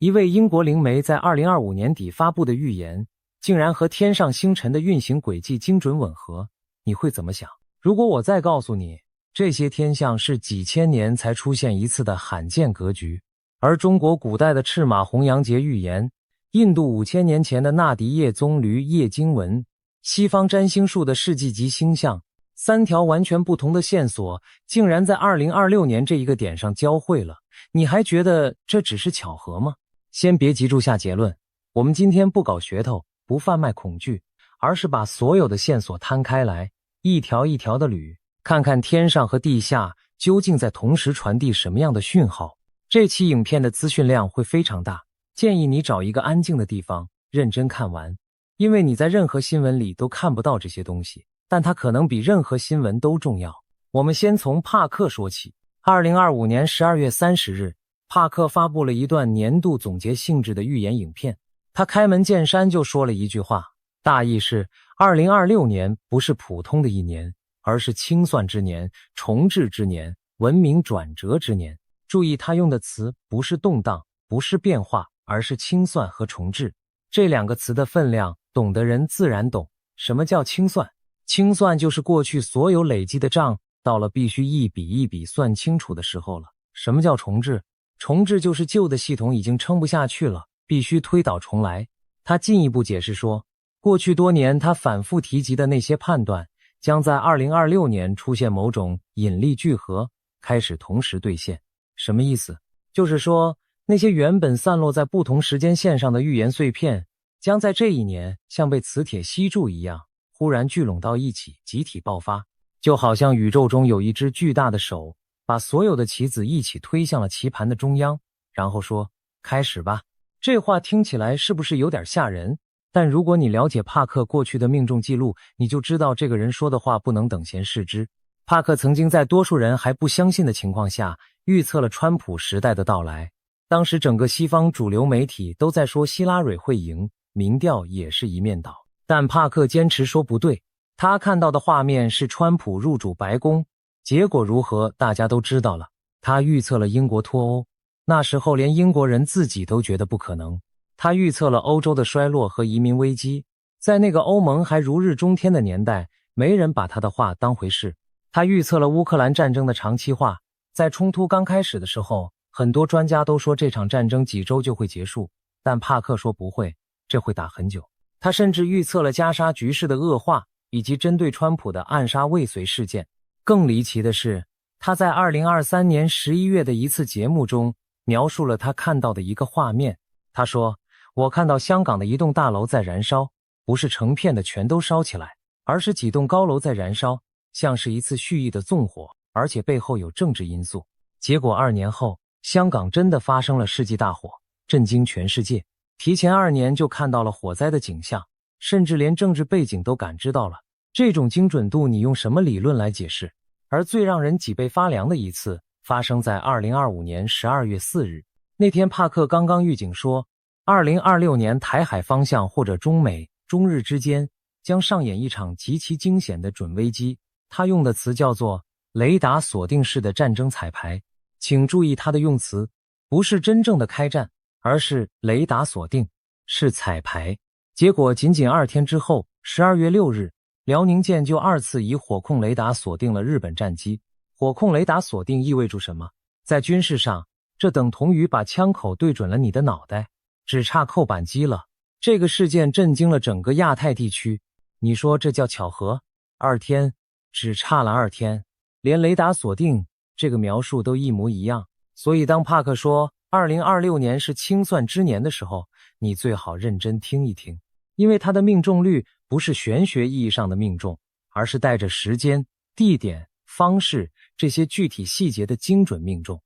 一位英国灵媒在2025年底发布的预言，竟然和天上星辰的运行轨迹精准吻合，你会怎么想？如果我再告诉你，这些天象是几千年才出现一次的罕见格局，而中国古代的赤马红羊节预言，印度5000年前的纳迪叶棕榈叶经文，西方占星术的世纪级星象，3条完全不同的线索竟然在2026年这一个点上交汇了，你还觉得这只是巧合吗？先别急住下结论，我们今天不搞噱头，不贩卖恐惧，而是把所有的线索摊开来，一条一条的捋，看看天上和地下究竟在同时传递什么样的讯号。这期影片的资讯量会非常大，建议你找一个安静的地方认真看完，因为你在任何新闻里都看不到这些东西，但它可能比任何新闻都重要。我们先从帕克说起。2025年12月30日，帕克发布了一段年度总结性质的预言影片。他开门见山就说了一句话，大意是2026年不是普通的一年，而是清算之年、重置之年、文明转折之年。注意他用的词不是动荡，不是变化，而是清算和重置。这2个词的分量，懂的人自然懂。什么叫清算？清算就是过去所有累积的账，到了必须一笔一笔算清楚的时候了。什么叫重置？重置就是旧的系统已经撑不下去了，必须推倒重来。他进一步解释说，过去多年他反复提及的那些判断，将在2026年出现某种引力聚合，开始同时兑现。什么意思？就是说，那些原本散落在不同时间线上的预言碎片，将在这一年像被磁铁吸住一样，忽然聚拢到一起，集体爆发。就好像宇宙中有一只巨大的手，把所有的棋子一起推向了棋盘的中央，然后说，开始吧。这话听起来是不是有点吓人？但如果你了解帕克过去的命中记录，你就知道这个人说的话不能等闲视之。帕克曾经在多数人还不相信的情况下，预测了川普时代的到来。当时整个西方主流媒体都在说希拉蕊会赢，民调也是一面倒。但帕克坚持说不对，他看到的画面是川普入主白宫，结果如何大家都知道了。他预测了英国脱欧，那时候连英国人自己都觉得不可能。他预测了欧洲的衰落和移民危机，在那个欧盟还如日中天的年代，没人把他的话当回事。他预测了乌克兰战争的长期化，在冲突刚开始的时候，很多专家都说这场战争几周就会结束，但帕克说不会，这会打很久。他甚至预测了加沙局势的恶化，以及针对川普的暗杀未遂事件。更离奇的是，他在2023年11月的一次节目中描述了他看到的一个画面。他说，我看到香港的一栋大楼在燃烧，不是成片的全都烧起来，而是几栋高楼在燃烧，像是一次蓄意的纵火，而且背后有政治因素。结果2年后，香港真的发生了世纪大火，震惊全世界。提前2年就看到了火灾的景象，甚至连政治背景都感知到了。这种精准度你用什么理论来解释？而最让人脊背发凉的一次发生在2025年12月4日。那天帕克刚刚预警说2026年台海方向或者中美、中日之间将上演一场极其惊险的准危机。他用的词叫做雷达锁定式的战争彩排。请注意他的用词，不是真正的开战，而是雷达锁定，是彩排。结果仅仅2天之后，12月6日，辽宁舰就2次以火控雷达锁定了日本战机。火控雷达锁定意味着什么？在军事上，这等同于把枪口对准了你的脑袋，只差扣扳机了。这个事件震惊了整个亚太地区。你说这叫巧合？2天，只差了2天，连雷达锁定这个描述都一模一样。所以当帕克说2026年是清算之年的时候，你最好认真听一听，因为他的命中率不是玄学意义上的命中，而是带着时间、地点、方式这些具体细节的精准命中。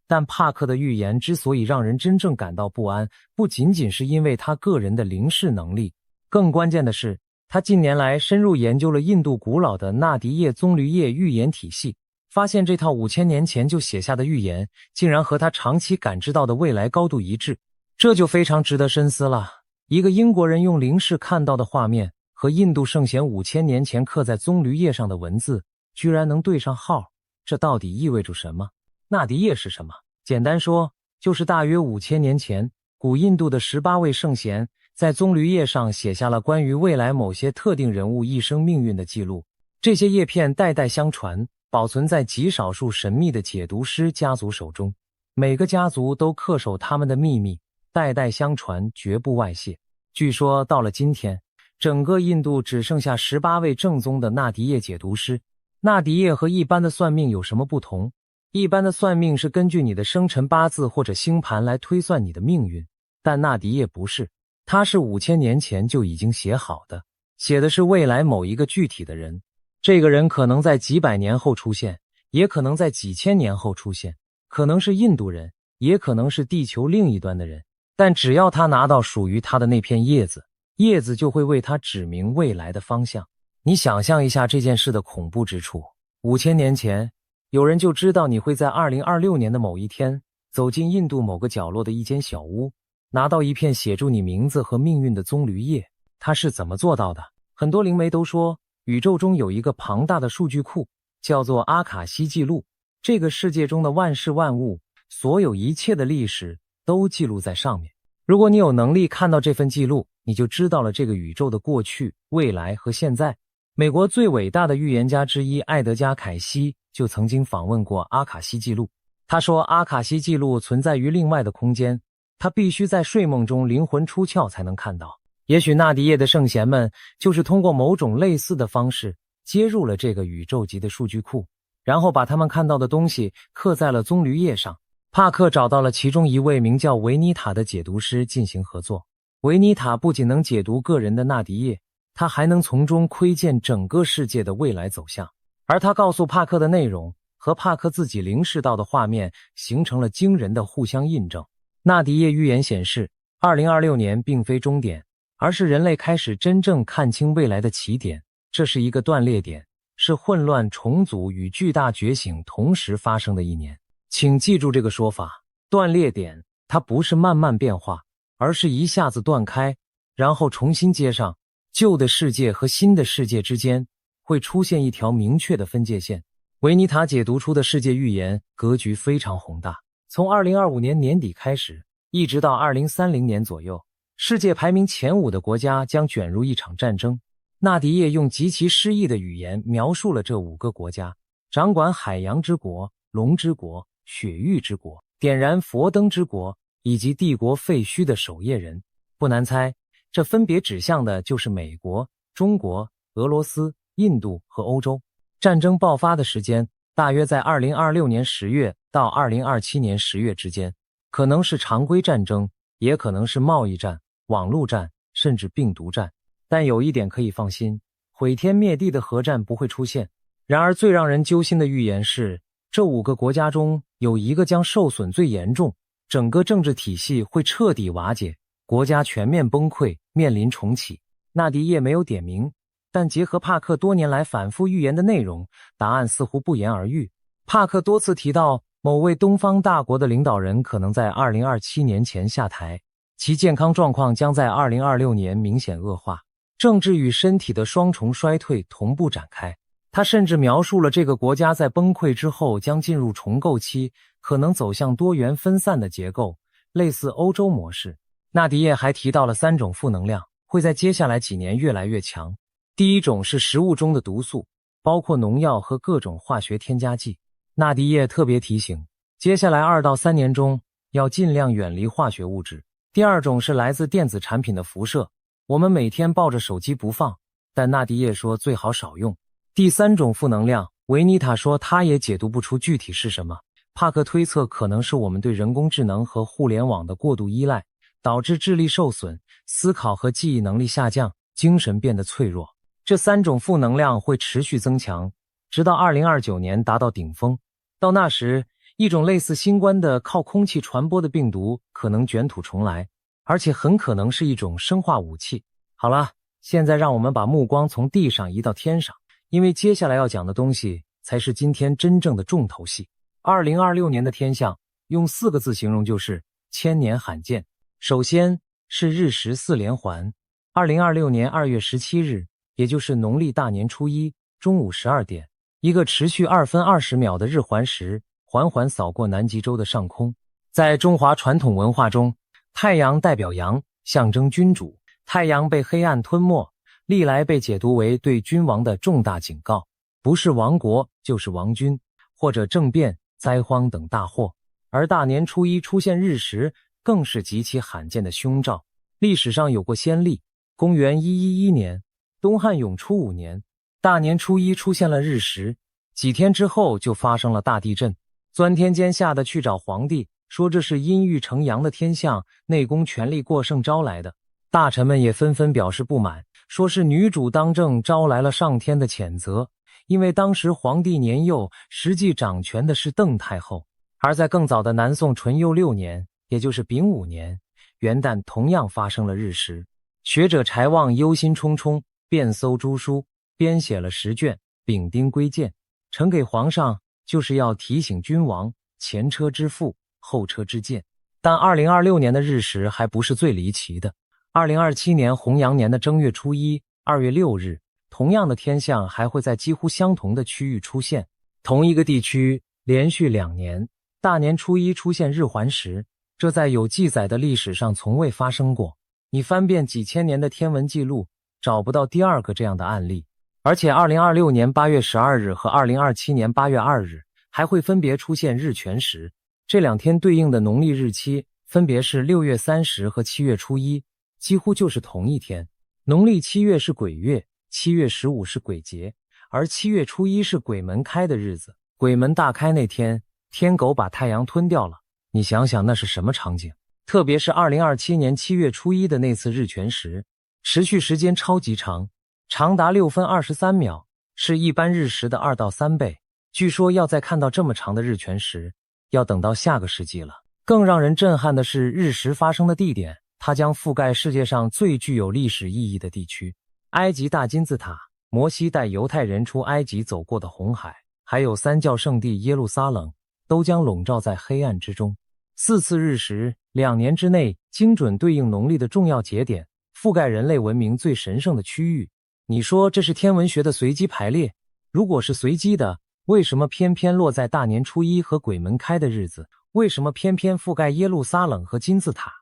但帕克的预言之所以让人真正感到不安，不仅仅是因为他个人的灵视能力，更关键的是，他近年来深入研究了印度古老的纳迪叶棕榈叶预言体系，发现这套5000年前就写下的预言，竟然和他长期感知到的未来高度一致。这就非常值得深思了。一个英国人用灵视看到的画面，和印度圣贤5000年前刻在棕榈叶上的文字，居然能对上号，这到底意味着什么？纳迪叶是什么？简单说，就是大约5000年前，古印度的18位圣贤在棕榈叶上写下了关于未来某些特定人物一生命运的记录。这些叶片代代相传，保存在极少数神秘的解读师家族手中。每个家族都恪守他们的秘密，代代相传，绝不外泄。据说到了今天，整个印度只剩下18位正宗的纳迪叶解读师。纳迪叶和一般的算命有什么不同？一般的算命是根据你的生辰八字或者星盘来推算你的命运，但纳迪叶不是，它是5000年前就已经写好的，写的是未来某一个具体的人。这个人可能在几百年后出现，也可能在几千年后出现，可能是印度人，也可能是地球另一端的人，但只要他拿到属于他的那片叶子，叶子就会为他指明未来的方向。你想象一下这件事的恐怖之处，5000年前，有人就知道你会在2026年的某一天，走进印度某个角落的一间小屋，拿到一片写住你名字和命运的棕榈叶。他是怎么做到的？很多灵媒都说，宇宙中有一个庞大的数据库，叫做阿卡西记录。这个世界中的万事万物，所有一切的历史都记录在上面。如果你有能力看到这份记录，你就知道了这个宇宙的过去、未来和现在。美国最伟大的预言家之一艾德加·凯西就曾经访问过阿卡西记录。他说，阿卡西记录存在于另外的空间，他必须在睡梦中灵魂出窍才能看到。也许纳迪叶的圣贤们就是通过某种类似的方式接入了这个宇宙级的数据库，然后把他们看到的东西刻在了棕榈叶上。帕克找到了其中一位名叫维尼塔的解读师进行合作。维尼塔不仅能解读个人的纳迪叶，他还能从中窥见整个世界的未来走向。而他告诉帕克的内容和帕克自己灵视到的画面形成了惊人的互相印证。纳迪叶预言显示，2026年并非终点，而是人类开始真正看清未来的起点。这是一个断裂点，是混乱、重组与巨大觉醒同时发生的一年。请记住这个说法，断裂点，它不是慢慢变化，而是一下子断开，然后重新接上。旧的世界和新的世界之间会出现一条明确的分界线。维尼塔解读出的世界预言格局非常宏大，从2025年年底开始，一直到2030年左右，世界排名前5的国家将卷入一场战争。纳迪叶用极其诗意的语言描述了这5个国家：掌管海洋之国、龙之国、雪域之国、点燃佛灯之国，以及帝国废墟的守夜人。不难猜，这分别指向的就是美国、中国、俄罗斯、印度和欧洲。战争爆发的时间大约在2026年10月到2027年10月之间，可能是常规战争，也可能是贸易战、网络战，甚至病毒战。但有一点可以放心，毁天灭地的核战不会出现。然而最让人揪心的预言是，这5个国家中有一个将受损最严重，整个政治体系会彻底瓦解，国家全面崩溃，面临重启。纳迪叶没有点名，但结合帕克多年来反复预言的内容，答案似乎不言而喻。帕克多次提到某位东方大国的领导人可能在2027年前下台，其健康状况将在2026年明显恶化，政治与身体的双重衰退同步展开。他甚至描述了这个国家在崩溃之后将进入重构期，可能走向多元分散的结构，类似欧洲模式。纳迪叶还提到了3种负能量，会在接下来几年越来越强。第一种是食物中的毒素，包括农药和各种化学添加剂。纳迪叶特别提醒，接下来2到3年中要尽量远离化学物质。第二种是来自电子产品的辐射，我们每天抱着手机不放，但纳迪叶说最好少用。第3种负能量，维尼塔说他也解读不出具体是什么，帕克推测可能是我们对人工智能和互联网的过度依赖，导致智力受损，思考和记忆能力下降，精神变得脆弱。这3种负能量会持续增强，直到2029年达到顶峰。到那时，一种类似新冠的靠空气传播的病毒可能卷土重来，而且很可能是一种生化武器。好了，现在让我们把目光从地上移到天上，因为接下来要讲的东西才是今天真正的重头戏。2026年的天象用4个字形容就是千年罕见。首先是日食4连环。2026年2月17日，也就是农历大年初一中午12点，一个持续2分20秒的日环食缓缓扫过南极洲的上空。在中华传统文化中，太阳代表阳，象征君主，太阳被黑暗吞没，历来被解读为对君王的重大警告，不是亡国就是亡君，或者政变、灾荒等大祸。而大年初一出现日食，更是极其罕见的凶兆。历史上有过先例，公元111年，东汉永初5年，大年初一出现了日食，几天之后就发生了大地震。钻天监吓得去找皇帝，说这是阴郁成阳的天象，内宫权力过剩招来的。大臣们也纷纷表示不满，说是女主当政招来了上天的谴责。因为当时皇帝年幼，实际掌权的是邓太后。而在更早的南宋淳佑6年，也就是丙午年，元旦同样发生了日食。学者柴望忧心忡忡，遍搜诸书，编写了10卷，丙丁归建，呈给皇上，就是要提醒君王前车之覆，后车之鉴。但2026年的日食还不是最离奇的。2027年洪阳年的正月初一2月6日，同样的天象还会在几乎相同的区域出现。同一个地区连续2年，大年初一出现日环食，这在有记载的历史上从未发生过。你翻遍几千年的天文记录，找不到第二个这样的案例。而且2026年8月12日和2027年8月2日还会分别出现日全食，这2天对应的农历日期分别是6月30和7月初一，几乎就是同一天。农历7月是鬼月，7月15是鬼节，而7月初一是鬼门开的日子。鬼门大开那天，天狗把太阳吞掉了，你想想那是什么场景？特别是2027年7月初一的那次日全食，持续时间超级长，长达6分23秒，是一般日食的2到3倍。据说要再看到这么长的日全食，要等到下个世纪了。更让人震撼的是日食发生的地点，它将覆盖世界上最具有历史意义的地区。埃及大金字塔，摩西带犹太人出埃及走过的红海，还有三教圣地耶路撒冷，都将笼罩在黑暗之中。4次日食，2年之内精准对应农历的重要节点，覆盖人类文明最神圣的区域。你说这是天文学的随机排列？如果是随机的，为什么偏偏落在大年初一和鬼门开的日子？为什么偏偏覆盖耶路撒冷和金字塔？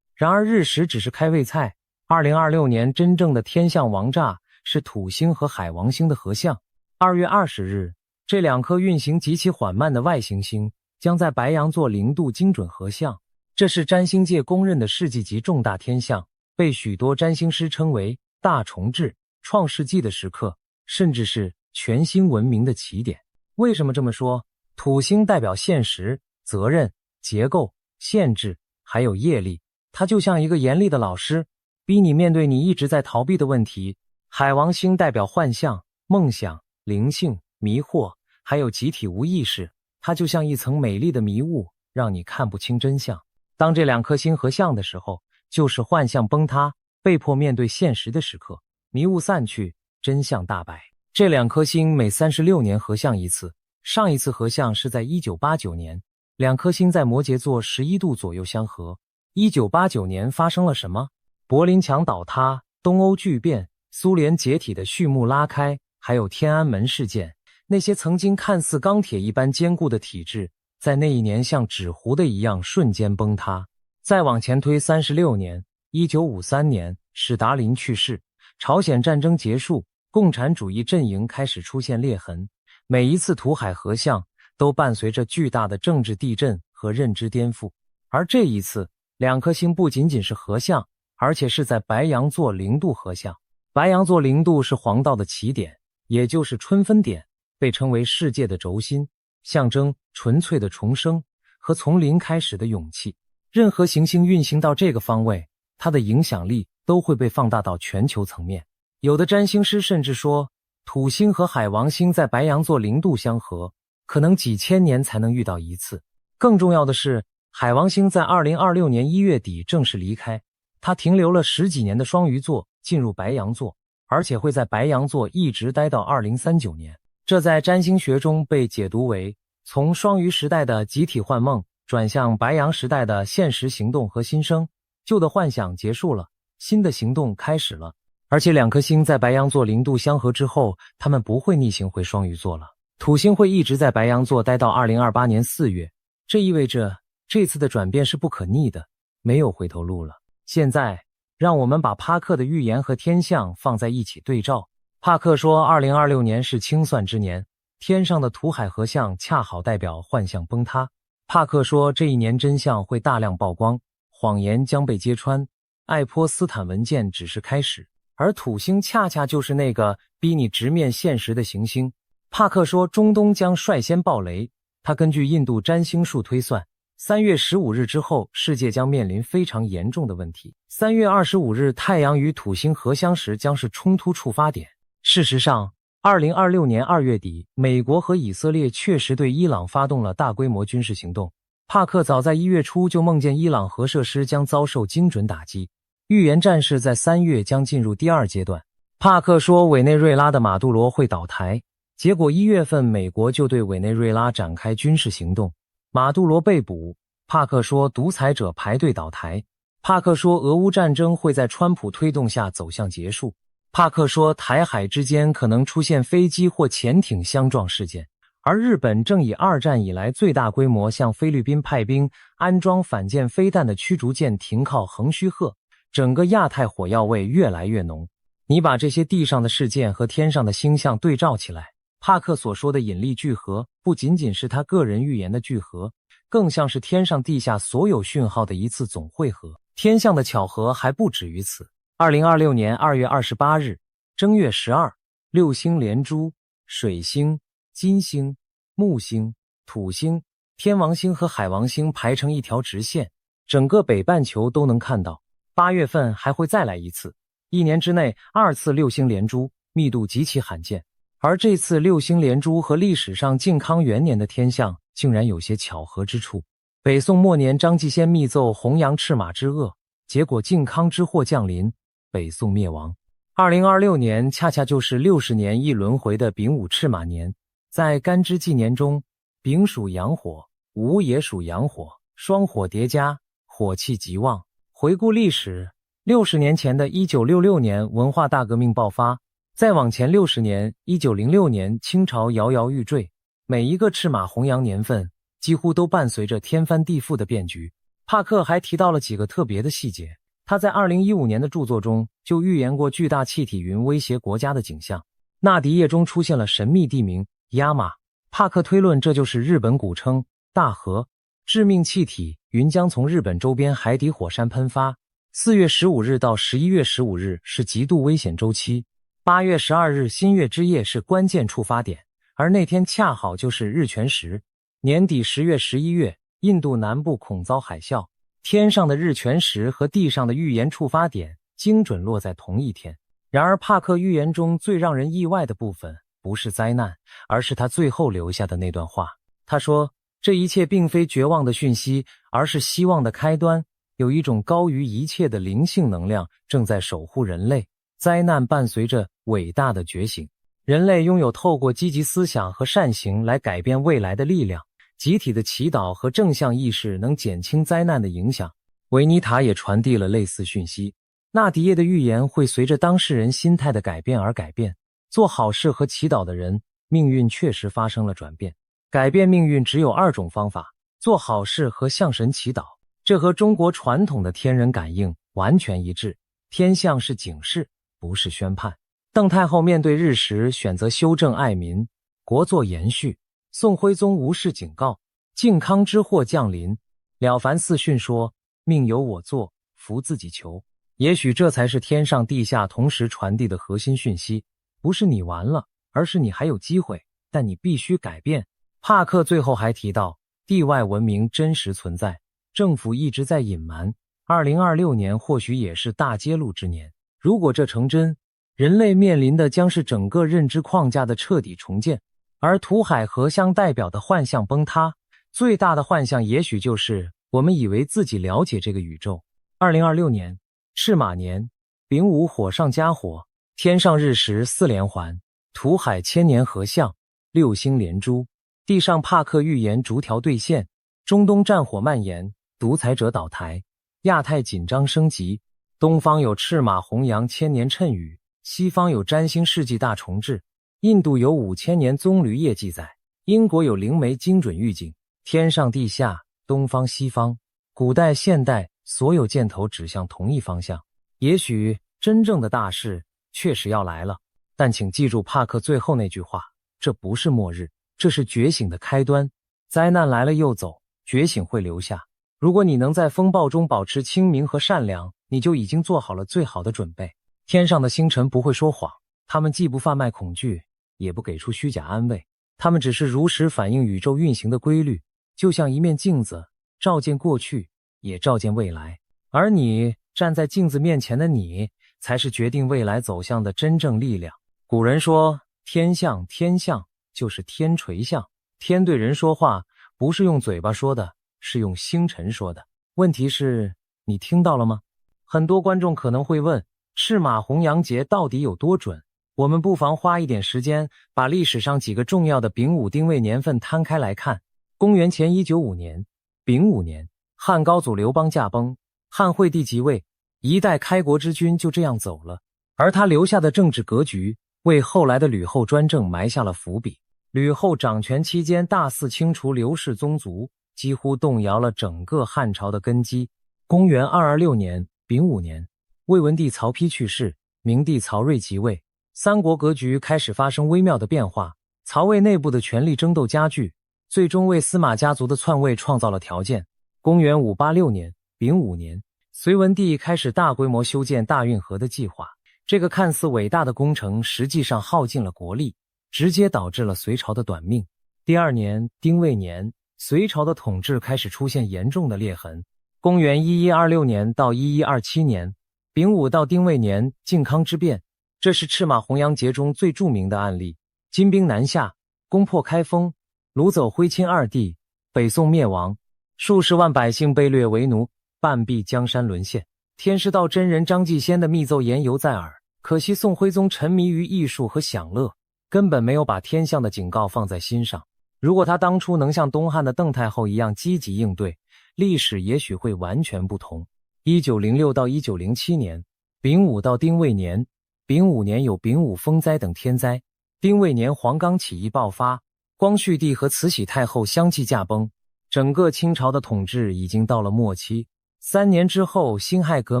然而日食只是开胃菜，2026年真正的天象王炸是土星和海王星的合相。2月20日，这2颗运行极其缓慢的外行星将在白羊座0度精准合相，这是占星界公认的世纪级重大天象，被许多占星师称为大重置、创世纪的时刻，甚至是全新文明的起点。为什么这么说？土星代表现实、责任、结构、限制，还有业力，它就像一个严厉的老师，逼你面对你一直在逃避的问题。海王星代表幻象、梦想、灵性、迷惑，还有集体无意识，它就像一层美丽的迷雾，让你看不清真相。当这2颗星合相的时候，就是幻象崩塌，被迫面对现实的时刻，迷雾散去，真相大白。这2颗星每36年合相一次，上一次合相是在1989年，2颗星在摩羯座11度左右相合。1989年发生了什么？柏林墙倒塌、东欧巨变、苏联解体的序幕拉开，还有天安门事件。那些曾经看似钢铁一般坚固的体制，在那一年像纸糊的一样瞬间崩塌。再往前推36年，1953年，史达林去世，朝鲜战争结束，共产主义阵营开始出现裂痕。每一次土海合相都伴随着巨大的政治地震和认知颠覆。而这一次2颗星不仅仅是合相，而且是在白羊座0度合相。白羊座0度是黄道的起点，也就是春分点，被称为世界的轴心，象征纯粹的重生和从零开始的勇气。任何行星运行到这个方位，它的影响力都会被放大到全球层面。有的占星师甚至说，土星和海王星在白羊座0度相合，可能几千年才能遇到一次。更重要的是，海王星在2026年1月底正式离开，它停留了10几年的双鱼座，进入白羊座，而且会在白羊座一直待到2039年。这在占星学中被解读为从双鱼时代的集体幻梦转向白羊时代的现实行动和新生，旧的幻想结束了，新的行动开始了。而且2颗星在白羊座0度相合之后，它们不会逆行回双鱼座了，土星会一直在白羊座待到2028年4月。这意味着这次的转变是不可逆的，没有回头路了。现在，让我们把帕克的预言和天象放在一起对照。帕克说2026年是清算之年，天上的土海合相恰好代表幻象崩塌。帕克说这一年真相会大量曝光，谎言将被揭穿，爱泼斯坦文件只是开始，而土星恰恰就是那个逼你直面现实的行星。帕克说中东将率先爆雷，他根据印度占星术推算，3月15日之后，世界将面临非常严重的问题。3月25日，太阳与土星合相时将是冲突触发点。事实上，2026年2月底，美国和以色列确实对伊朗发动了大规模军事行动。帕克早在1月初就梦见伊朗核设施将遭受精准打击，预言战事在3月将进入第2阶段。帕克说委内瑞拉的马杜罗会倒台，结果1月份美国就对委内瑞拉展开军事行动。马杜罗被捕，帕克说独裁者排队倒台。帕克说俄乌战争会在川普推动下走向结束。帕克说台海之间可能出现飞机或潜艇相撞事件，而日本正以2战以来最大规模向菲律宾派兵，安装反舰飞弹的驱逐舰停靠横须贺，整个亚太火药味越来越浓。你把这些地上的事件和天上的星象对照起来，帕克所说的引力聚合不仅仅是他个人预言的聚合，更像是天上地下所有讯号的一次总汇合。天象的巧合还不止于此。2026年2月28日，正月12，六星连珠，水星、金星、木星、土星、天王星和海王星排成一条直线，整个北半球都能看到。8月份还会再来一次，1年之内2次六星连珠，密度极其罕见。而这次六星连珠和历史上靖康元年的天象竟然有些巧合之处。北宋末年，张继先密奏弘扬赤马之恶，结果靖康之祸降临，北宋灭亡。2026年恰恰就是60年一轮回的丙午赤马年，在干支纪年中，丙属阳火，午也属阳火，双火叠加，火气极旺。回顾历史，60年前的1966年文化大革命爆发，再往前60年，1906年清朝摇摇欲坠，每一个赤马弘扬年份几乎都伴随着天翻地覆的变局。帕克还提到了几个特别的细节，他在2015年的著作中就预言过巨大气体云威胁国家的景象。纳迪叶中出现了神秘地名亚马，帕克推论这就是日本古称大和。致命气体云将从日本周边海底火山喷发。4月15日到11月15日是极度危险周期。8月12日新月之夜是关键触发点，而那天恰好就是日全食。年底10月11月，印度南部恐遭海啸，天上的日全食和地上的预言触发点精准落在同一天。然而帕克预言中最让人意外的部分不是灾难，而是他最后留下的那段话。他说，这一切并非绝望的讯息，而是希望的开端。有一种高于一切的灵性能量正在守护人类。灾难伴随着伟大的觉醒，人类拥有透过积极思想和善行来改变未来的力量。集体的祈祷和正向意识能减轻灾难的影响。维尼塔也传递了类似讯息。纳迪叶的预言会随着当事人心态的改变而改变。做好事和祈祷的人，命运确实发生了转变。改变命运只有2种方法：做好事和向神祈祷。这和中国传统的天人感应完全一致。天象是警示，不是宣判。邓太后面对日食选择修正爱民，国祚延续。宋徽宗无视警告，靖康之祸降临。了凡四训说，命由我做，福自己求。也许这才是天上地下同时传递的核心讯息，不是你完了，而是你还有机会，但你必须改变。帕克最后还提到，地外文明真实存在，政府一直在隐瞒。2026年或许也是大揭露之年。如果这成真，人类面临的将是整个认知框架的彻底重建。而土海合相代表的幻象崩塌，最大的幻象也许就是我们以为自己了解这个宇宙。2026年，赤马年，丙午火上加火，天上日食4连环，土海千年合相，六星连珠，地上帕克预言逐条兑现，中东战火蔓延，独裁者倒台，亚太紧张升级，东方有赤马弘扬千年谶语，西方有占星世纪大重置。印度有5000年棕榈叶记载，英国有灵媒精准预警。天上地下，东方西方，古代现代，所有箭头指向同一方向。也许真正的大事确实要来了，但请记住帕克最后那句话，这不是末日，这是觉醒的开端。灾难来了又走，觉醒会留下。如果你能在风暴中保持清明和善良，你就已经做好了最好的准备。天上的星辰不会说谎，他们既不贩卖恐惧，也不给出虚假安慰，他们只是如实反映宇宙运行的规律，就像一面镜子，照见过去，也照见未来。而你站在镜子面前的你，才是决定未来走向的真正力量。古人说，天象，天象就是天垂象，天对人说话，不是用嘴巴说的，是用星辰说的。问题是，你听到了吗？很多观众可能会问，赤马红羊节到底有多准？我们不妨花一点时间，把历史上几个重要的丙午丁未年份摊开来看。公元前195年，丙午年，汉高祖刘邦驾崩，汉惠帝即位，一代开国之君就这样走了。而他留下的政治格局，为后来的吕后专政埋下了伏笔。吕后掌权期间，大肆清除刘氏宗族，几乎动摇了整个汉朝的根基。公元226年，丙午年，魏文帝曹丕去世，明帝曹睿即位，三国格局开始发生微妙的变化。曹魏内部的权力争斗加剧，最终为司马家族的篡位创造了条件。公元586年，丙午年，隋文帝开始大规模修建大运河的计划。这个看似伟大的工程，实际上耗尽了国力，直接导致了隋朝的短命。第二年，丁未年，隋朝的统治开始出现严重的裂痕。公元1126年到1127年，丙午到丁未年，靖康之变，这是赤马红羊节中最著名的案例。金兵南下，攻破开封，掳走徽钦二帝，北宋灭亡，数十万百姓被掠为奴，半壁江山沦陷。天师道真人张继先的密奏言犹在耳，可惜宋徽宗沉迷于艺术和享乐，根本没有把天象的警告放在心上。如果他当初能像东汉的邓太后一样积极应对，历史也许会完全不同。1906到1907年，丙午到丁未年，丙午年有丙午风灾等天灾，丁未年黄冈起义爆发，光绪帝和慈禧太后相继驾崩，整个清朝的统治已经到了末期。3年之后，辛亥革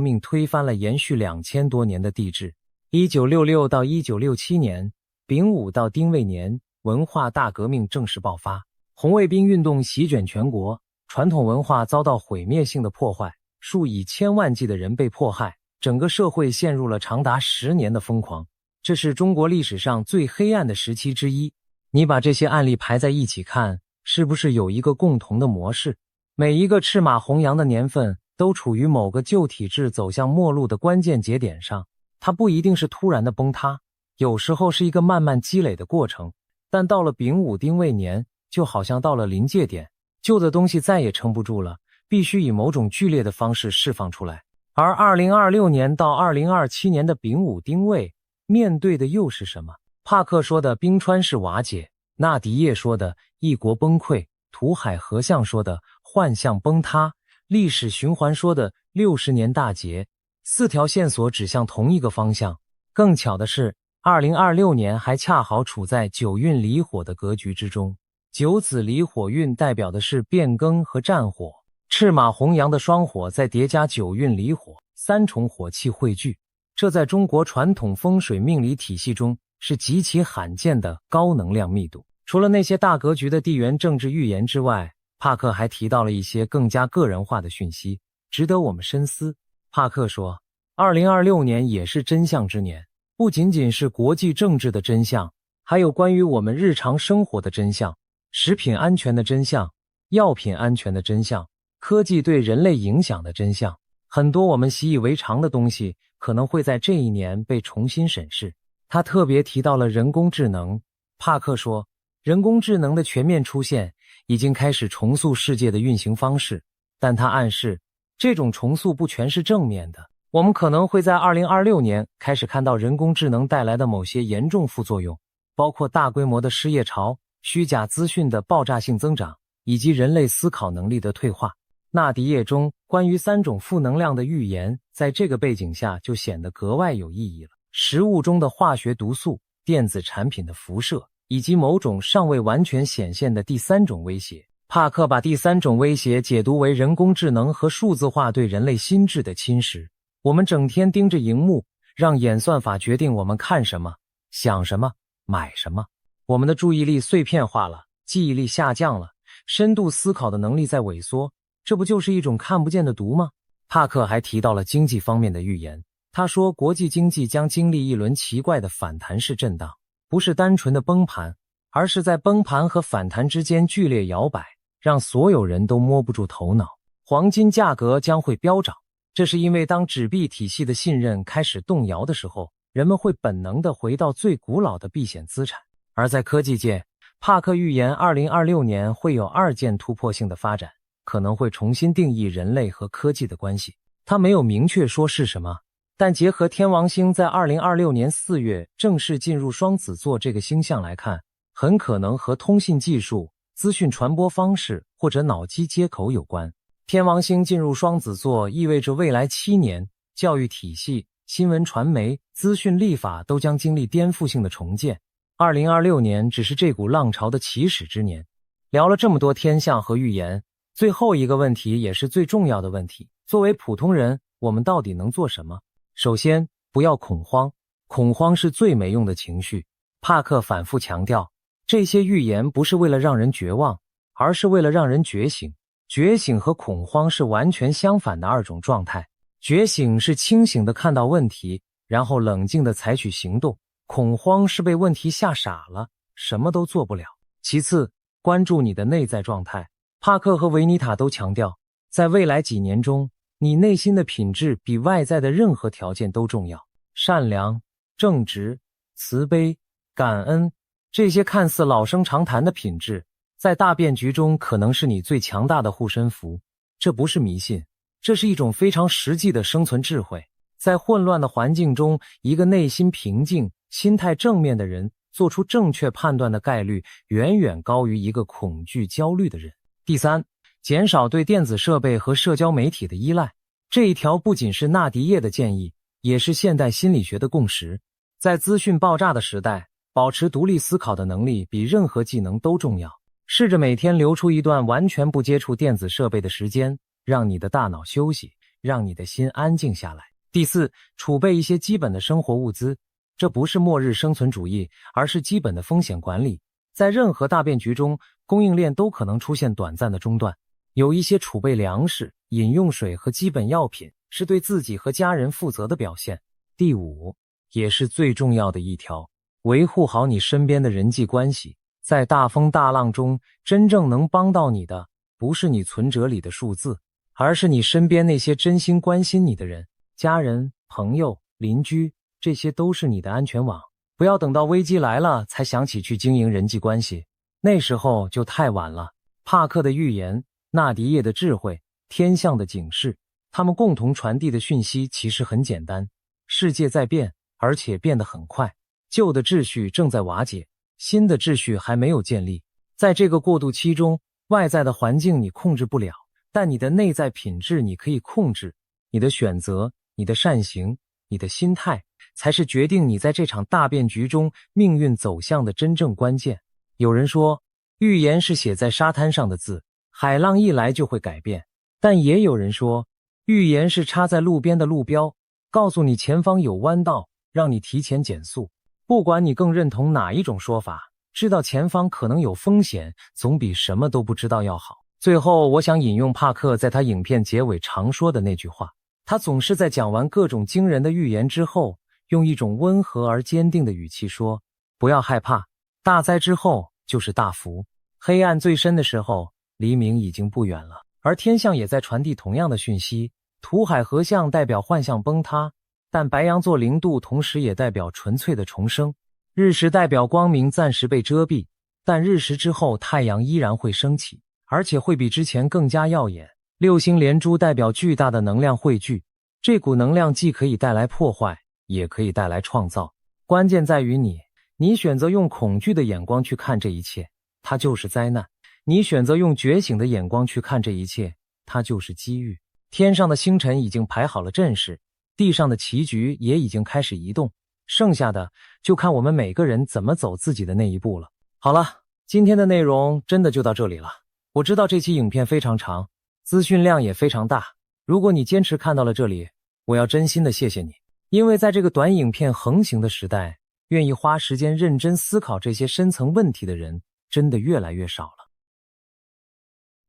命推翻了延续2000多年的帝制。1966到1967年，丙午到丁未年，文化大革命正式爆发，红卫兵运动席卷全国，传统文化遭到毁灭性的破坏，数以千万计的人被迫害，整个社会陷入了长达10年的疯狂。这是中国历史上最黑暗的时期之一。你把这些案例排在一起看，是不是有一个共同的模式？每一个赤马红羊的年份都处于某个旧体制走向末路的关键节点上。它不一定是突然的崩塌，有时候是一个慢慢积累的过程。但到了丙午丁未年，就好像到了临界点，旧的东西再也撑不住了，必须以某种剧烈的方式释放出来。而2026年到2027年的丙午丁未，面对的又是什么？帕克说的冰川式瓦解，纳迪叶说的一国崩溃，土海合相说的幻象崩塌，历史循环说的60年大劫，4条线索指向同一个方向。更巧的是，2026年还恰好处在九运离火的格局之中。九子离火运代表的是变更和战火，赤马红羊的双火再叠加九运离火，3重火气汇聚，这在中国传统风水命理体系中是极其罕见的高能量密度。除了那些大格局的地缘政治预言之外，帕克还提到了一些更加个人化的讯息，值得我们深思。帕克说，2026年也是真相之年，不仅仅是国际政治的真相，还有关于我们日常生活的真相，食品安全的真相，药品安全的真相，科技对人类影响的真相。很多我们习以为常的东西可能会在这一年被重新审视。他特别提到了人工智能。帕克说，人工智能的全面出现已经开始重塑世界的运行方式，但他暗示这种重塑不全是正面的。我们可能会在2026年开始看到人工智能带来的某些严重副作用，包括大规模的失业潮、虚假资讯的爆炸性增长，以及人类思考能力的退化。纳迪叶中关于3种负能量的预言，在这个背景下就显得格外有意义了。食物中的化学毒素、电子产品的辐射，以及某种尚未完全显现的第3种威胁。帕克把第三种威胁解读为人工智能和数字化对人类心智的侵蚀。我们整天盯着荧幕，让演算法决定我们看什么、想什么、买什么。我们的注意力碎片化了，记忆力下降了，深度思考的能力在萎缩，这不就是一种看不见的毒吗？帕克还提到了经济方面的预言。他说，国际经济将经历一轮奇怪的反弹式震荡，不是单纯的崩盘，而是在崩盘和反弹之间剧烈摇摆，让所有人都摸不住头脑。黄金价格将会飙涨，这是因为当纸币体系的信任开始动摇的时候，人们会本能地回到最古老的避险资产。而在科技界，帕克预言2026年会有2件突破性的发展，可能会重新定义人类和科技的关系。他没有明确说是什么，但结合天王星在2026年4月正式进入双子座这个星象来看，很可能和通信技术、资讯传播方式或者脑机接口有关。天王星进入双子座意味着未来7年，教育体系、新闻传媒、资讯立法都将经历颠覆性的重建。2026年只是这股浪潮的起始之年。聊了这么多天象和预言，最后一个问题也是最重要的问题，作为普通人，我们到底能做什么？首先，不要恐慌，恐慌是最没用的情绪。帕克反复强调，这些预言不是为了让人绝望，而是为了让人觉醒。觉醒和恐慌是完全相反的2种状态。觉醒是清醒地看到问题，然后冷静地采取行动。恐慌是被问题吓傻了，什么都做不了。其次，关注你的内在状态。帕克和维尼塔都强调，在未来几年中，你内心的品质比外在的任何条件都重要。善良、正直、慈悲、感恩，这些看似老生常谈的品质，在大变局中可能是你最强大的护身符。这不是迷信，这是一种非常实际的生存智慧。在混乱的环境中，一个内心平静、心态正面的人做出正确判断的概率远远高于一个恐惧焦虑的人。第三，减少对电子设备和社交媒体的依赖。这一条不仅是纳迪叶的建议，也是现代心理学的共识。在资讯爆炸的时代，保持独立思考的能力比任何技能都重要。试着每天留出一段完全不接触电子设备的时间，让你的大脑休息，让你的心安静下来。第四，储备一些基本的生活物资。这不是末日生存主义，而是基本的风险管理。在任何大变局中，供应链都可能出现短暂的中断。有一些储备粮食、饮用水和基本药品，是对自己和家人负责的表现。第五，也是最重要的一条，维护好你身边的人际关系。在大风大浪中，真正能帮到你的，不是你存折里的数字，而是你身边那些真心关心你的人。家人、朋友、邻居，这些都是你的安全网。不要等到危机来了才想起去经营人际关系，那时候就太晚了。帕克的预言，纳迪叶的智慧，天象的警示，他们共同传递的讯息其实很简单：世界在变，而且变得很快。旧的秩序正在瓦解，新的秩序还没有建立。在这个过渡期中，外在的环境你控制不了，但你的内在品质你可以控制。你的选择、你的善行、你的心态，才是决定你在这场大变局中命运走向的真正关键。有人说，预言是写在沙滩上的字，海浪一来就会改变。但也有人说，预言是插在路边的路标，告诉你前方有弯道，让你提前减速。不管你更认同哪一种说法，知道前方可能有风险，总比什么都不知道要好。最后，我想引用帕克在他影片结尾常说的那句话，他总是在讲完各种惊人的预言之后，用一种温和而坚定的语气说，不要害怕，大灾之后就是大福。黑暗最深的时候，黎明已经不远了。而天象也在传递同样的讯息，土海合相代表幻象崩塌，但白羊座0度同时也代表纯粹的重生。日食代表光明暂时被遮蔽，但日食之后太阳依然会升起，而且会比之前更加耀眼。六星连珠代表巨大的能量汇聚，这股能量既可以带来破坏，也可以带来创造。关键在于你选择用恐惧的眼光去看这一切，它就是灾难；你选择用觉醒的眼光去看这一切，它就是机遇。天上的星辰已经排好了阵势，地上的棋局也已经开始移动，剩下的就看我们每个人怎么走自己的那一步了。好了，今天的内容真的就到这里了。我知道这期影片非常长，资讯量也非常大，如果你坚持看到了这里，我要真心的谢谢你。因为在这个短影片横行的时代，愿意花时间认真思考这些深层问题的人真的越来越少了。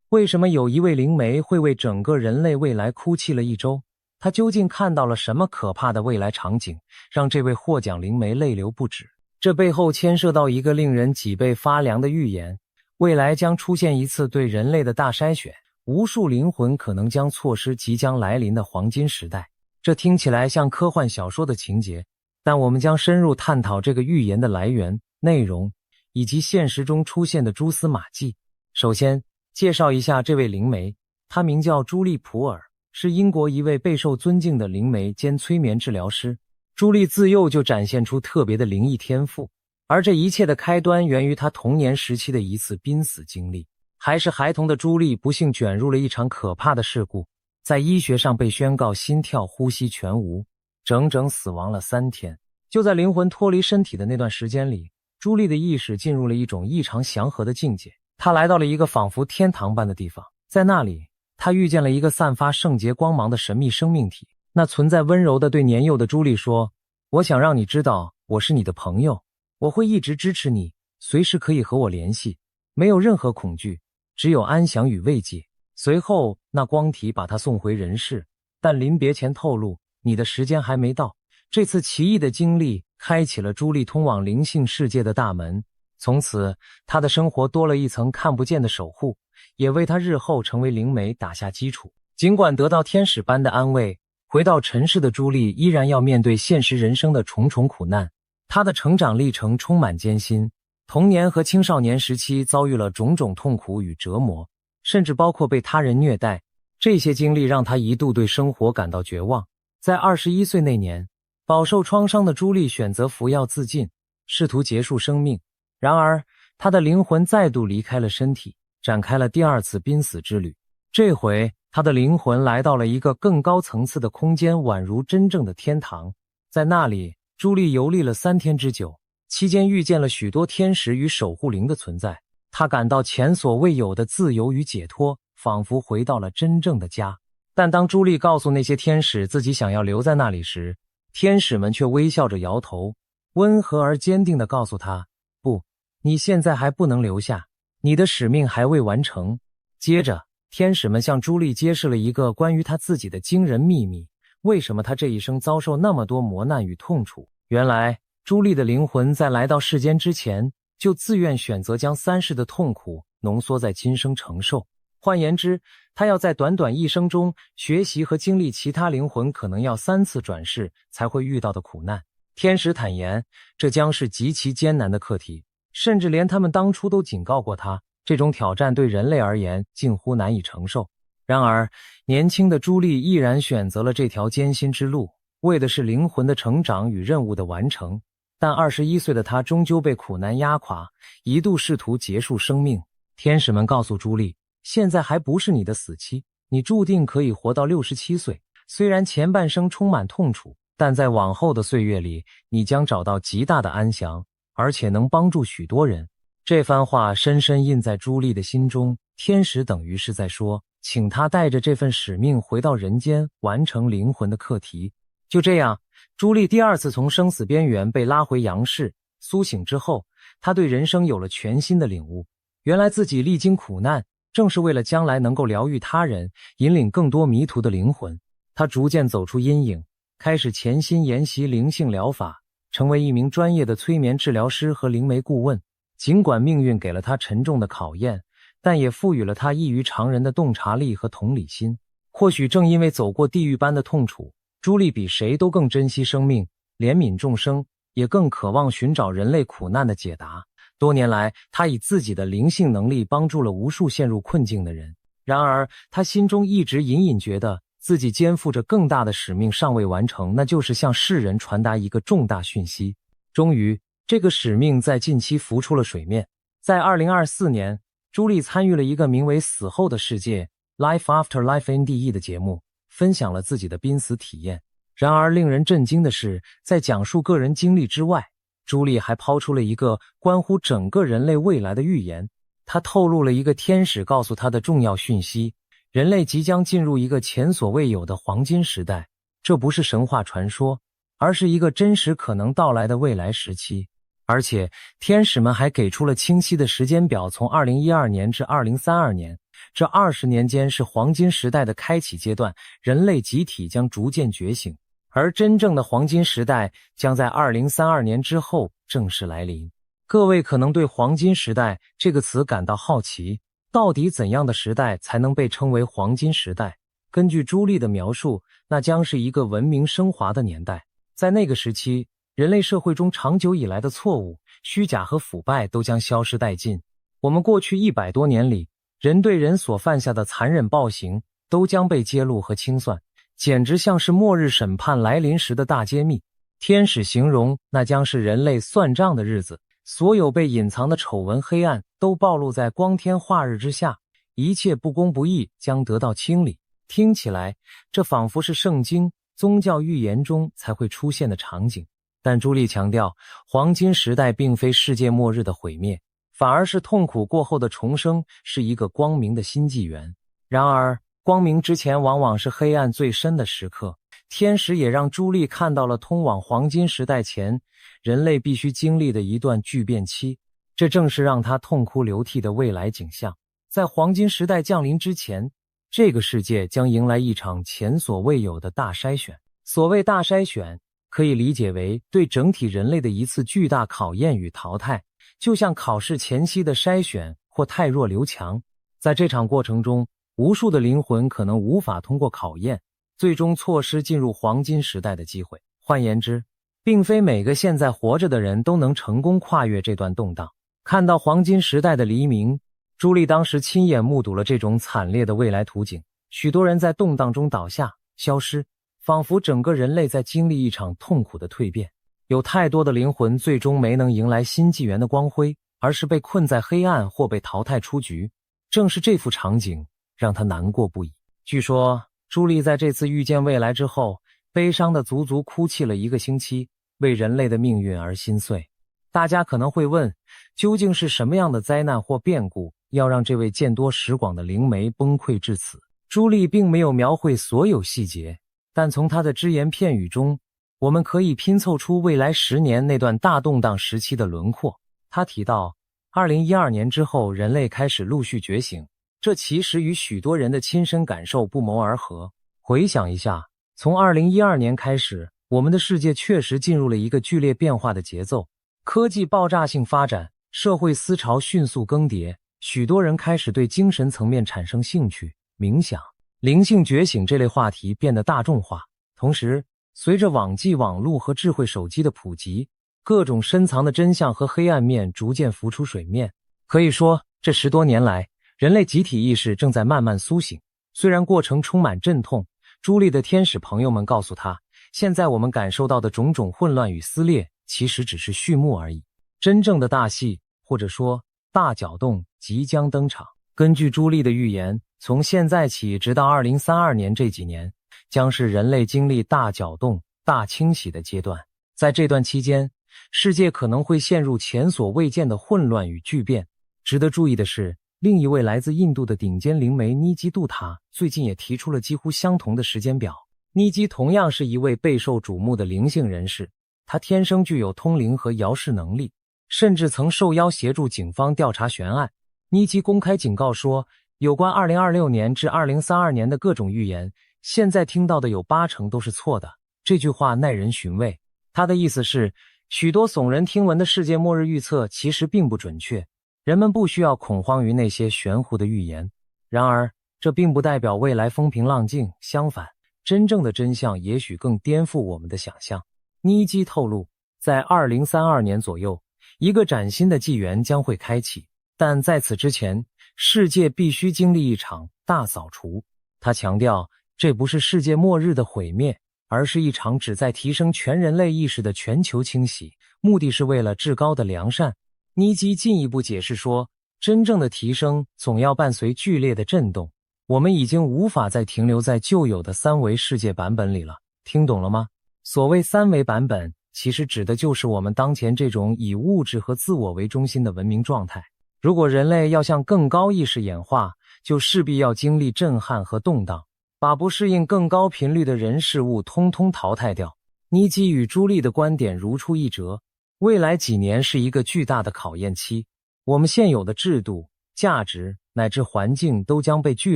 为什么有一位灵媒会为整个人类未来哭泣了一周？他究竟看到了什么可怕的未来场景，让这位获奖灵媒泪流不止？这背后牵涉到一个令人脊背发凉的预言，未来将出现一次对人类的大筛选，无数灵魂可能将错失即将来临的黄金时代。这听起来像科幻小说的情节，但我们将深入探讨这个预言的来源、内容，以及现实中出现的蛛丝马迹。首先，介绍一下这位灵媒，她名叫朱莉·普尔，是英国一位备受尊敬的灵媒兼催眠治疗师。朱莉自幼就展现出特别的灵异天赋，而这一切的开端源于她童年时期的一次濒死经历。还是孩童的朱莉不幸卷入了一场可怕的事故，在医学上被宣告心跳呼吸全无，整整死亡了3天。就在灵魂脱离身体的那段时间里，朱莉的意识进入了一种异常祥和的境界。她来到了一个仿佛天堂般的地方，在那里，她遇见了一个散发圣洁光芒的神秘生命体。那存在温柔地对年幼的朱莉说：“我想让你知道，我是你的朋友，我会一直支持你，随时可以和我联系，没有任何恐惧，只有安详与慰藉。”随后，那光体把他送回人世，但临别前透露：“你的时间还没到。”这次奇异的经历开启了朱莉通往灵性世界的大门，从此，她的生活多了一层看不见的守护，也为她日后成为灵媒打下基础。尽管得到天使般的安慰，回到尘世的朱莉依然要面对现实人生的重重苦难。她的成长历程充满艰辛，童年和青少年时期遭遇了种种痛苦与折磨，甚至包括被他人虐待。这些经历让她一度对生活感到绝望。在21岁那年，饱受创伤的朱莉选择服药自尽，试图结束生命。然而，她的灵魂再度离开了身体，展开了第2次濒死之旅。这回，她的灵魂来到了一个更高层次的空间，宛如真正的天堂。在那里，朱莉游历了3天之久，期间遇见了许多天使与守护灵的存在。她感到前所未有的自由与解脱，仿佛回到了真正的家。但当朱莉告诉那些天使自己想要留在那里时，天使们却微笑着摇头，温和而坚定地告诉她：“不，你现在还不能留下，你的使命还未完成。”接着，天使们向朱莉揭示了一个关于她自己的惊人秘密：为什么她这一生遭受那么多磨难与痛楚？原来，朱莉的灵魂在来到世间之前，就自愿选择将3世的痛苦浓缩在今生承受。换言之，她要在短短一生中学习和经历其他灵魂可能要3次转世才会遇到的苦难。天使坦言，这将是极其艰难的课题，甚至连他们当初都警告过她，这种挑战对人类而言近乎难以承受。然而，年轻的朱莉毅然选择了这条艰辛之路，为的是灵魂的成长与任务的完成。但21岁的她终究被苦难压垮，一度试图结束生命。天使们告诉朱莉，现在还不是你的死期，你注定可以活到67岁。虽然前半生充满痛楚，但在往后的岁月里，你将找到极大的安详，而且能帮助许多人。这番话深深印在朱莉的心中，天使等于是在说，请她带着这份使命回到人间，完成灵魂的课题。就这样，朱莉第2次从生死边缘被拉回阳世，苏醒之后，她对人生有了全新的领悟。原来自己历经苦难，正是为了将来能够疗愈他人，引领更多迷途的灵魂。她逐渐走出阴影，开始潜心研习灵性疗法，成为一名专业的催眠治疗师和灵媒顾问。尽管命运给了她沉重的考验，但也赋予了她异于常人的洞察力和同理心。或许正因为走过地狱般的痛楚，朱莉比谁都更珍惜生命，怜悯众生，也更渴望寻找人类苦难的解答。多年来，她以自己的灵性能力帮助了无数陷入困境的人。然而，她心中一直隐隐觉得自己肩负着更大的使命尚未完成，那就是向世人传达一个重大讯息。终于，这个使命在近期浮出了水面。在2024年，朱莉参与了一个名为《死后的世界》（Life After Life NDE） 的节目，分享了自己的濒死体验。然而，令人震惊的是，在讲述个人经历之外，朱莉还抛出了一个关乎整个人类未来的预言。他透露了一个天使告诉他的重要讯息：人类即将进入一个前所未有的黄金时代。这不是神话传说，而是一个真实可能到来的未来时期。而且天使们还给出了清晰的时间表，从2012年至2032年，这20年间是黄金时代的开启阶段，人类集体将逐渐觉醒，而真正的黄金时代将在2032年之后正式来临。各位可能对黄金时代这个词感到好奇，到底怎样的时代才能被称为黄金时代？根据朱莉的描述，那将是一个文明升华的年代。在那个时期，人类社会中长久以来的错误、虚假和腐败都将消失殆尽。我们过去100多年里，人对人所犯下的残忍暴行都将被揭露和清算，简直像是末日审判来临时的大揭秘。天使形容那将是人类算账的日子，所有被隐藏的丑闻黑暗都暴露在光天化日之下，一切不公不义将得到清理。听起来，这仿佛是圣经、宗教预言中才会出现的场景。但朱莉强调，黄金时代并非世界末日的毁灭，反而是痛苦过后的重生，是一个光明的新纪元。然而，光明之前往往是黑暗最深的时刻。天使也让朱莉看到了通往黄金时代前人类必须经历的一段巨变期，这正是让她痛哭流涕的未来景象。在黄金时代降临之前，这个世界将迎来一场前所未有的大筛选。所谓大筛选，可以理解为对整体人类的一次巨大考验与淘汰，就像考试前夕的筛选或汰弱留强。在这场过程中，无数的灵魂可能无法通过考验，最终错失进入黄金时代的机会。换言之，并非每个现在活着的人都能成功跨越这段动荡。看到黄金时代的黎明，朱莉当时亲眼目睹了这种惨烈的未来图景，许多人在动荡中倒下、消失，仿佛整个人类在经历一场痛苦的蜕变。有太多的灵魂最终没能迎来新纪元的光辉，而是被困在黑暗或被淘汰出局。正是这幅场景让他难过不已。据说朱莉在这次遇见未来之后，悲伤的足足哭泣了1个星期，为人类的命运而心碎。大家可能会问，究竟是什么样的灾难或变故，要让这位见多识广的灵媒崩溃至此？朱莉并没有描绘所有细节，但从她的只言片语中，我们可以拼凑出未来10年那段大动荡时期的轮廓。她提到2012年之后，人类开始陆续觉醒，这其实与许多人的亲身感受不谋而合。回想一下，从2012年开始，我们的世界确实进入了一个剧烈变化的节奏，科技爆炸性发展，社会思潮迅速更迭，许多人开始对精神层面产生兴趣，冥想、灵性觉醒这类话题变得大众化。同时，随着网际网络和智慧手机的普及，各种深藏的真相和黑暗面逐渐浮出水面。可以说，这10多年来，人类集体意识正在慢慢苏醒。虽然过程充满阵痛，朱莉的天使朋友们告诉她，现在我们感受到的种种混乱与撕裂，其实只是序幕而已。真正的大戏，或者说大搅动即将登场。根据朱莉的预言，从现在起直到2032年这几年，将是人类经历大搅动、大清洗的阶段。在这段期间，世界可能会陷入前所未见的混乱与巨变。值得注意的是，另一位来自印度的顶尖灵媒尼基杜塔最近也提出了几乎相同的时间表。尼基同样是一位备受瞩目的灵性人士，他天生具有通灵和遥视能力，甚至曾受邀协助警方调查悬案。尼基公开警告说，有关2026年至2032年的各种预言，现在听到的有80%都是错的。这句话耐人寻味，他的意思是，许多耸人听闻的世界末日预测其实并不准确，人们不需要恐慌于那些玄乎的预言。然而，这并不代表未来风平浪静，相反，真正的真相也许更颠覆我们的想象。尼基透露，在2032年左右，一个崭新的纪元将会开启，但在此之前，世界必须经历一场大扫除。他强调，这不是世界末日的毁灭，而是一场旨在提升全人类意识的全球清洗，目的是为了至高的良善。尼基进一步解释说，真正的提升总要伴随剧烈的震动，我们已经无法再停留在旧有的3维世界版本里了。听懂了吗？所谓3维版本，其实指的就是我们当前这种以物质和自我为中心的文明状态。如果人类要向更高意识演化，就势必要经历震撼和动荡，把不适应更高频率的人事物通通淘汰掉。尼基与朱莉的观点如出一辙，未来几年是一个巨大的考验期，我们现有的制度、价值乃至环境都将被剧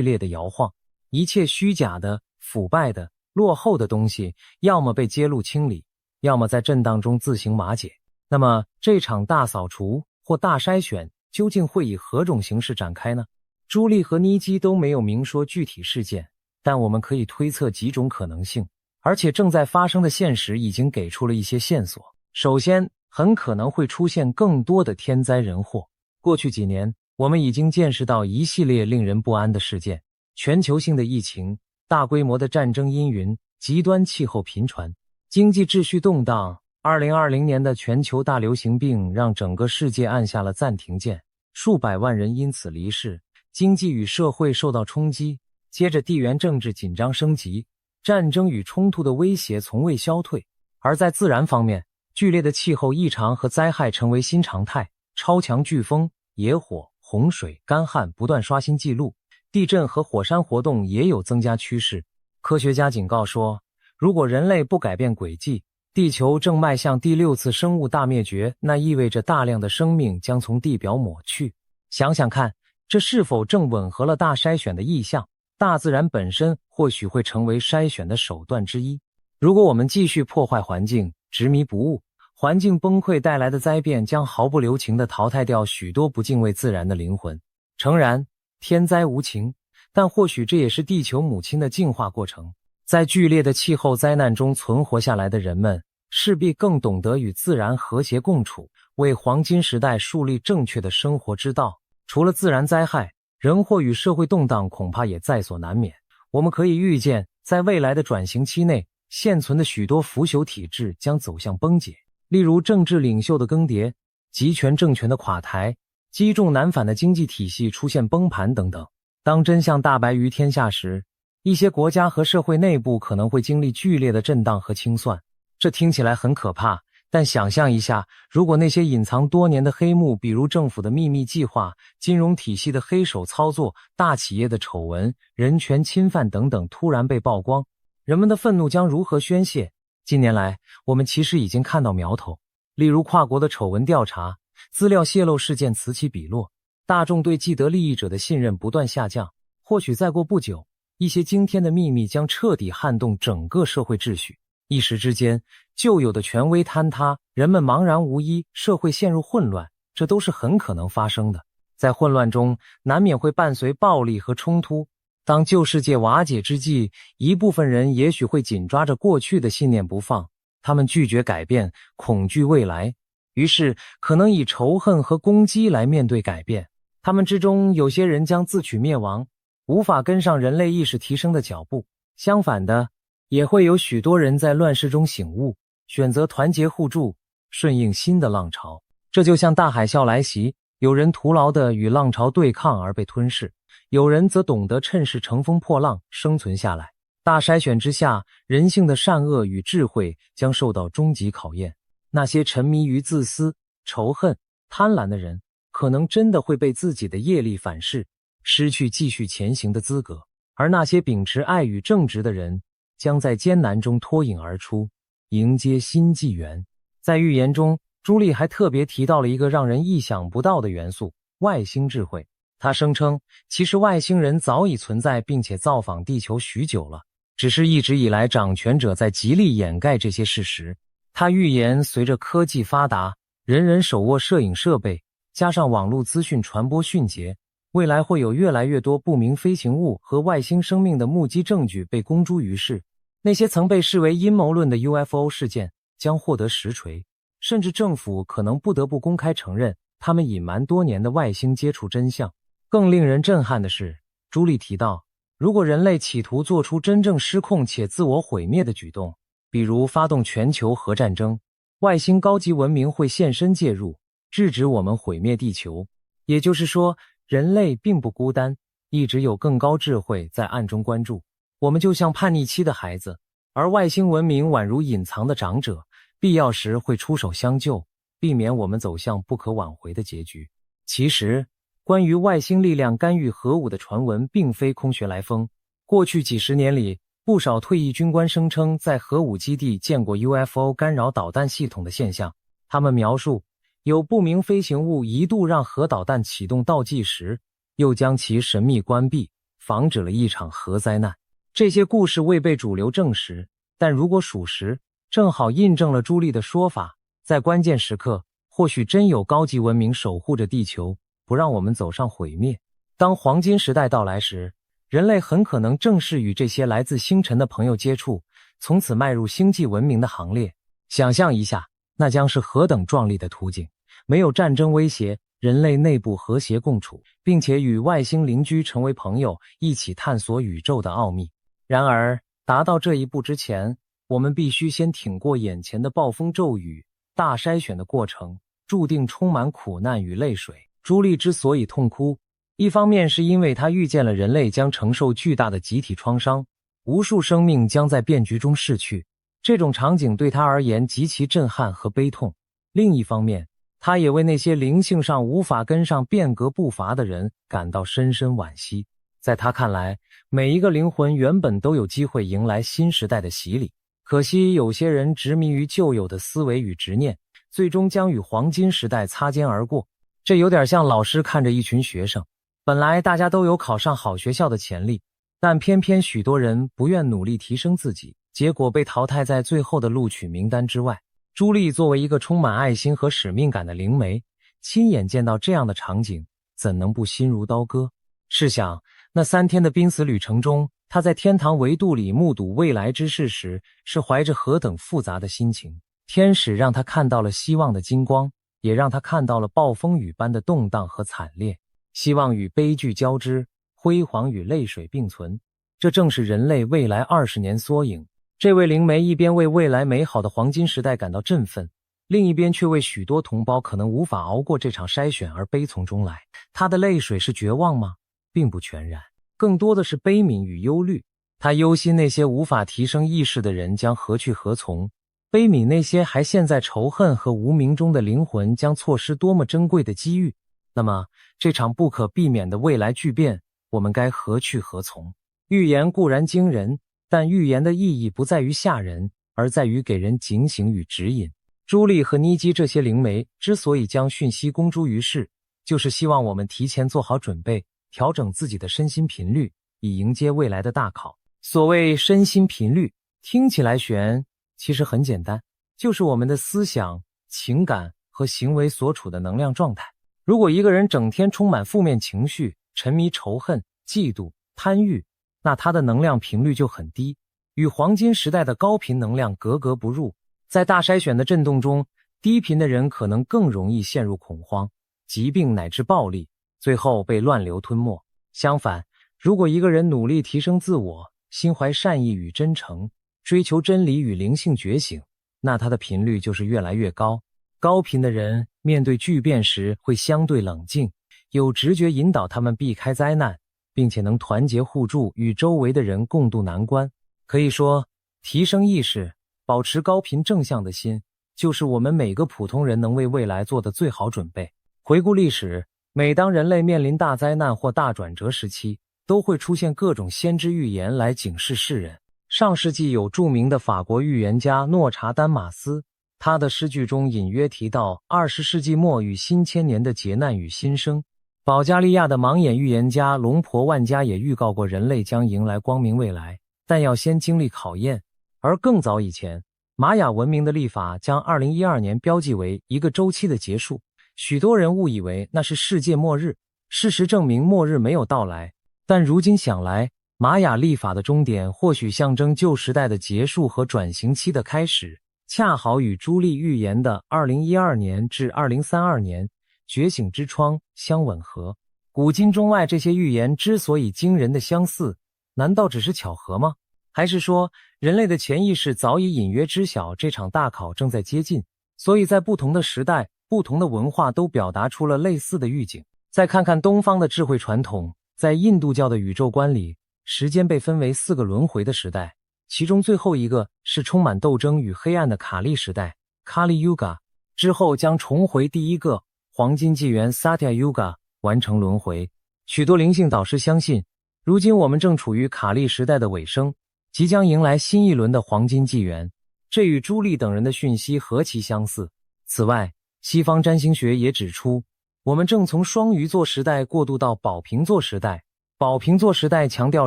烈的摇晃，一切虚假的、腐败的、落后的东西，要么被揭露清理，要么在震荡中自行瓦解。那么这场大扫除或大筛选究竟会以何种形式展开呢？朱莉和尼基都没有明说具体事件，但我们可以推测几种可能性，而且正在发生的现实已经给出了一些线索。首先，很可能会出现更多的天灾人祸。过去几年，我们已经见识到一系列令人不安的事件，全球性的疫情、大规模的战争阴云、极端气候频传、经济秩序动荡。2020年的全球大流行病让整个世界按下了暂停键，数百万人因此离世，经济与社会受到冲击。接着地缘政治紧张升级，战争与冲突的威胁从未消退。而在自然方面，剧烈的气候异常和灾害成为新常态，超强飓风、野火、洪水、干旱不断刷新纪录，地震和火山活动也有增加趋势。科学家警告说，如果人类不改变轨迹，地球正迈向第6次生物大灭绝，那意味着大量的生命将从地表抹去。想想看，这是否正吻合了大筛选的意象？大自然本身或许会成为筛选的手段之一。如果我们继续破坏环境，执迷不悟，环境崩溃带来的灾变将毫不留情地淘汰掉许多不敬畏自然的灵魂。诚然，天灾无情，但或许这也是地球母亲的进化过程。在剧烈的气候灾难中存活下来的人们，势必更懂得与自然和谐共处，为黄金时代树立正确的生活之道。除了自然灾害，人祸与社会动荡恐怕也在所难免。我们可以预见，在未来的转型期内，现存的许多腐朽体制将走向崩解，例如政治领袖的更迭、集权政权的垮台、积重难返的经济体系出现崩盘等等。当真相大白于天下时，一些国家和社会内部可能会经历剧烈的震荡和清算。这听起来很可怕，但想象一下，如果那些隐藏多年的黑幕，比如政府的秘密计划、金融体系的黑手操作、大企业的丑闻、人权侵犯等等突然被曝光，人们的愤怒将如何宣泄？近年来，我们其实已经看到苗头，例如跨国的丑闻调查、资料泄露事件此起彼落，大众对既得利益者的信任不断下降。或许再过不久，一些惊天的秘密将彻底撼动整个社会秩序，一时之间，旧有的权威坍塌，人们茫然无依，社会陷入混乱，这都是很可能发生的。在混乱中，难免会伴随暴力和冲突。当旧世界瓦解之际，一部分人也许会紧抓着过去的信念不放，他们拒绝改变，恐惧未来，于是可能以仇恨和攻击来面对改变。他们之中有些人将自取灭亡，无法跟上人类意识提升的脚步。相反的，也会有许多人在乱世中醒悟，选择团结互助，顺应新的浪潮。这就像大海啸来袭，有人徒劳地与浪潮对抗而被吞噬，有人则懂得趁势乘风破浪生存下来。大筛选之下，人性的善恶与智慧将受到终极考验。那些沉迷于自私、仇恨、贪婪的人，可能真的会被自己的业力反噬，失去继续前行的资格。而那些秉持爱与正直的人，将在艰难中脱颖而出，迎接新纪元。在预言中，朱莉还特别提到了一个让人意想不到的元素——外星智慧。她声称，其实外星人早已存在并且造访地球许久了，只是一直以来掌权者在极力掩盖这些事实。她预言，随着科技发达，人人手握摄影设备，加上网络资讯传播迅捷，未来会有越来越多不明飞行物和外星生命的目击证据被公诸于世。那些曾被视为阴谋论的 UFO 事件将获得实锤，甚至政府可能不得不公开承认他们隐瞒多年的外星接触真相。更令人震撼的是，朱莉提到，如果人类企图做出真正失控且自我毁灭的举动，比如发动全球核战争，外星高级文明会现身介入，制止我们毁灭地球。也就是说，人类并不孤单，一直有更高智慧在暗中关注。我们就像叛逆期的孩子，而外星文明宛如隐藏的长者，必要时会出手相救，避免我们走向不可挽回的结局。其实，关于外星力量干预核武的传闻并非空穴来风。过去几十年里，不少退役军官声称在核武基地见过 UFO 干扰导弹系统的现象。他们描述，有不明飞行物一度让核导弹启动倒计时，又将其神秘关闭，防止了一场核灾难。这些故事未被主流证实，但如果属实，正好印证了朱莉的说法，在关键时刻，或许真有高级文明守护着地球，不让我们走上毁灭。当黄金时代到来时，人类很可能正式与这些来自星辰的朋友接触，从此迈入星际文明的行列。想象一下，那将是何等壮丽的图景！没有战争威胁，人类内部和谐共处，并且与外星邻居成为朋友，一起探索宇宙的奥秘。然而，达到这一步之前，我们必须先挺过眼前的暴风骤雨。大筛选的过程注定充满苦难与泪水。朱莉之所以痛哭，一方面是因为她预见了人类将承受巨大的集体创伤，无数生命将在变局中逝去，这种场景对她而言极其震撼和悲痛。另一方面，她也为那些灵性上无法跟上变革步伐的人感到深深惋惜。在她看来，每一个灵魂原本都有机会迎来新时代的洗礼，可惜有些人执迷于旧有的思维与执念，最终将与黄金时代擦肩而过。这有点像老师看着一群学生，本来大家都有考上好学校的潜力，但偏偏许多人不愿努力提升自己，结果被淘汰在最后的录取名单之外。朱莉作为一个充满爱心和使命感的灵媒，亲眼见到这样的场景，怎能不心如刀割？试想，那3天的濒死旅程中，她在天堂维度里目睹未来之事时，是怀着何等复杂的心情。天使让她看到了希望的金光，也让她看到了暴风雨般的动荡和惨烈。希望与悲剧交织，辉煌与泪水并存，这正是人类未来20年缩影。这位灵媒一边为未来美好的黄金时代感到振奋，另一边却为许多同胞可能无法熬过这场筛选而悲从中来。他的泪水是绝望吗？并不全然，更多的是悲悯与忧虑。他忧心那些无法提升意识的人将何去何从，悲悯那些还陷在仇恨和无名中的灵魂将错失多么珍贵的机遇。那么，这场不可避免的未来巨变，我们该何去何从？预言固然惊人，但预言的意义不在于吓人，而在于给人警醒与指引。朱莉和妮基这些灵媒之所以将讯息公诸于世，就是希望我们提前做好准备，调整自己的身心频率，以迎接未来的大考。所谓身心频率，听起来悬，其实很简单，就是我们的思想、情感和行为所处的能量状态。如果一个人整天充满负面情绪，沉迷仇恨、嫉妒、贪欲，那他的能量频率就很低，与黄金时代的高频能量格格不入。在大筛选的震动中，低频的人可能更容易陷入恐慌、疾病乃至暴力，最后被乱流吞没。相反，如果一个人努力提升自我，心怀善意与真诚，追求真理与灵性觉醒，那他的频率就是越来越高。高频的人面对巨变时会相对冷静，有直觉引导他们避开灾难，并且能团结互助，与周围的人共度难关。可以说，提升意识，保持高频正向的心，就是我们每个普通人能为未来做的最好准备。回顾历史，每当人类面临大灾难或大转折时期，都会出现各种先知预言来警示世人。上世纪有著名的法国预言家诺查丹马斯，他的诗句中隐约提到20世纪末与新千年的劫难与新生。保加利亚的盲眼预言家龙婆万家也预告过人类将迎来光明未来，但要先经历考验。而更早以前，玛雅文明的历法将2012年标记为一个周期的结束，许多人误以为那是世界末日。事实证明末日没有到来，但如今想来，玛雅历法的终点或许象征旧时代的结束和转型期的开始，恰好与朱莉预言的2012年至2032年觉醒之窗相吻合。古今中外这些预言之所以惊人的相似，难道只是巧合吗？还是说人类的潜意识早已隐约知晓这场大考正在接近，所以在不同的时代、不同的文化都表达出了类似的预警？再看看东方的智慧传统，在印度教的宇宙观里，时间被分为4个轮回的时代，其中最后一个是充满斗争与黑暗的卡利时代 Kali Yuga， 之后将重回第一个黄金纪元 Satya Yuga，完成轮回。许多灵性导师相信，如今我们正处于卡利时代的尾声，即将迎来新一轮的黄金纪元。这与朱莉等人的讯息何其相似。此外，西方占星学也指出，我们正从双鱼座时代过渡到宝瓶座时代。宝瓶座时代强调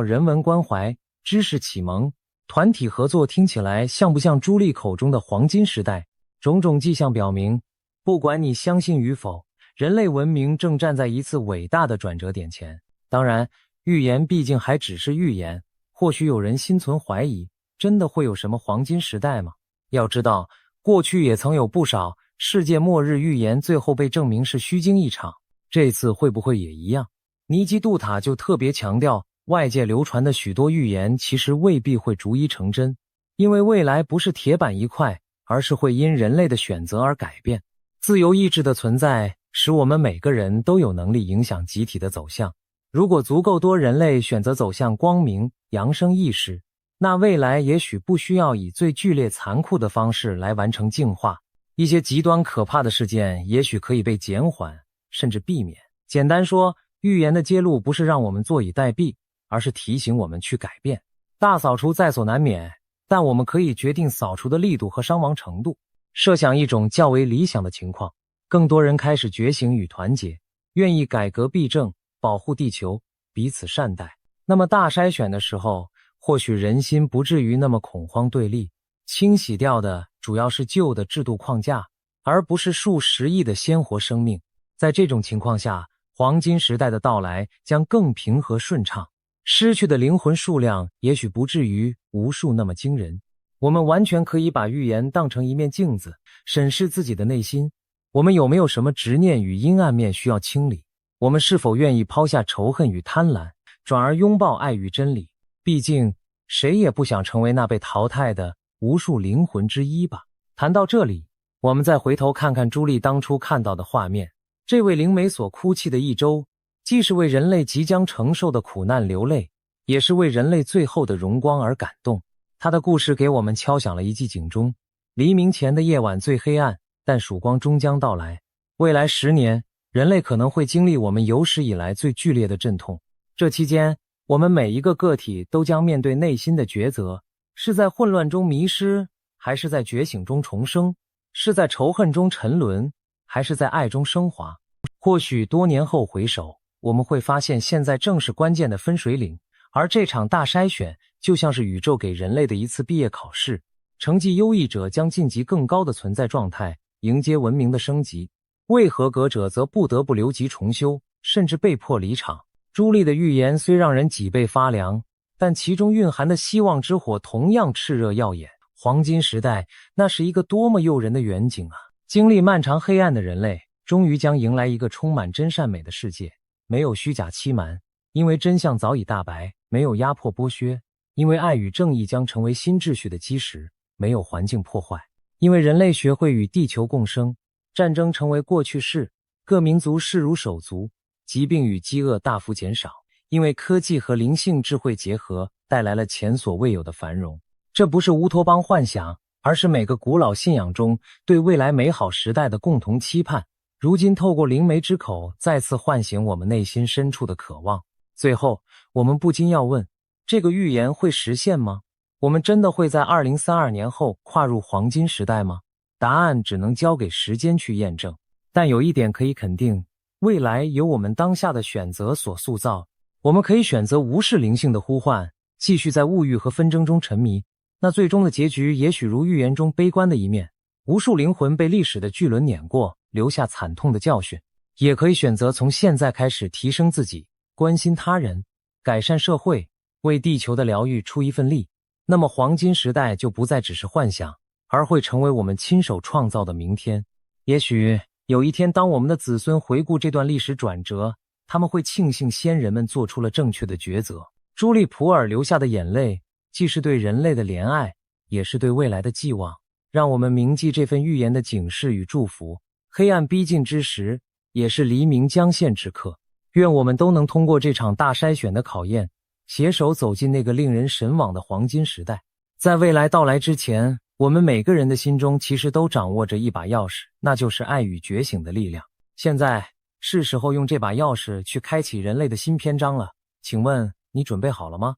人文关怀、知识启蒙、团体合作，听起来像不像朱莉口中的黄金时代？种种迹象表明，不管你相信与否，人类文明正站在一次伟大的转折点前。当然，预言毕竟还只是预言，或许有人心存怀疑，真的会有什么黄金时代吗？要知道，过去也曾有不少世界末日预言最后被证明是虚惊一场，这次会不会也一样？尼基杜塔就特别强调，外界流传的许多预言其实未必会逐一成真，因为未来不是铁板一块，而是会因人类的选择而改变。自由意志的存在使我们每个人都有能力影响集体的走向。如果足够多人类选择走向光明、扬升意识，那未来也许不需要以最剧烈残酷的方式来完成净化，一些极端可怕的事件也许可以被减缓，甚至避免。简单说，预言的揭露不是让我们坐以待毙，而是提醒我们去改变。大扫除在所难免，但我们可以决定扫除的力度和伤亡程度。设想一种较为理想的情况，更多人开始觉醒与团结，愿意改革弊政，保护地球，彼此善待。那么大筛选的时候，或许人心不至于那么恐慌对立，清洗掉的主要是旧的制度框架，而不是数十亿的鲜活生命。在这种情况下，黄金时代的到来将更平和顺畅，失去的灵魂数量也许不至于无数那么惊人。我们完全可以把预言当成一面镜子，审视自己的内心。我们有没有什么执念与阴暗面需要清理？我们是否愿意抛下仇恨与贪婪，转而拥抱爱与真理？毕竟，谁也不想成为那被淘汰的无数灵魂之一吧。谈到这里，我们再回头看看朱莉当初看到的画面。这位灵媒所哭泣的一周，既是为人类即将承受的苦难流泪，也是为人类最后的荣光而感动。他的故事给我们敲响了一记警钟。黎明前的夜晚最黑暗，但曙光终将到来。未来10年，人类可能会经历我们有史以来最剧烈的阵痛。这期间，我们每一个个体都将面对内心的抉择，是在混乱中迷失，还是在觉醒中重生？是在仇恨中沉沦，还是在爱中升华？或许多年后回首，我们会发现现在正是关键的分水岭，而这场大筛选就像是宇宙给人类的一次毕业考试，成绩优异者将晋级更高的存在状态，迎接文明的升级，未合格者则不得不留级重修，甚至被迫离场。朱莉的预言虽让人脊背发凉，但其中蕴含的希望之火同样炽热耀眼。黄金时代，那是一个多么诱人的远景啊！经历漫长黑暗的人类，终于将迎来一个充满真善美的世界。没有虚假欺瞒，因为真相早已大白；没有压迫剥削，因为爱与正义将成为新秩序的基石；没有环境破坏，因为人类学会与地球共生；战争成为过去式，各民族势如手足；疾病与饥饿大幅减少，因为科技和灵性智慧结合，带来了前所未有的繁荣。这不是乌托邦幻想，而是每个古老信仰中对未来美好时代的共同期盼。如今透过灵媒之口，再次唤醒我们内心深处的渴望。最后，我们不禁要问，这个预言会实现吗？我们真的会在2032年后跨入黄金时代吗？答案只能交给时间去验证。但有一点可以肯定，未来由我们当下的选择所塑造。我们可以选择无视灵性的呼唤，继续在物欲和纷争中沉迷，那最终的结局也许如预言中悲观的一面，无数灵魂被历史的巨轮碾过，留下惨痛的教训。也可以选择从现在开始提升自己，关心他人，改善社会，为地球的疗愈出一份力。那么黄金时代就不再只是幻想，而会成为我们亲手创造的明天。也许有一天，当我们的子孙回顾这段历史转折，他们会庆幸先人们做出了正确的抉择。朱莉普尔流下的眼泪，既是对人类的怜爱，也是对未来的寄望。让我们铭记这份预言的警示与祝福。黑暗逼近之时，也是黎明将现之刻。愿我们都能通过这场大筛选的考验，携手走进那个令人神往的黄金时代。在未来到来之前，我们每个人的心中其实都掌握着一把钥匙，那就是爱与觉醒的力量。现在，是时候用这把钥匙去开启人类的新篇章了。请问你准备好了吗？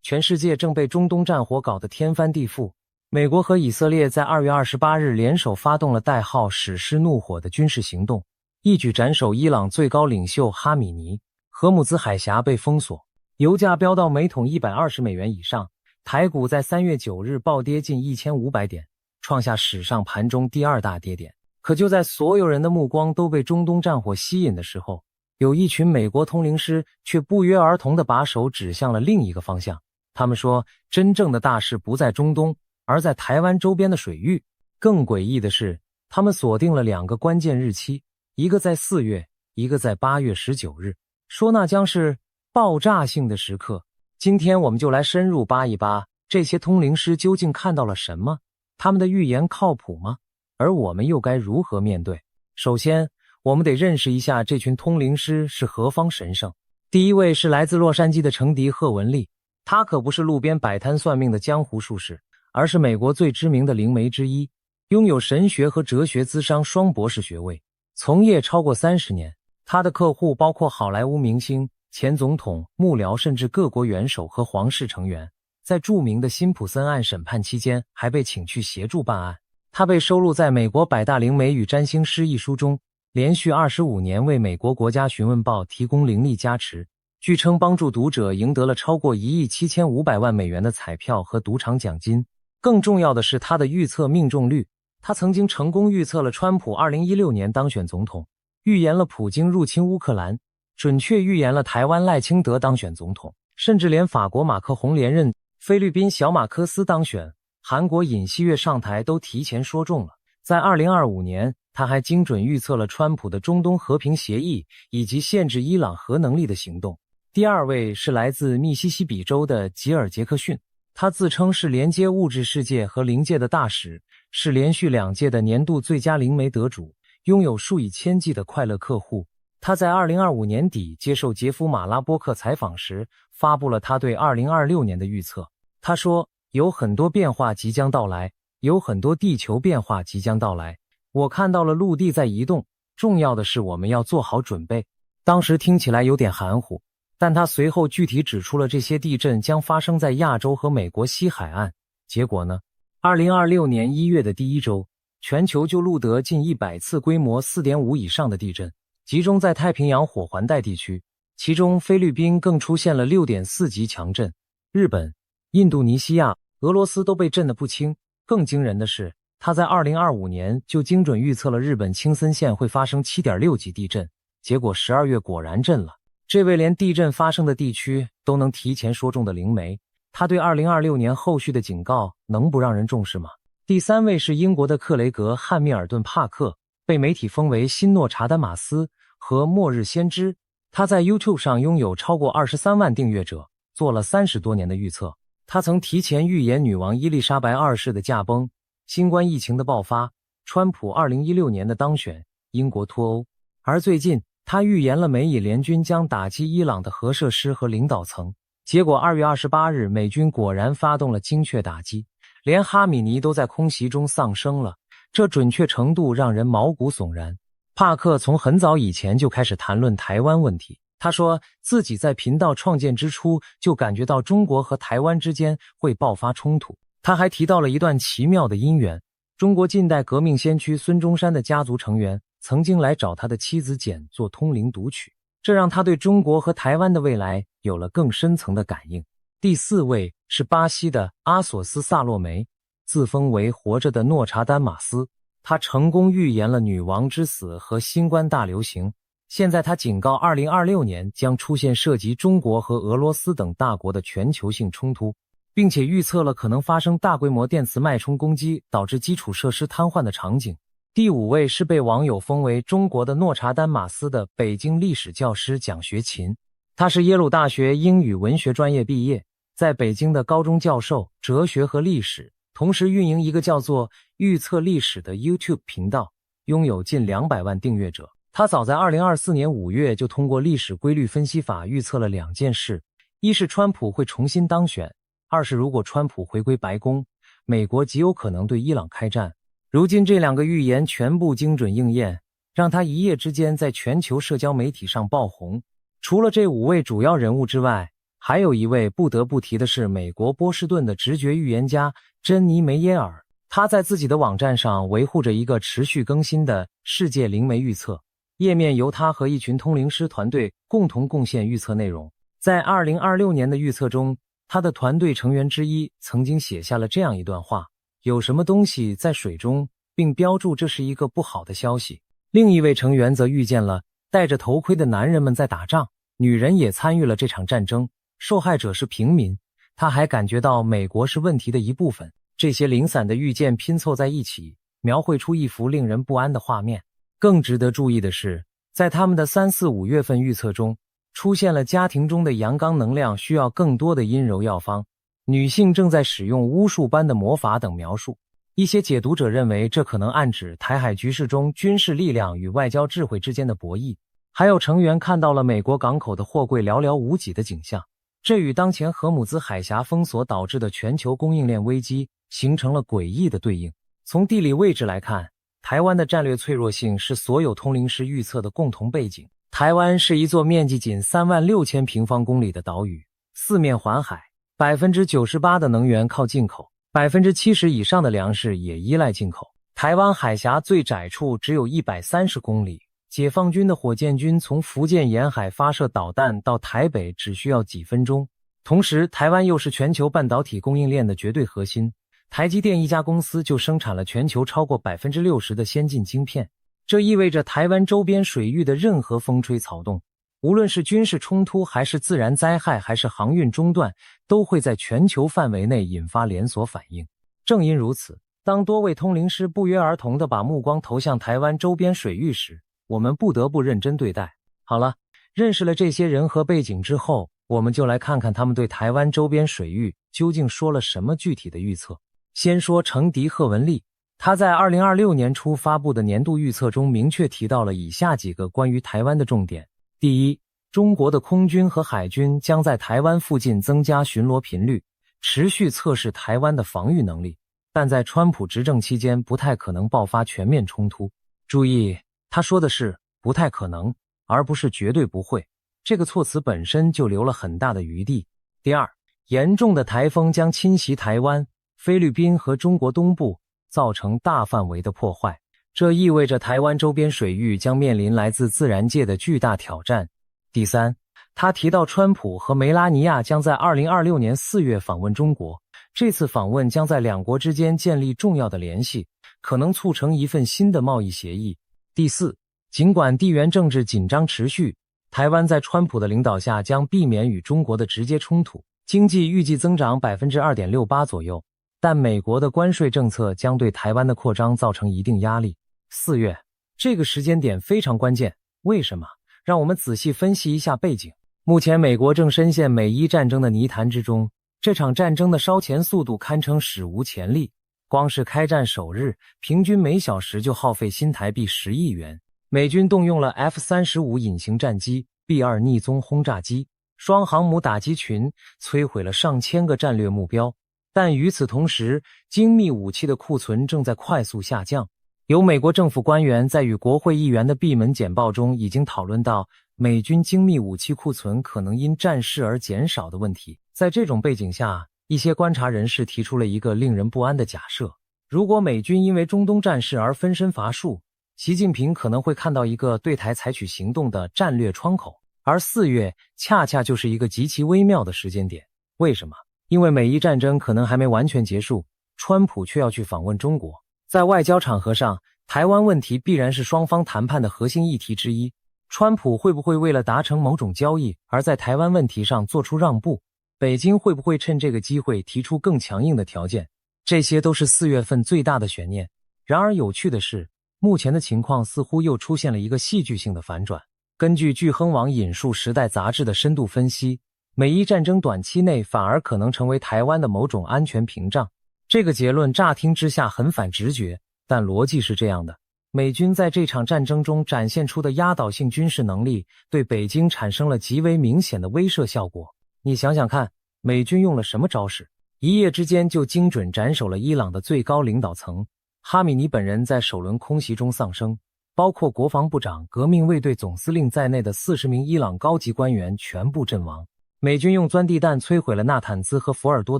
全世界正被中东战火搞得天翻地覆。美国和以色列在2月28日联手发动了代号史诗怒火的军事行动，一举斩首伊朗最高领袖哈米尼。荷姆兹海峡被封锁，油价飙到每桶120美元以上，台股在3月9日暴跌近1500点，创下史上盘中第2大跌点。可就在所有人的目光都被中东战火吸引的时候，有一群美国通灵师却不约而同地把手指向了另一个方向。他们说，真正的大事不在中东，而在台湾周边的水域。更诡异的是，他们锁定了2个关键日期，一个在4月，一个在8月19日，说那将是爆炸性的时刻。今天我们就来深入扒一扒，这些通灵师究竟看到了什么？他们的预言靠谱吗？而我们又该如何面对？首先，我们得认识一下这群通灵师是何方神圣。第一位是来自洛杉矶的程迪·赫文利，他可不是路边摆摊算命的江湖术士，而是美国最知名的灵媒之一，拥有神学和哲学咨商双博士学位，从业超过30年。他的客户包括好莱坞明星、前总统、幕僚，甚至各国元首和皇室成员。在著名的辛普森案审判期间，还被请去协助办案。他被收录在美国百大灵媒与占星师一书中，连续25年为美国国家询问报提供灵力加持，据称帮助读者赢得了超过1亿7500万美元的彩票和赌场奖金。更重要的是他的预测命中率，他曾经成功预测了川普2016年当选总统，预言了普京入侵乌克兰，准确预言了台湾赖清德当选总统，甚至连法国马克宏连任、菲律宾小马科斯当选、韩国尹锡悦上台都提前说中了。在2025年，他还精准预测了川普的中东和平协议以及限制伊朗核能力的行动。第二位是来自密西西比州的吉尔杰克逊，他自称是连接物质世界和灵界的大使，是连续2届的年度最佳灵媒得主，拥有数以千计的快乐客户。他在2025年底接受杰夫·马拉波克采访时，发布了他对2026年的预测。他说，有很多变化即将到来，有很多地球变化即将到来。我看到了陆地在移动，重要的是我们要做好准备。当时听起来有点含糊，但他随后具体指出了这些地震将发生在亚洲和美国西海岸。结果呢？2026年1月的第一周，全球就录得近100次规模 4.5 以上的地震，集中在太平洋火环带地区，其中菲律宾更出现了 6.4 级强震，日本、印度尼西亚、俄罗斯都被震得不轻。更惊人的是，他在2025年就精准预测了日本青森县会发生 7.6 级地震，结果12月果然震了。这位连地震发生的地区都能提前说中的灵媒，他对2026年后续的警告能不让人重视吗？第三位是英国的克雷格·汉密尔顿·帕克，被媒体封为新诺查丹马斯和末日先知。他在 YouTube 上拥有超过23万订阅者，做了30多年的预测。他曾提前预言女王伊丽莎白2世的驾崩、新冠疫情的爆发、川普2016年的当选、英国脱欧。而最近，他预言了美以联军将打击伊朗的核设施和领导层。结果2月28日，美军果然发动了精确打击，连哈米尼都在空袭中丧生了，这准确程度让人毛骨悚然。帕克从很早以前就开始谈论台湾问题，他说自己在频道创建之初就感觉到中国和台湾之间会爆发冲突。他还提到了一段奇妙的姻缘，中国近代革命先驱孙中山的家族成员曾经来找他的妻子简做通灵读取，这让他对中国和台湾的未来有了更深层的感应。第四位是巴西的阿索斯·萨洛梅，自封为活着的诺查丹马斯，他成功预言了女王之死和新冠大流行。现在他警告2026年将出现涉及中国和俄罗斯等大国的全球性冲突，并且预测了可能发生大规模电磁脉冲攻击导致基础设施瘫痪的场景。第五位是被网友封为中国的诺查丹马斯的北京历史教师蒋学勤，他是耶鲁大学英语文学专业毕业，在北京的高中教授哲学和历史，同时运营一个叫做预测历史的 YouTube 频道，拥有近200万订阅者。他早在2024年5月就通过历史规律分析法预测了2件事，一是川普会重新当选，二是如果川普回归白宫，美国极有可能对伊朗开战。如今这2个预言全部精准应验，让他一夜之间在全球社交媒体上爆红。除了这5位主要人物之外，还有一位不得不提的是美国波士顿的直觉预言家珍妮·梅耶尔。他在自己的网站上维护着一个持续更新的世界灵媒预测页面，由他和一群通灵师团队共同贡献预测内容。在2026年的预测中，他的团队成员之一曾经写下了这样一段话：有什么东西在水中，并标注这是一个不好的消息。另一位成员则预见了戴着头盔的男人们在打仗，女人也参与了这场战争，受害者是平民。他还感觉到美国是问题的一部分。这些零散的预见拼凑在一起，描绘出一幅令人不安的画面。更值得注意的是，在他们的3、4、5月份预测中，出现了家庭中的阳刚能量需要更多的阴柔药方，女性正在使用巫术般的魔法等描述。一些解读者认为这可能暗指台海局势中军事力量与外交智慧之间的博弈。还有成员看到了美国港口的货柜寥寥无几的景象，这与当前荷姆兹海峡封锁导致的全球供应链危机形成了诡异的对应。从地理位置来看，台湾的战略脆弱性是所有通灵师预测的共同背景。台湾是一座面积仅36000平方公里的岛屿，四面环海， 98% 的能源靠进口， 70% 以上的粮食也依赖进口。台湾海峡最窄处只有130公里，解放军的火箭军从福建沿海发射导弹到台北只需要几分钟。同时，台湾又是全球半导体供应链的绝对核心，台积电一家公司就生产了全球超过 60% 的先进晶片。这意味着台湾周边水域的任何风吹草动，无论是军事冲突还是自然灾害还是航运中断，都会在全球范围内引发连锁反应。正因如此，当多位通灵师不约而同地把目光投向台湾周边水域时，我们不得不认真对待。好了，认识了这些人和背景之后，我们就来看看他们对台湾周边水域究竟说了什么具体的预测。先说程迪·赫文利，他在2026年初发布的年度预测中明确提到了以下几个关于台湾的重点。第一，中国的空军和海军将在台湾附近增加巡逻频率，持续测试台湾的防御能力，但在川普执政期间不太可能爆发全面冲突。注意，他说的是不太可能，而不是绝对不会，这个措辞本身就留了很大的余地。第二，严重的台风将侵袭台湾、菲律宾和中国东部，造成大范围的破坏，这意味着台湾周边水域将面临来自自然界的巨大挑战。第三，他提到川普和梅拉尼亚将在2026年4月访问中国，这次访问将在两国之间建立重要的联系，可能促成一份新的贸易协议。第四，尽管地缘政治紧张持续，台湾在川普的领导下将避免与中国的直接冲突，经济预计增长 2.68% 左右，但美国的关税政策将对台湾的扩张造成一定压力。4月，这个时间点非常关键，为什么？让我们仔细分析一下背景。目前美国正深陷美伊战争的泥潭之中，这场战争的烧钱速度堪称史无前例，光是开战首日，平均每小时就耗费新台币10亿元。美军动用了 F-35 隐形战机、B-2逆踪轰炸机、双航母打击群，摧毁了上千个战略目标。但与此同时，精密武器的库存正在快速下降。有美国政府官员在与国会议员的闭门简报中已经讨论到美军精密武器库存可能因战事而减少的问题。在这种背景下，一些观察人士提出了一个令人不安的假设：如果美军因为中东战事而分身乏术，习近平可能会看到一个对台采取行动的战略窗口，而4月恰恰就是一个极其微妙的时间点。为什么？因为美伊战争可能还没完全结束，川普却要去访问中国。在外交场合上，台湾问题必然是双方谈判的核心议题之一。川普会不会为了达成某种交易而在台湾问题上做出让步？北京会不会趁这个机会提出更强硬的条件？这些都是4月份最大的悬念。然而有趣的是，目前的情况似乎又出现了一个戏剧性的反转。根据巨亨网引述《时代》杂志的深度分析，美伊战争短期内反而可能成为台湾的某种安全屏障。这个结论乍听之下很反直觉，但逻辑是这样的：美军在这场战争中展现出的压倒性军事能力，对北京产生了极为明显的威慑效果。你想想看，美军用了什么招式？一夜之间就精准斩首了伊朗的最高领导层，哈米尼本人在首轮空袭中丧生。包括国防部长、革命卫队总司令在内的40名伊朗高级官员全部阵亡。美军用钻地弹摧毁了纳坦兹和佛尔多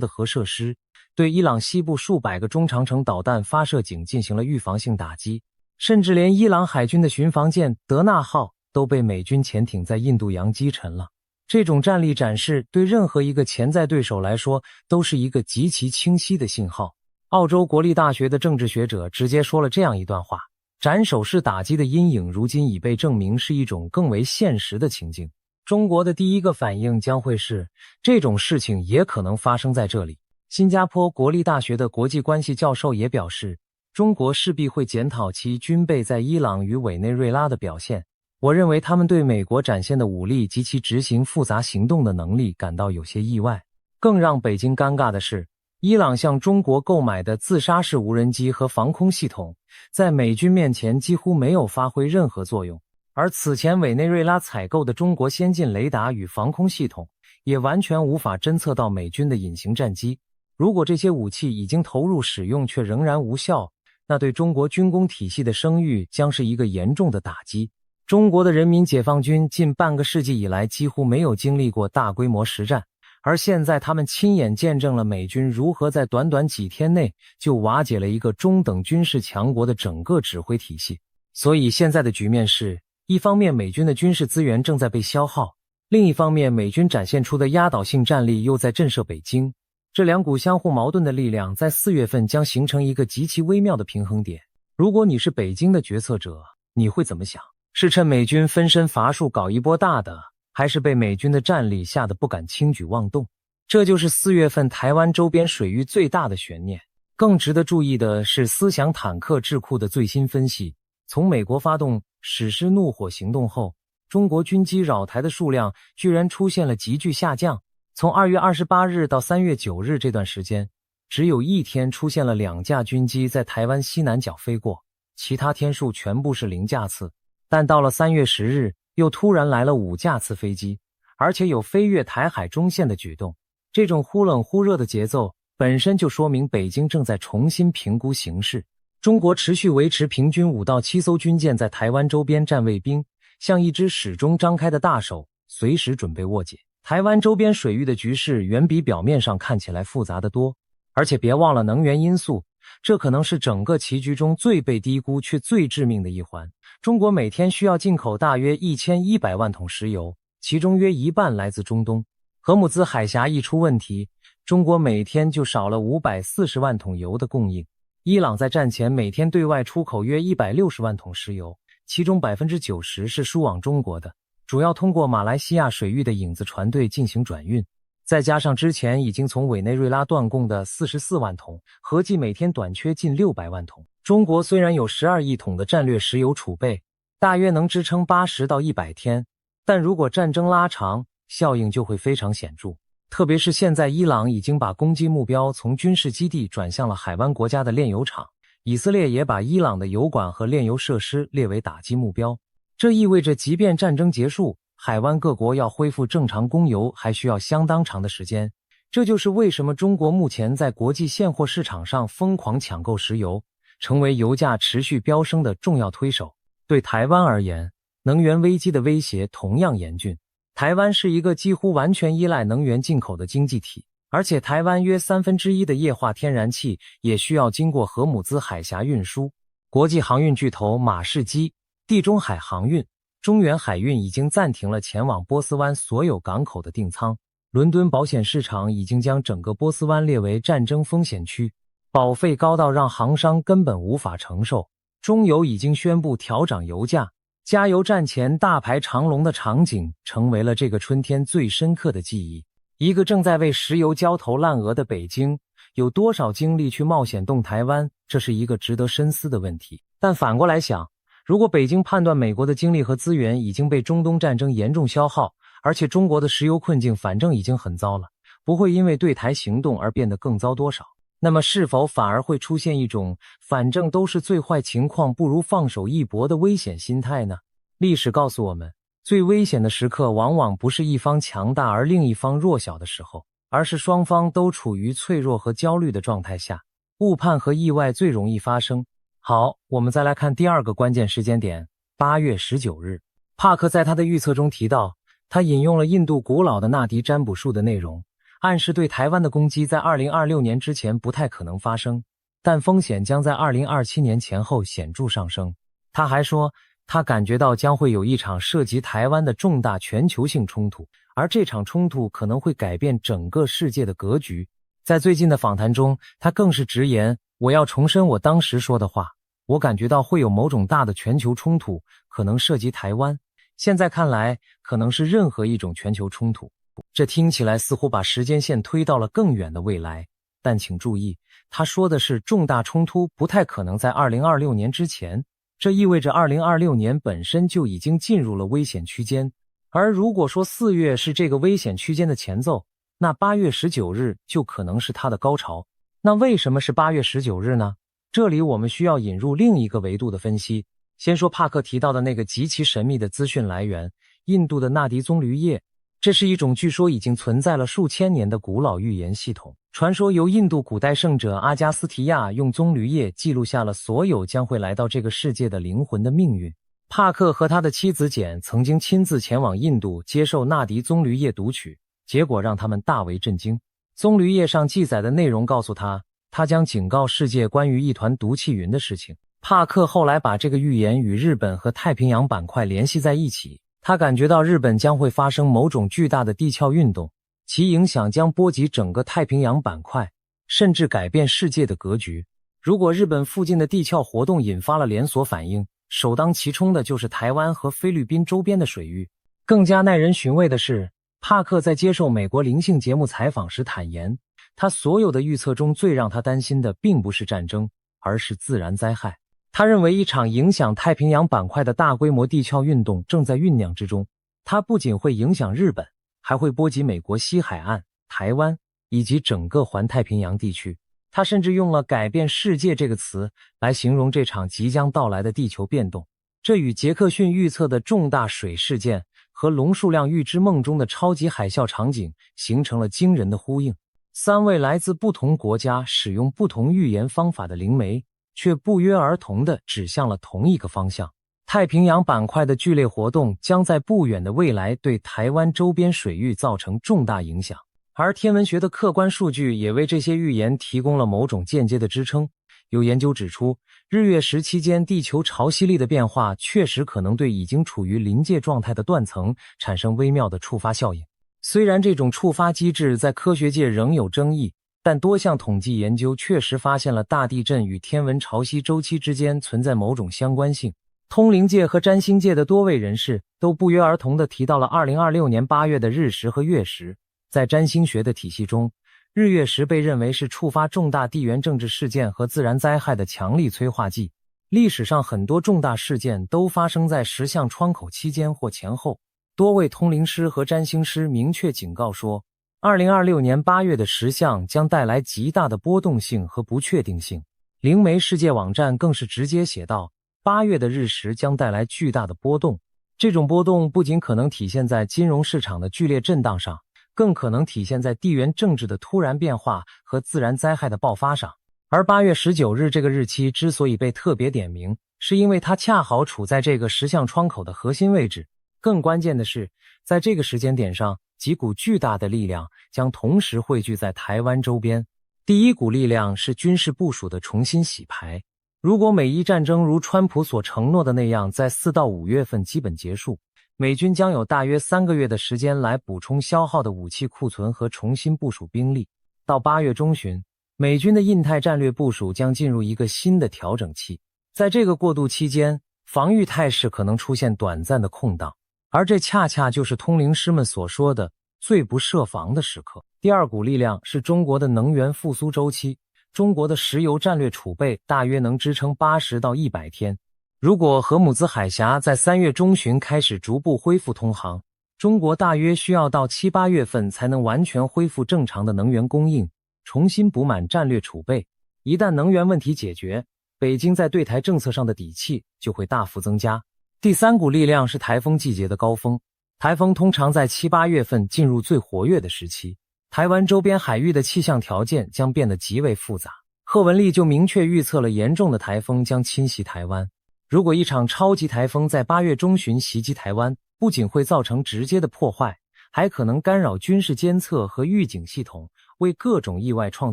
的核设施，对伊朗西部数百个中长程导弹发射井进行了预防性打击，甚至连伊朗海军的巡防舰德纳号都被美军潜艇在印度洋击沉了。这种战力展示对任何一个潜在对手来说都是一个极其清晰的信号。澳洲国立大学的政治学者直接说了这样一段话：斩首式打击的阴影如今已被证明是一种更为现实的情境。中国的第一个反应将会是，这种事情也可能发生在这里。新加坡国立大学的国际关系教授也表示，中国势必会检讨其军备在伊朗与委内瑞拉的表现。我认为他们对美国展现的武力及其执行复杂行动的能力感到有些意外。更让北京尴尬的是，伊朗向中国购买的自杀式无人机和防空系统，在美军面前几乎没有发挥任何作用。而此前委内瑞拉采购的中国先进雷达与防空系统，也完全无法侦测到美军的隐形战机。如果这些武器已经投入使用却仍然无效，那对中国军工体系的声誉将是一个严重的打击。中国的人民解放军近半个世纪以来几乎没有经历过大规模实战，而现在他们亲眼见证了美军如何在短短几天内就瓦解了一个中等军事强国的整个指挥体系。所以现在的局面是，一方面美军的军事资源正在被消耗，另一方面美军展现出的压倒性战力又在震慑北京。这两股相互矛盾的力量在4月份将形成一个极其微妙的平衡点。如果你是北京的决策者，你会怎么想？是趁美军分身乏术搞一波大的，还是被美军的战力吓得不敢轻举妄动？这就是4月份台湾周边水域最大的悬念。更值得注意的是思想坦克智库的最新分析，从美国发动史诗怒火行动后，中国军机扰台的数量居然出现了急剧下降。从2月28日到3月9日这段时间，只有一天出现了2架军机在台湾西南角飞过，其他天数全部是0架次。但到了3月10日，又突然来了5架次飞机，而且有飞越台海中线的举动。这种忽冷忽热的节奏本身就说明北京正在重新评估形势。中国持续维持平均5到7艘军舰在台湾周边站卫兵，像一只始终张开的大手，随时准备握紧。台湾周边水域的局势远比表面上看起来复杂得多，而且别忘了能源因素，这可能是整个棋局中最被低估却最致命的一环。中国每天需要进口大约1100万桶石油，其中约一半来自中东。荷姆兹海峡一出问题，中国每天就少了540万桶油的供应。伊朗在战前每天对外出口约160万桶石油，其中 90% 是输往中国的，主要通过马来西亚水域的影子船队进行转运。再加上之前已经从委内瑞拉断供的44万桶，合计每天短缺近600万桶。中国虽然有12亿桶的战略石油储备，大约能支撑80到100天，但如果战争拉长，效应就会非常显著。特别是现在伊朗已经把攻击目标从军事基地转向了海湾国家的炼油厂，以色列也把伊朗的油管和炼油设施列为打击目标。这意味着即便战争结束，海湾各国要恢复正常供油还需要相当长的时间。这就是为什么中国目前在国际现货市场上疯狂抢购石油，成为油价持续飙升的重要推手。对台湾而言，能源危机的威胁同样严峻。台湾是一个几乎完全依赖能源进口的经济体，而且台湾约1/3的液化天然气也需要经过荷姆兹海峡运输。国际航运巨头马士基、地中海航运、中远海运已经暂停了前往波斯湾所有港口的订舱。伦敦保险市场已经将整个波斯湾列为战争风险区，保费高到让航商根本无法承受。中油已经宣布调涨油价，加油站前大排长龙的场景成为了这个春天最深刻的记忆。一个正在为石油焦头烂额的北京，有多少精力去冒险动台湾，这是一个值得深思的问题。但反过来想，如果北京判断美国的精力和资源已经被中东战争严重消耗，而且中国的石油困境反正已经很糟了，不会因为对台行动而变得更糟多少，那么是否反而会出现一种反正都是最坏情况不如放手一搏的危险心态呢？历史告诉我们，最危险的时刻往往不是一方强大而另一方弱小的时候，而是双方都处于脆弱和焦虑的状态下，误判和意外最容易发生。好，我们再来看第二个关键时间点， 8月19日，帕克在他的预测中提到，他引用了印度古老的纳迪占卜术的内容，暗示对台湾的攻击在2026年之前不太可能发生，但风险将在2027年前后显著上升。他还说，他感觉到将会有一场涉及台湾的重大全球性冲突，而这场冲突可能会改变整个世界的格局。在最近的访谈中，他更是直言，我要重申我当时说的话，我感觉到会有某种大的全球冲突，可能涉及台湾。现在看来，可能是任何一种全球冲突。这听起来似乎把时间线推到了更远的未来，但请注意，他说的是重大冲突不太可能在2026年之前，这意味着2026年本身就已经进入了危险区间。而如果说4月是这个危险区间的前奏，那8月19日就可能是它的高潮。那为什么是8月19日呢？这里我们需要引入另一个维度的分析。先说帕克提到的那个极其神秘的资讯来源，印度的纳迪棕榈叶。这是一种据说已经存在了数千年的古老预言系统，传说由印度古代圣者阿加斯提亚用棕榈叶记录下了所有将会来到这个世界的灵魂的命运。帕克和他的妻子简曾经亲自前往印度接受纳迪棕榈叶读取，结果让他们大为震惊。棕榈叶上记载的内容告诉他，他将警告世界关于一团毒气云的事情。帕克后来把这个预言与日本和太平洋板块联系在一起，他感觉到日本将会发生某种巨大的地壳运动，其影响将波及整个太平洋板块，甚至改变世界的格局。如果日本附近的地壳活动引发了连锁反应，首当其冲的就是台湾和菲律宾周边的水域。更加耐人寻味的是，帕克在接受美国灵性节目采访时坦言，他所有的预测中最让他担心的并不是战争，而是自然灾害。他认为一场影响太平洋板块的大规模地壳运动正在酝酿之中，它不仅会影响日本，还会波及美国西海岸、台湾以及整个环太平洋地区。他甚至用了改变世界这个词来形容这场即将到来的地球变动。这与杰克逊预测的重大水事件和龙数量预知梦中的超级海啸场景形成了惊人的呼应。3位来自不同国家使用不同预言方法的灵媒，却不约而同地指向了同一个方向。太平洋板块的剧烈活动将在不远的未来对台湾周边水域造成重大影响，而天文学的客观数据也为这些预言提供了某种间接的支撑。有研究指出，日月食期间地球潮汐力的变化确实可能对已经处于临界状态的断层产生微妙的触发效应。虽然这种触发机制在科学界仍有争议，但多项统计研究确实发现了大地震与天文潮汐周期之间存在某种相关性。通灵界和占星界的多位人士都不约而同地提到了2026年8月的日食和月食。在占星学的体系中，日月食被认为是触发重大地缘政治事件和自然灾害的强力催化剂。历史上很多重大事件都发生在石像窗口期间或前后。多位通灵师和占星师明确警告说，2026年8月的石像将带来极大的波动性和不确定性。灵媒世界网站更是直接写道，8月的日食将带来巨大的波动。这种波动不仅可能体现在金融市场的剧烈震荡上，更可能体现在地缘政治的突然变化和自然灾害的爆发上。而8月19日这个日期之所以被特别点名，是因为它恰好处在这个石像窗口的核心位置。更关键的是，在这个时间点上，几股巨大的力量将同时汇聚在台湾周边。第一股力量是军事部署的重新洗牌。如果美伊战争如川普所承诺的那样在4到5月份基本结束，美军将有大约3个月的时间来补充消耗的武器库存和重新部署兵力。到8月中旬，美军的印太战略部署将进入一个新的调整期。在这个过渡期间，防御态势可能出现短暂的空档，而这恰恰就是通灵师们所说的最不设防的时刻。第二股力量是中国的能源复苏周期。中国的石油战略储备大约能支撑80到100天。如果荷姆兹海峡在3月中旬开始逐步恢复通航，中国大约需要到7、8月份才能完全恢复正常的能源供应，重新补满战略储备。一旦能源问题解决，北京在对台政策上的底气就会大幅增加。第三股力量是台风季节的高峰。台风通常在7、8月份进入最活跃的时期。台湾周边海域的气象条件将变得极为复杂。贺文丽就明确预测了严重的台风将侵袭台湾。如果一场超级台风在8月中旬袭击台湾，不仅会造成直接的破坏，还可能干扰军事监测和预警系统，为各种意外创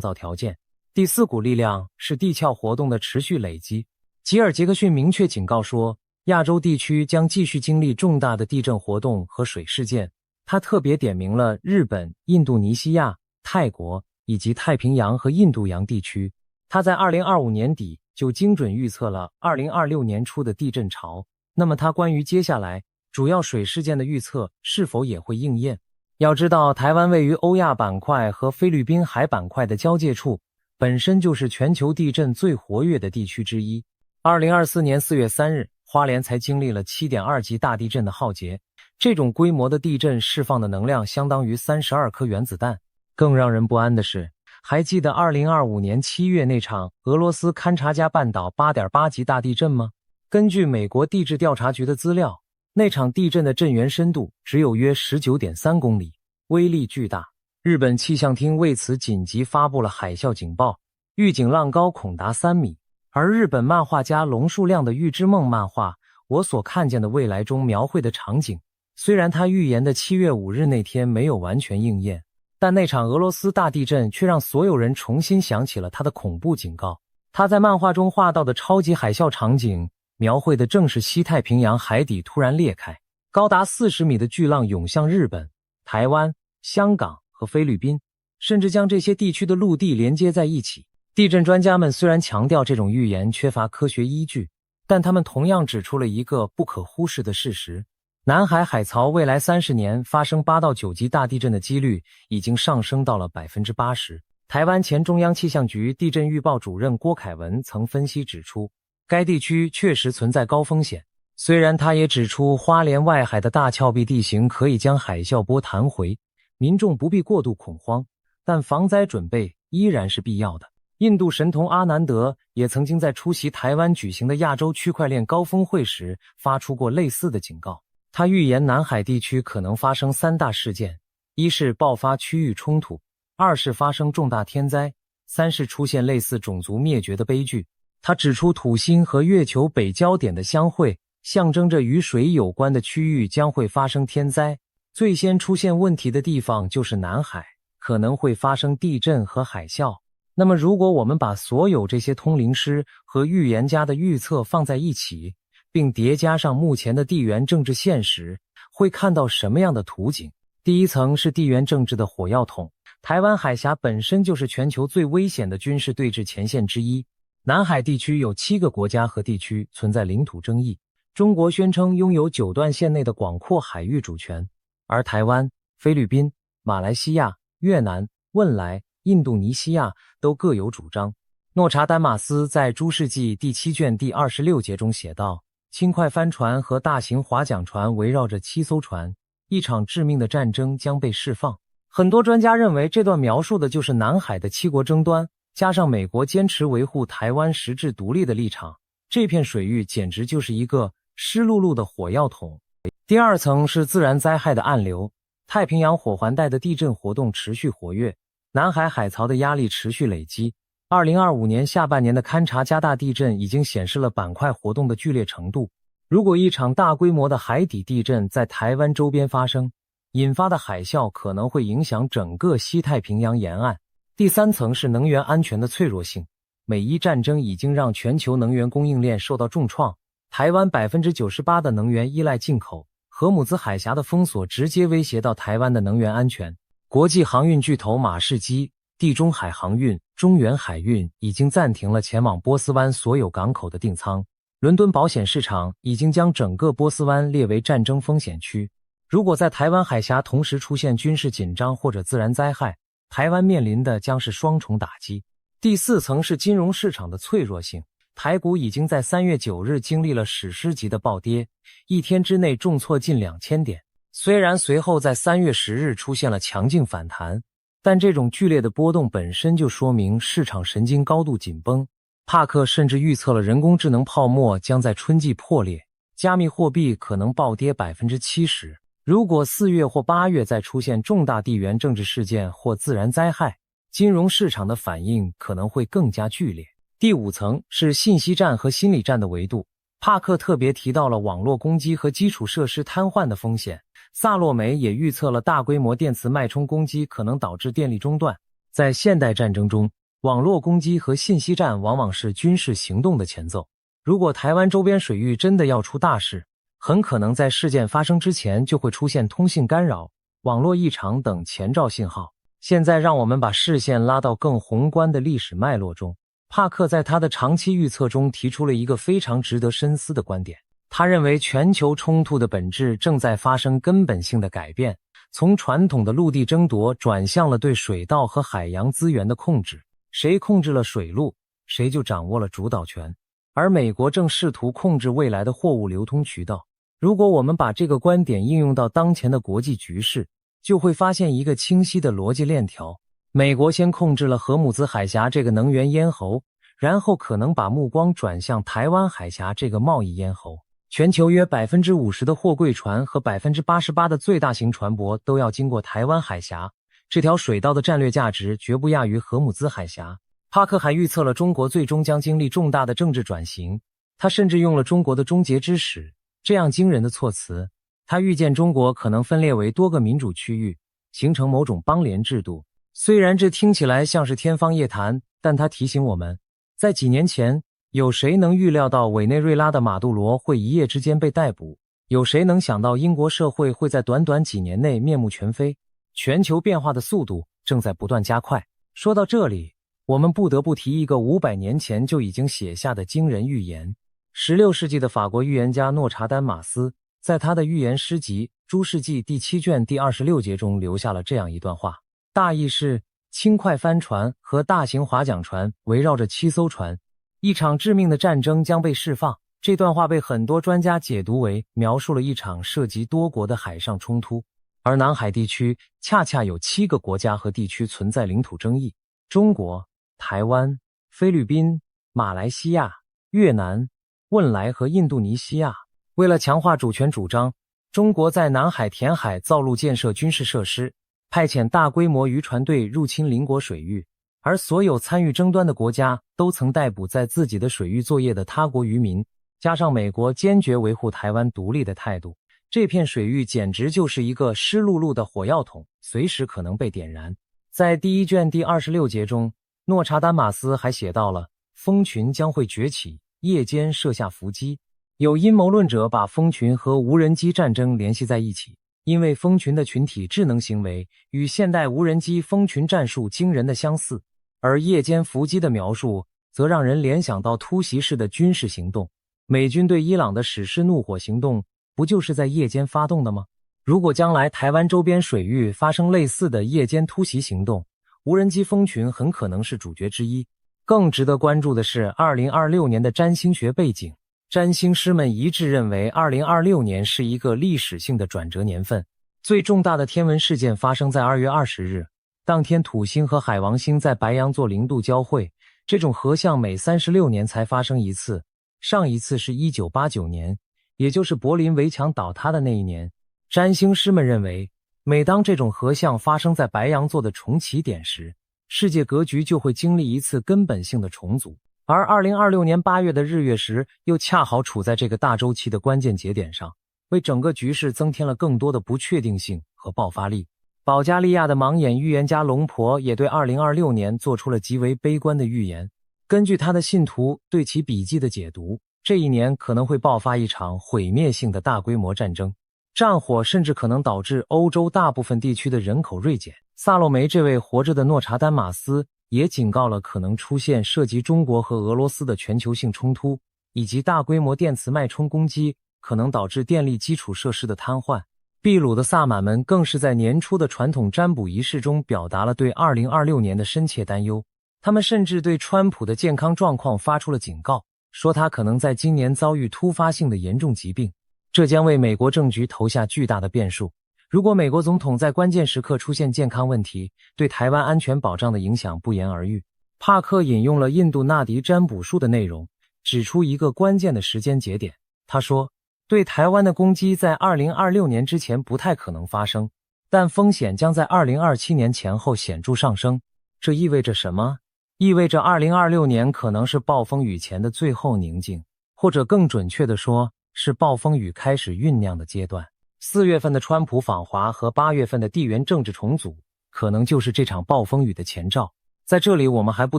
造条件。第4股力量是地壳活动的持续累积。吉尔杰克逊明确警告说，亚洲地区将继续经历重大的地震活动和水事件。他特别点明了日本、印度尼西亚、泰国以及太平洋和印度洋地区。他在2025年底就精准预测了2026年初的地震潮。那么他关于接下来主要水事件的预测是否也会应验？要知道，台湾位于欧亚板块和菲律宾海板块的交界处，本身就是全球地震最活跃的地区之一。2024年4月3日，花莲才经历了 7.2 级大地震的浩劫，这种规模的地震释放的能量相当于32颗原子弹。更让人不安的是，还记得2025年7月那场俄罗斯勘察加半岛 8.8 级大地震吗？根据美国地质调查局的资料，那场地震的震源深度只有约 19.3 公里，威力巨大。日本气象厅为此紧急发布了海啸警报，预警浪高恐达3米。而日本漫画家龙树亮的《预知梦》漫画，我所看见的未来中描绘的场景，虽然他预言的7月5日那天没有完全应验，但那场俄罗斯大地震却让所有人重新想起了他的恐怖警告。他在漫画中画到的超级海啸场景，描绘的正是西太平洋海底突然裂开，高达40米的巨浪涌向日本、台湾、香港和菲律宾，甚至将这些地区的陆地连接在一起。地震专家们虽然强调这种预言缺乏科学依据，但他们同样指出了一个不可忽视的事实：南海海槽未来30年发生8到9级大地震的几率已经上升到了 80%。台湾前中央气象局地震预报主任郭凯文曾分析指出，该地区确实存在高风险。虽然他也指出花莲外海的大峭壁地形可以将海啸波弹回，民众不必过度恐慌，但防灾准备依然是必要的。印度神童阿南德也曾经在出席台湾举行的亚洲区块链高峰会时发出过类似的警告。他预言南海地区可能发生3大事件：一是爆发区域冲突，2是发生重大天灾，3是出现类似种族灭绝的悲剧。他指出土星和月球北交点的相会，象征着与水有关的区域将会发生天灾。最先出现问题的地方就是南海，可能会发生地震和海啸。那么如果我们把所有这些通灵师和预言家的预测放在一起，并叠加上目前的地缘政治现实，会看到什么样的图景？第一层是地缘政治的火药桶。台湾海峡本身就是全球最危险的军事对峙前线之一。南海地区有7个国家和地区存在领土争议，中国宣称拥有9段线内的广阔海域主权，而台湾、菲律宾、马来西亚、越南、汶莱、印度尼西亚都各有主张。诺查丹马斯在《诸世纪》第7卷第26节中写道，轻快帆船和大型划桨船围绕着7艘船，一场致命的战争将被释放。很多专家认为这段描述的就是南海的7国争端，加上美国坚持维护台湾实质独立的立场，这片水域简直就是一个湿漉漉的火药桶。第二层是自然灾害的暗流。太平洋火环带的地震活动持续活跃，南海海槽的压力持续累积。2025年下半年的勘察加大地震已经显示了板块活动的剧烈程度。如果一场大规模的海底地震在台湾周边发生，引发的海啸可能会影响整个西太平洋沿岸。第三层是能源安全的脆弱性。美伊战争已经让全球能源供应链受到重创，台湾 98% 的能源依赖进口，荷姆兹海峡的封锁直接威胁到台湾的能源安全。国际航运巨头马士基、地中海航运、中远海运已经暂停了前往波斯湾所有港口的订舱。伦敦保险市场已经将整个波斯湾列为战争风险区。如果在台湾海峡同时出现军事紧张或者自然灾害，台湾面临的将是双重打击。第四层是金融市场的脆弱性。台股已经在3月9日经历了史诗级的暴跌，一天之内重挫近2000点。虽然随后在3月10日出现了强劲反弹，但这种剧烈的波动本身就说明市场神经高度紧绷。帕克甚至预测了人工智能泡沫将在春季破裂，加密货币可能暴跌 70%。如果4月或8月再出现重大地缘政治事件或自然灾害，金融市场的反应可能会更加剧烈。第五层是信息战和心理战的维度。帕克特别提到了网络攻击和基础设施瘫痪的风险。萨洛梅也预测了大规模电磁脉冲攻击可能导致电力中断。在现代战争中，网络攻击和信息战往往是军事行动的前奏。如果台湾周边水域真的要出大事，很可能在事件发生之前就会出现通信干扰、网络异常等前兆信号。现在让我们把视线拉到更宏观的历史脉络中。帕克在他的长期预测中提出了一个非常值得深思的观点。他认为全球冲突的本质正在发生根本性的改变，从传统的陆地争夺转向了对水道和海洋资源的控制。谁控制了水路，谁就掌握了主导权。而美国正试图控制未来的货物流通渠道。如果我们把这个观点应用到当前的国际局势，就会发现一个清晰的逻辑链条。美国先控制了荷姆兹海峡这个能源咽喉，然后可能把目光转向台湾海峡这个贸易咽喉。全球约 50% 的货柜船和 88% 的最大型船舶都要经过台湾海峡，这条水道的战略价值绝不亚于荷姆兹海峡。帕克还预测了中国最终将经历重大的政治转型，他甚至用了中国的终结之始这样惊人的措辞。他预见中国可能分裂为多个民主区域，形成某种邦联制度。虽然这听起来像是天方夜谭，但他提醒我们，在几年前，有谁能预料到委内瑞拉的马杜罗会一夜之间被逮捕？有谁能想到英国社会会在短短几年内面目全非？全球变化的速度正在不断加快。说到这里，我们不得不提一个500年前就已经写下的惊人预言。16世纪的法国预言家诺查丹马斯在他的预言诗集《诸世纪》第7卷第26节中留下了这样一段话，大意是：轻快帆船和大型划桨船围绕着7艘船，一场致命的战争将被释放。这段话被很多专家解读为描述了一场涉及多国的海上冲突，而南海地区恰恰有7个国家和地区存在领土争议：中国、台湾、菲律宾、马来西亚、越南、汶莱和印度尼西亚。为了强化主权主张，中国在南海填海造陆建设军事设施，派遣大规模渔船队入侵邻国水域，而所有参与争端的国家都曾逮捕在自己的水域作业的他国渔民，加上美国坚决维护台湾独立的态度，这片水域简直就是一个湿漉漉的火药桶，随时可能被点燃。在第1卷第26节中，诺查丹马斯还写到了蜂群将会崛起，夜间设下伏击。有阴谋论者把蜂群和无人机战争联系在一起，因为蜂群的群体智能行为与现代无人机蜂群战术惊人的相似，而夜间伏击的描述则让人联想到突袭式的军事行动。美军对伊朗的史诗怒火行动不就是在夜间发动的吗？如果将来台湾周边水域发生类似的夜间突袭行动，无人机蜂群很可能是主角之一。更值得关注的是2026年的占星学背景。占星师们一致认为2026年是一个历史性的转折年份。最重大的天文事件发生在2月20日，当天土星和海王星在白羊座0度交汇，这种合相每36年才发生一次，上一次是1989年，也就是柏林围墙倒塌的那一年。占星师们认为，每当这种合相发生在白羊座的重启点时，世界格局就会经历一次根本性的重组。而2026年8月的日月食又恰好处在这个大周期的关键节点上，为整个局势增添了更多的不确定性和爆发力。保加利亚的盲眼预言家龙婆也对2026年做出了极为悲观的预言。根据他的信徒对其笔记的解读，这一年可能会爆发一场毁灭性的大规模战争，战火甚至可能导致欧洲大部分地区的人口锐减。萨洛梅这位活着的诺查丹马斯也警告了可能出现涉及中国和俄罗斯的全球性冲突，以及大规模电磁脉冲攻击可能导致电力基础设施的瘫痪。秘鲁的萨满们更是在年初的传统占卜仪式中表达了对2026年的深切担忧。他们甚至对川普的健康状况发出了警告，说他可能在今年遭遇突发性的严重疾病，这将为美国政局投下巨大的变数。如果美国总统在关键时刻出现健康问题，对台湾安全保障的影响不言而喻。帕克引用了印度纳迪占卜术的内容，指出一个关键的时间节点。他说，对台湾的攻击在2026年之前不太可能发生，但风险将在2027年前后显著上升。这意味着什么？意味着2026年可能是暴风雨前的最后宁静。或者更准确地说，是暴风雨开始酝酿的阶段。4月份的川普访华和8月份的地缘政治重组，可能就是这场暴风雨的前兆。在这里，我们还不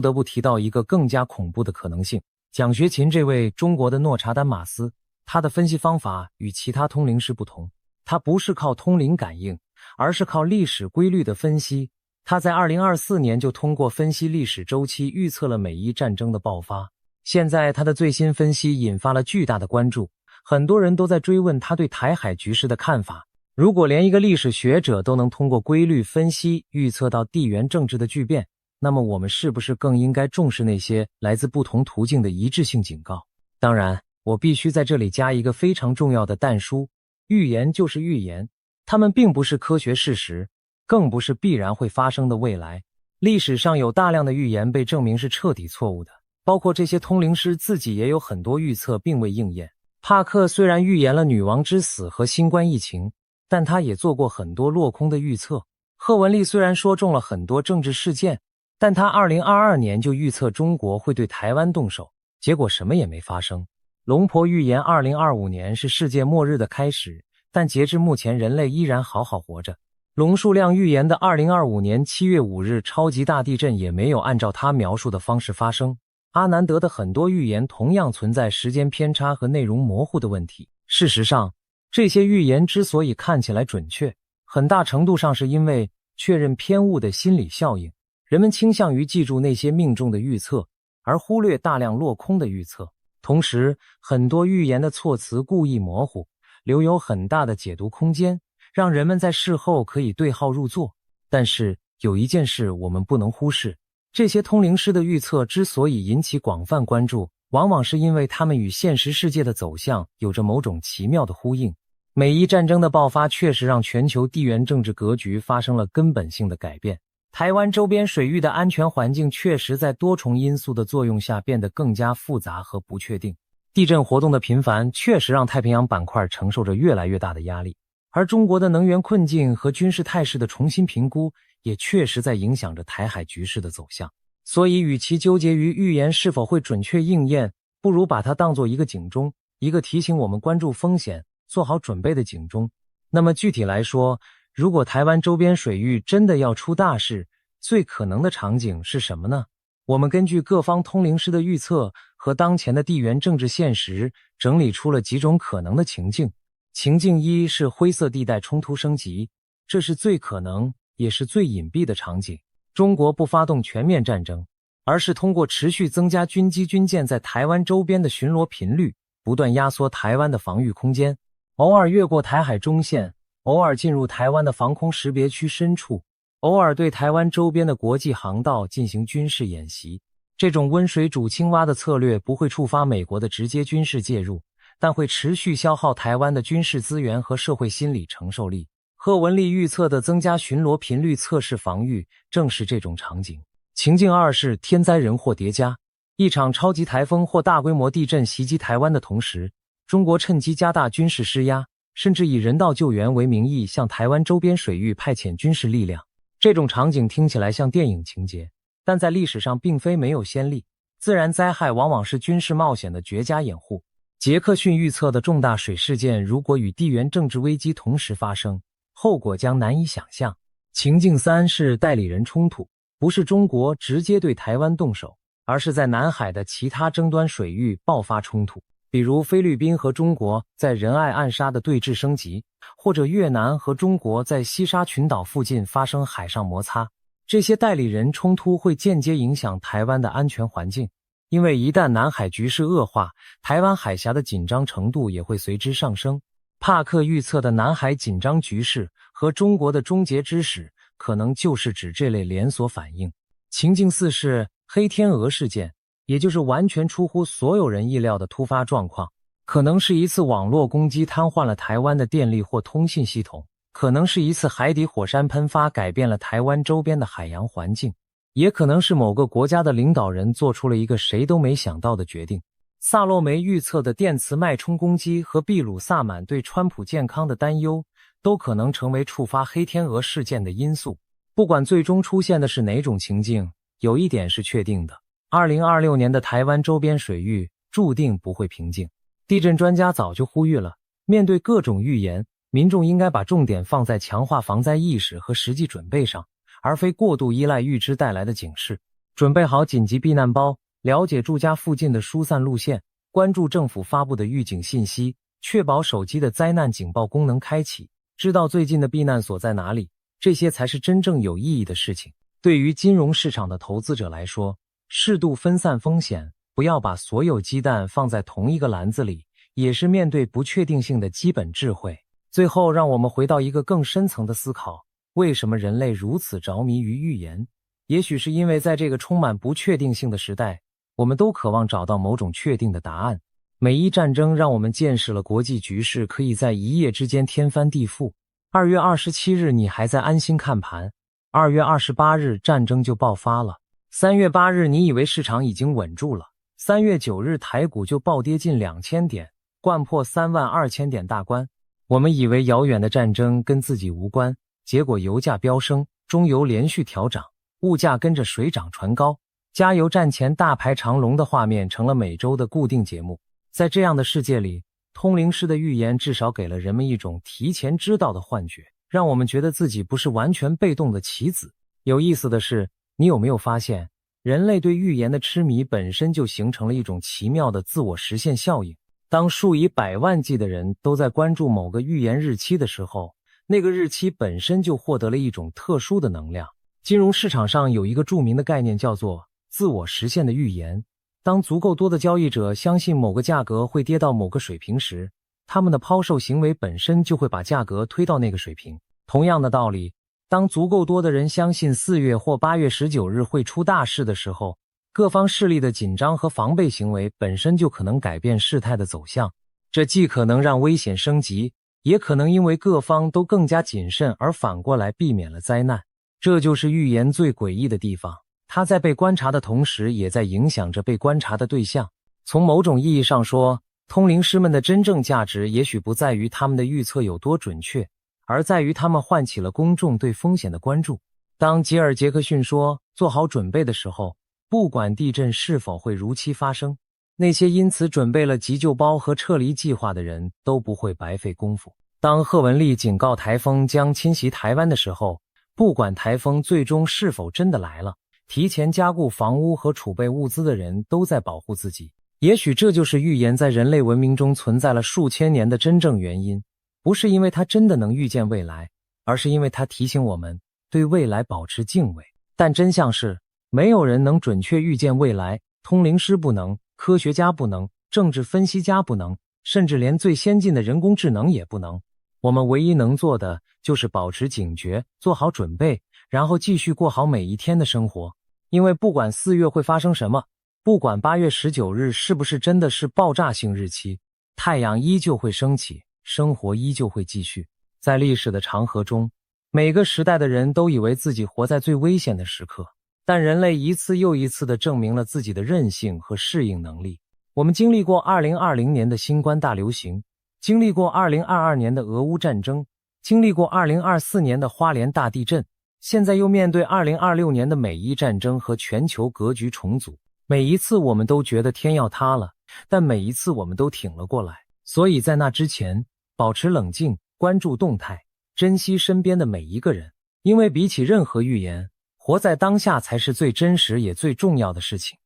得不提到一个更加恐怖的可能性。蒋学勤这位中国的诺查丹马斯，他的分析方法与其他通灵师不同，他不是靠通灵感应，而是靠历史规律的分析。他在2024年就通过分析历史周期预测了美伊战争的爆发。现在他的最新分析引发了巨大的关注，很多人都在追问他对台海局势的看法。如果连一个历史学者都能通过规律分析预测到地缘政治的巨变，那么我们是不是更应该重视那些来自不同途径的一致性警告？当然，我必须在这里加一个非常重要的但书，预言就是预言，它们并不是科学事实，更不是必然会发生的未来。历史上有大量的预言被证明是彻底错误的，包括这些通灵师自己也有很多预测并未应验。帕克虽然预言了女王之死和新冠疫情，但他也做过很多落空的预测。贺文丽虽然说中了很多政治事件，但他2022年就预测中国会对台湾动手，结果什么也没发生。龙婆预言2025年是世界末日的开始，但截至目前人类依然好好活着。龙树亮预言的2025年7月5日超级大地震也没有按照他描述的方式发生。阿南德的很多预言同样存在时间偏差和内容模糊的问题。事实上，这些预言之所以看起来准确，很大程度上是因为确认偏误的心理效应。人们倾向于记住那些命中的预测，而忽略大量落空的预测。同时，很多预言的措辞故意模糊，留有很大的解读空间，让人们在事后可以对号入座。但是，有一件事我们不能忽视，这些通灵师的预测之所以引起广泛关注，往往是因为他们与现实世界的走向有着某种奇妙的呼应。美伊战争的爆发确实让全球地缘政治格局发生了根本性的改变。台湾周边水域的安全环境确实在多重因素的作用下变得更加复杂和不确定。地震活动的频繁确实让太平洋板块承受着越来越大的压力，而中国的能源困境和军事态势的重新评估也确实在影响着台海局势的走向。所以与其纠结于预言是否会准确应验，不如把它当作一个警钟，一个提醒我们关注风险、做好准备的警钟。那么具体来说，如果台湾周边水域真的要出大事，最可能的场景是什么呢？我们根据各方通灵师的预测和当前的地缘政治现实，整理出了几种可能的情境。情境一是灰色地带冲突升级，这是最可能也是最隐蔽的场景。中国不发动全面战争，而是通过持续增加军机军舰在台湾周边的巡逻频率，不断压缩台湾的防御空间，偶尔越过台海中线，偶尔进入台湾的防空识别区深处，偶尔对台湾周边的国际航道进行军事演习。这种温水煮青蛙的策略不会触发美国的直接军事介入，但会持续消耗台湾的军事资源和社会心理承受力。贺文丽预测的增加巡逻频率测试防御，正是这种场景。情境二是天灾人祸叠加，一场超级台风或大规模地震袭击台湾的同时，中国趁机加大军事施压，甚至以人道救援为名义向台湾周边水域派遣军事力量。这种场景听起来像电影情节，但在历史上并非没有先例。自然灾害往往是军事冒险的绝佳掩护。杰克逊预测的重大水事件如果与地缘政治危机同时发生，后果将难以想象。情境三是代理人冲突，不是中国直接对台湾动手，而是在南海的其他争端水域爆发冲突，比如菲律宾和中国在仁爱暗沙的对峙升级，或者越南和中国在西沙群岛附近发生海上摩擦。这些代理人冲突会间接影响台湾的安全环境，因为一旦南海局势恶化，台湾海峡的紧张程度也会随之上升。帕克预测的南海紧张局势和中国的终结之始，可能就是指这类连锁反应。情境四是黑天鹅事件，也就是完全出乎所有人意料的突发状况，可能是一次网络攻击瘫痪了台湾的电力或通信系统，可能是一次海底火山喷发改变了台湾周边的海洋环境，也可能是某个国家的领导人做出了一个谁都没想到的决定。萨洛梅预测的电磁脉冲攻击和秘鲁萨满对川普健康的担忧，都可能成为触发黑天鹅事件的因素。不管最终出现的是哪种情境，有一点是确定的：2026年的台湾周边水域注定不会平静。地震专家早就呼吁了，面对各种预言，民众应该把重点放在强化防灾意识和实际准备上，而非过度依赖预知带来的警示。准备好紧急避难包，了解住家附近的疏散路线，关注政府发布的预警信息，确保手机的灾难警报功能开启，知道最近的避难所在哪里，这些才是真正有意义的事情。对于金融市场的投资者来说，适度分散风险，不要把所有鸡蛋放在同一个篮子里，也是面对不确定性的基本智慧。最后，让我们回到一个更深层的思考，为什么人类如此着迷于预言？也许是因为在这个充满不确定性的时代，我们都渴望找到某种确定的答案。每一战争让我们见识了国际局势可以在一夜之间天翻地覆。2月27日你还在安心看盘，2月28日战争就爆发了，3月8日你以为市场已经稳住了，3月9日台股就暴跌近2000点，掼破32000点大关。我们以为遥远的战争跟自己无关，结果油价飙升，中油连续调涨，物价跟着水涨船高，加油站前大排长龙的画面成了每周的固定节目。在这样的世界里，通灵师的预言至少给了人们一种提前知道的幻觉，让我们觉得自己不是完全被动的棋子。有意思的是，你有没有发现，人类对预言的痴迷本身就形成了一种奇妙的自我实现效应。当数以百万计的人都在关注某个预言日期的时候，那个日期本身就获得了一种特殊的能量。金融市场上有一个著名的概念叫做自我实现的预言。当足够多的交易者相信某个价格会跌到某个水平时，他们的抛售行为本身就会把价格推到那个水平。同样的道理，当足够多的人相信4月或8月19日会出大事的时候，各方势力的紧张和防备行为本身就可能改变事态的走向。这既可能让危险升级，也可能因为各方都更加谨慎而反过来避免了灾难。这就是预言最诡异的地方，它在被观察的同时，也在影响着被观察的对象。从某种意义上说，通灵师们的真正价值也许不在于他们的预测有多准确，而在于他们唤起了公众对风险的关注。当吉尔·杰克逊说做好准备的时候，不管地震是否会如期发生，那些因此准备了急救包和撤离计划的人都不会白费功夫。当贺文丽警告台风将侵袭台湾的时候，不管台风最终是否真的来了，提前加固房屋和储备物资的人都在保护自己。也许这就是预言在人类文明中存在了数千年的真正原因，不是因为它真的能预见未来，而是因为它提醒我们对未来保持敬畏。但真相是，没有人能准确预见未来，通灵师不能，科学家不能，政治分析家不能，甚至连最先进的人工智能也不能。我们唯一能做的就是保持警觉，做好准备，然后继续过好每一天的生活。因为不管4月会发生什么，不管8月19日是不是真的是爆炸性日期，太阳依旧会升起，生活依旧会继续。在历史的长河中，每个时代的人都以为自己活在最危险的时刻，但人类一次又一次地证明了自己的韧性和适应能力。我们经历过2020年的新冠大流行，经历过2022年的俄乌战争，经历过2024年的花莲大地震，现在又面对2026年的美伊战争和全球格局重组。每一次我们都觉得天要塌了，但每一次我们都挺了过来。所以在那之前，保持冷静，关注动态，珍惜身边的每一个人，因为比起任何预言，活在当下才是最真实也最重要的事情。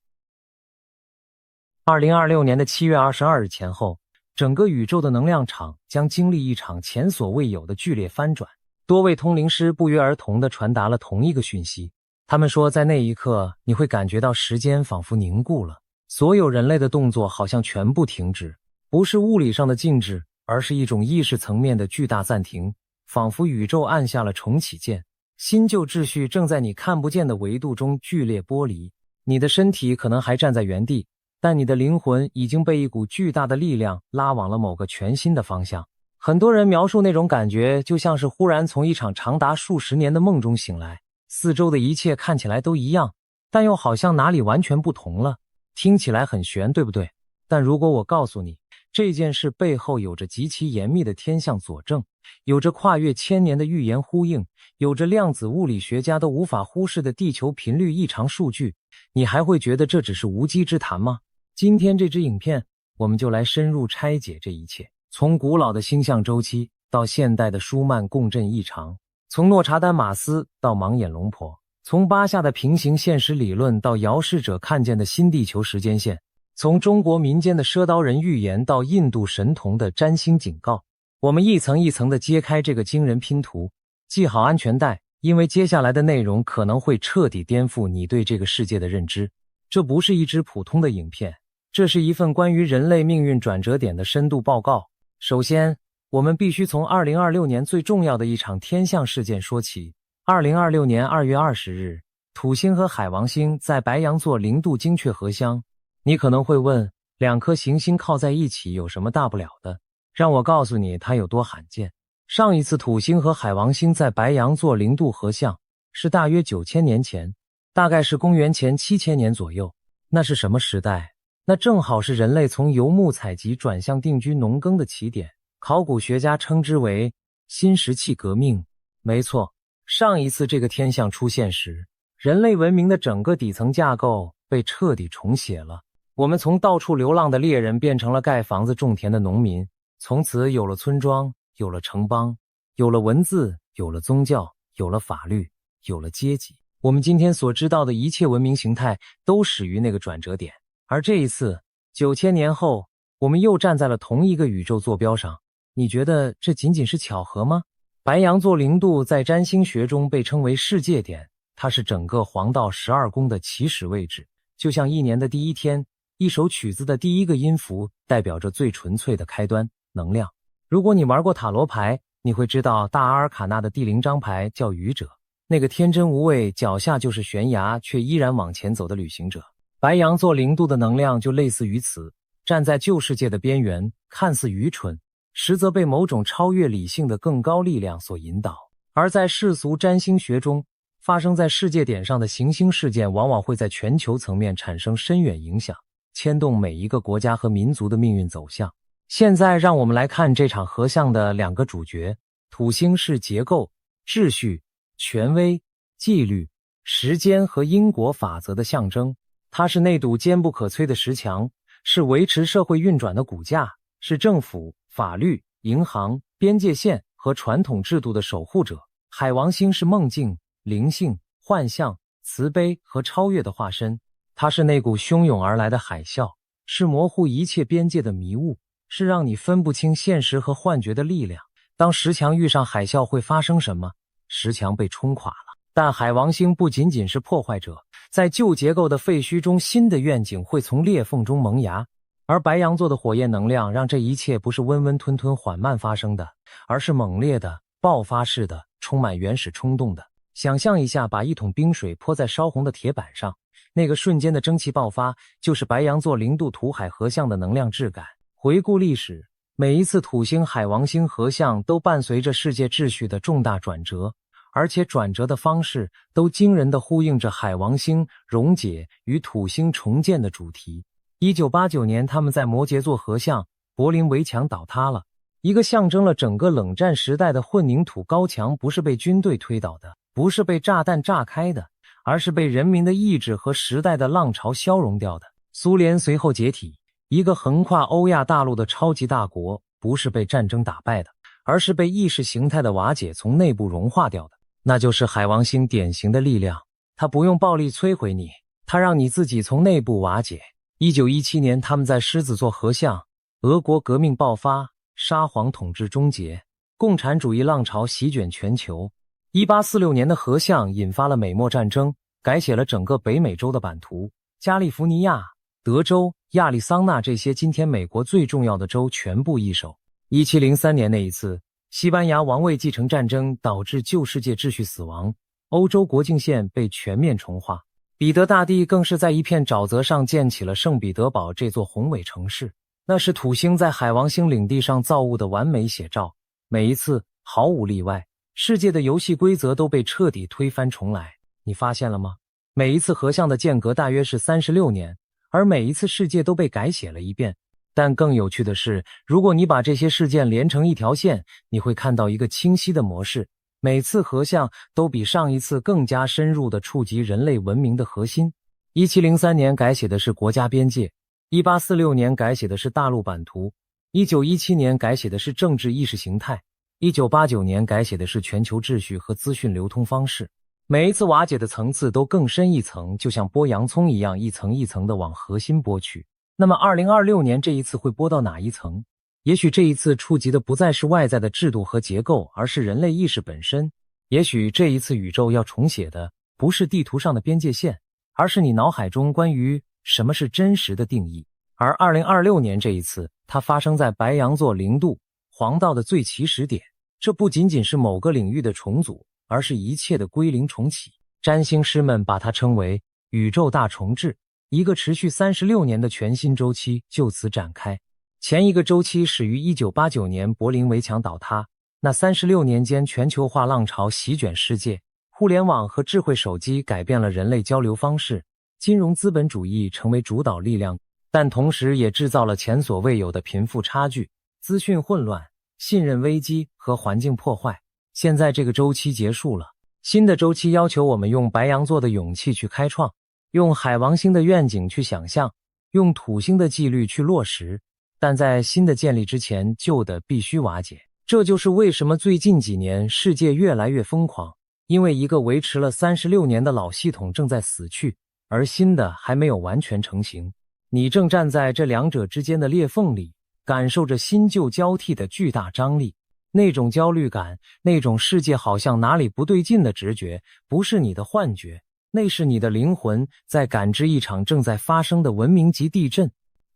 2026年的7月22日前后，整个宇宙的能量场将经历一场前所未有的剧烈翻转。多位通灵师不约而同地传达了同一个讯息，他们说在那一刻你会感觉到时间仿佛凝固了，所有人类的动作好像全部停止，不是物理上的静止，而是一种意识层面的巨大暂停，仿佛宇宙按下了重启键，新旧秩序正在你看不见的维度中剧烈剥离。你的身体可能还站在原地，但你的灵魂已经被一股巨大的力量拉往了某个全新的方向。很多人描述那种感觉就像是忽然从一场长达数十年的梦中醒来，四周的一切看起来都一样，但又好像哪里完全不同了。听起来很玄，对不对？但如果我告诉你，这件事背后有着极其严密的天象佐证，有着跨越千年的预言呼应，有着量子物理学家都无法忽视的地球频率异常数据，你还会觉得这只是无稽之谈吗？今天这支影片，我们就来深入拆解这一切，从古老的星象周期到现代的舒曼共振异常，从诺查丹马斯到盲眼龙婆，从巴夏的平行现实理论到遥视者看见的新地球时间线，从中国民间的赊刀人预言到印度神童的占星警告，我们一层一层地揭开这个惊人拼图。系好安全带，因为接下来的内容可能会彻底颠覆你对这个世界的认知。这不是一支普通的影片，这是一份关于人类命运转折点的深度报告。首先，我们必须从2026年最重要的一场天象事件说起。2026年2月20日，土星和海王星在白羊座0度精确合相。你可能会问，两颗行星靠在一起有什么大不了的？让我告诉你它有多罕见。上一次土星和海王星在白羊座0度合相，是大约9000年前，大概是公元前7000年左右。那是什么时代？那正好是人类从游牧采集转向定居农耕的起点，考古学家称之为新石器革命。没错，上一次这个天象出现时，人类文明的整个底层架构被彻底重写了。我们从到处流浪的猎人变成了盖房子种田的农民，从此有了村庄，有了城邦，有了文字，有了宗教，有了法律，有了阶级。我们今天所知道的一切文明形态都始于那个转折点。而这一次9000年后，我们又站在了同一个宇宙坐标上。你觉得这仅仅是巧合吗？白羊座0度在占星学中被称为世界点，它是整个黄道12宫的起始位置，就像一年的第一天，一首曲子的第一个音符代表着最纯粹的开端能量。如果你玩过塔罗牌，你会知道大阿尔卡纳的第0张牌叫愚者，那个天真无畏，脚下就是悬崖却依然往前走的旅行者。白羊座0度的能量就类似于此，站在旧世界的边缘，看似愚蠢，实则被某种超越理性的更高力量所引导。而在世俗占星学中，发生在世界点上的行星事件往往会在全球层面产生深远影响，牵动每一个国家和民族的命运走向。现在让我们来看这场合相的两个主角。土星是结构、秩序、权威、纪律、时间和因果法则的象征，它是那堵坚不可摧的石墙，是维持社会运转的骨架，是政府、法律、银行、边界线和传统制度的守护者。海王星是梦境、灵性、幻象、慈悲和超越的化身，它是那股汹涌而来的海啸，是模糊一切边界的迷雾，是让你分不清现实和幻觉的力量。当石墙遇上海啸会发生什么？石墙被冲垮了。但海王星不仅仅是破坏者，在旧结构的废墟中，新的愿景会从裂缝中萌芽。而白羊座的火焰能量让这一切不是温温吞吞缓慢发生的，而是猛烈的、爆发式的、充满原始冲动的。想象一下，把一桶冰水泼在烧红的铁板上，那个瞬间的蒸汽爆发，就是白羊座0度土海合相的能量质感。回顾历史，每一次土星海王星合相都伴随着世界秩序的重大转折，而且转折的方式都惊人地呼应着海王星溶解与土星重建的主题。1989年，他们在摩羯座合相，柏林围墙倒塌了。一个象征了整个冷战时代的混凝土高墙不是被军队推倒的，不是被炸弹炸开的，而是被人民的意志和时代的浪潮消融掉的。苏联随后解体，一个横跨欧亚大陆的超级大国不是被战争打败的，而是被意识形态的瓦解从内部融化掉的。那就是海王星典型的力量，它不用暴力摧毁你，它让你自己从内部瓦解。1917年，他们在狮子座合相，俄国革命爆发，沙皇统治终结，共产主义浪潮席卷全球。1846年的合相引发了美墨战争，改写了整个北美洲的版图，加利福尼亚、德州、亚利桑那这些今天美国最重要的州全部易手。1703年那一次，西班牙王位继承战争导致旧世界秩序死亡，欧洲国境线被全面重划。彼得大帝更是在一片沼泽上建起了圣彼得堡这座宏伟城市，那是土星在海王星领地上造物的完美写照。每一次毫无例外，世界的游戏规则都被彻底推翻重来。你发现了吗？每一次合相的间隔大约是36年，而每一次世界都被改写了一遍。但更有趣的是，如果你把这些事件连成一条线，你会看到一个清晰的模式。每次合相都比上一次更加深入地触及人类文明的核心。1703年改写的是国家边界， 1846年改写的是大陆版图，1917年改写的是政治意识形态，1989年改写的是全球秩序和资讯流通方式。每一次瓦解的层次都更深一层，就像剥洋葱一样，一层一层的往核心剥去。那么2026年这一次会剥到哪一层？也许这一次触及的不再是外在的制度和结构，而是人类意识本身。也许这一次宇宙要重写的不是地图上的边界线，而是你脑海中关于什么是真实的定义。而2026年这一次，它发生在白羊座0度黄道的最起始点。这不仅仅是某个领域的重组，而是一切的归零重启。占星师们把它称为宇宙大重置，一个持续36年的全新周期就此展开。前一个周期始于1989年柏林围墙倒塌，那36年间全球化浪潮席卷世界，互联网和智慧手机改变了人类交流方式，金融资本主义成为主导力量，但同时也制造了前所未有的贫富差距、资讯混乱、信任危机和环境破坏。现在这个周期结束了，新的周期要求我们用白羊座的勇气去开创，用海王星的愿景去想象，用土星的纪律去落实。但在新的建立之前，旧的必须瓦解。这就是为什么最近几年世界越来越疯狂，因为一个维持了36年的老系统正在死去，而新的还没有完全成型。你正站在这两者之间的裂缝里，感受着新旧交替的巨大张力。那种焦虑感，那种世界好像哪里不对劲的直觉，不是你的幻觉，那是你的灵魂在感知一场正在发生的文明级地震。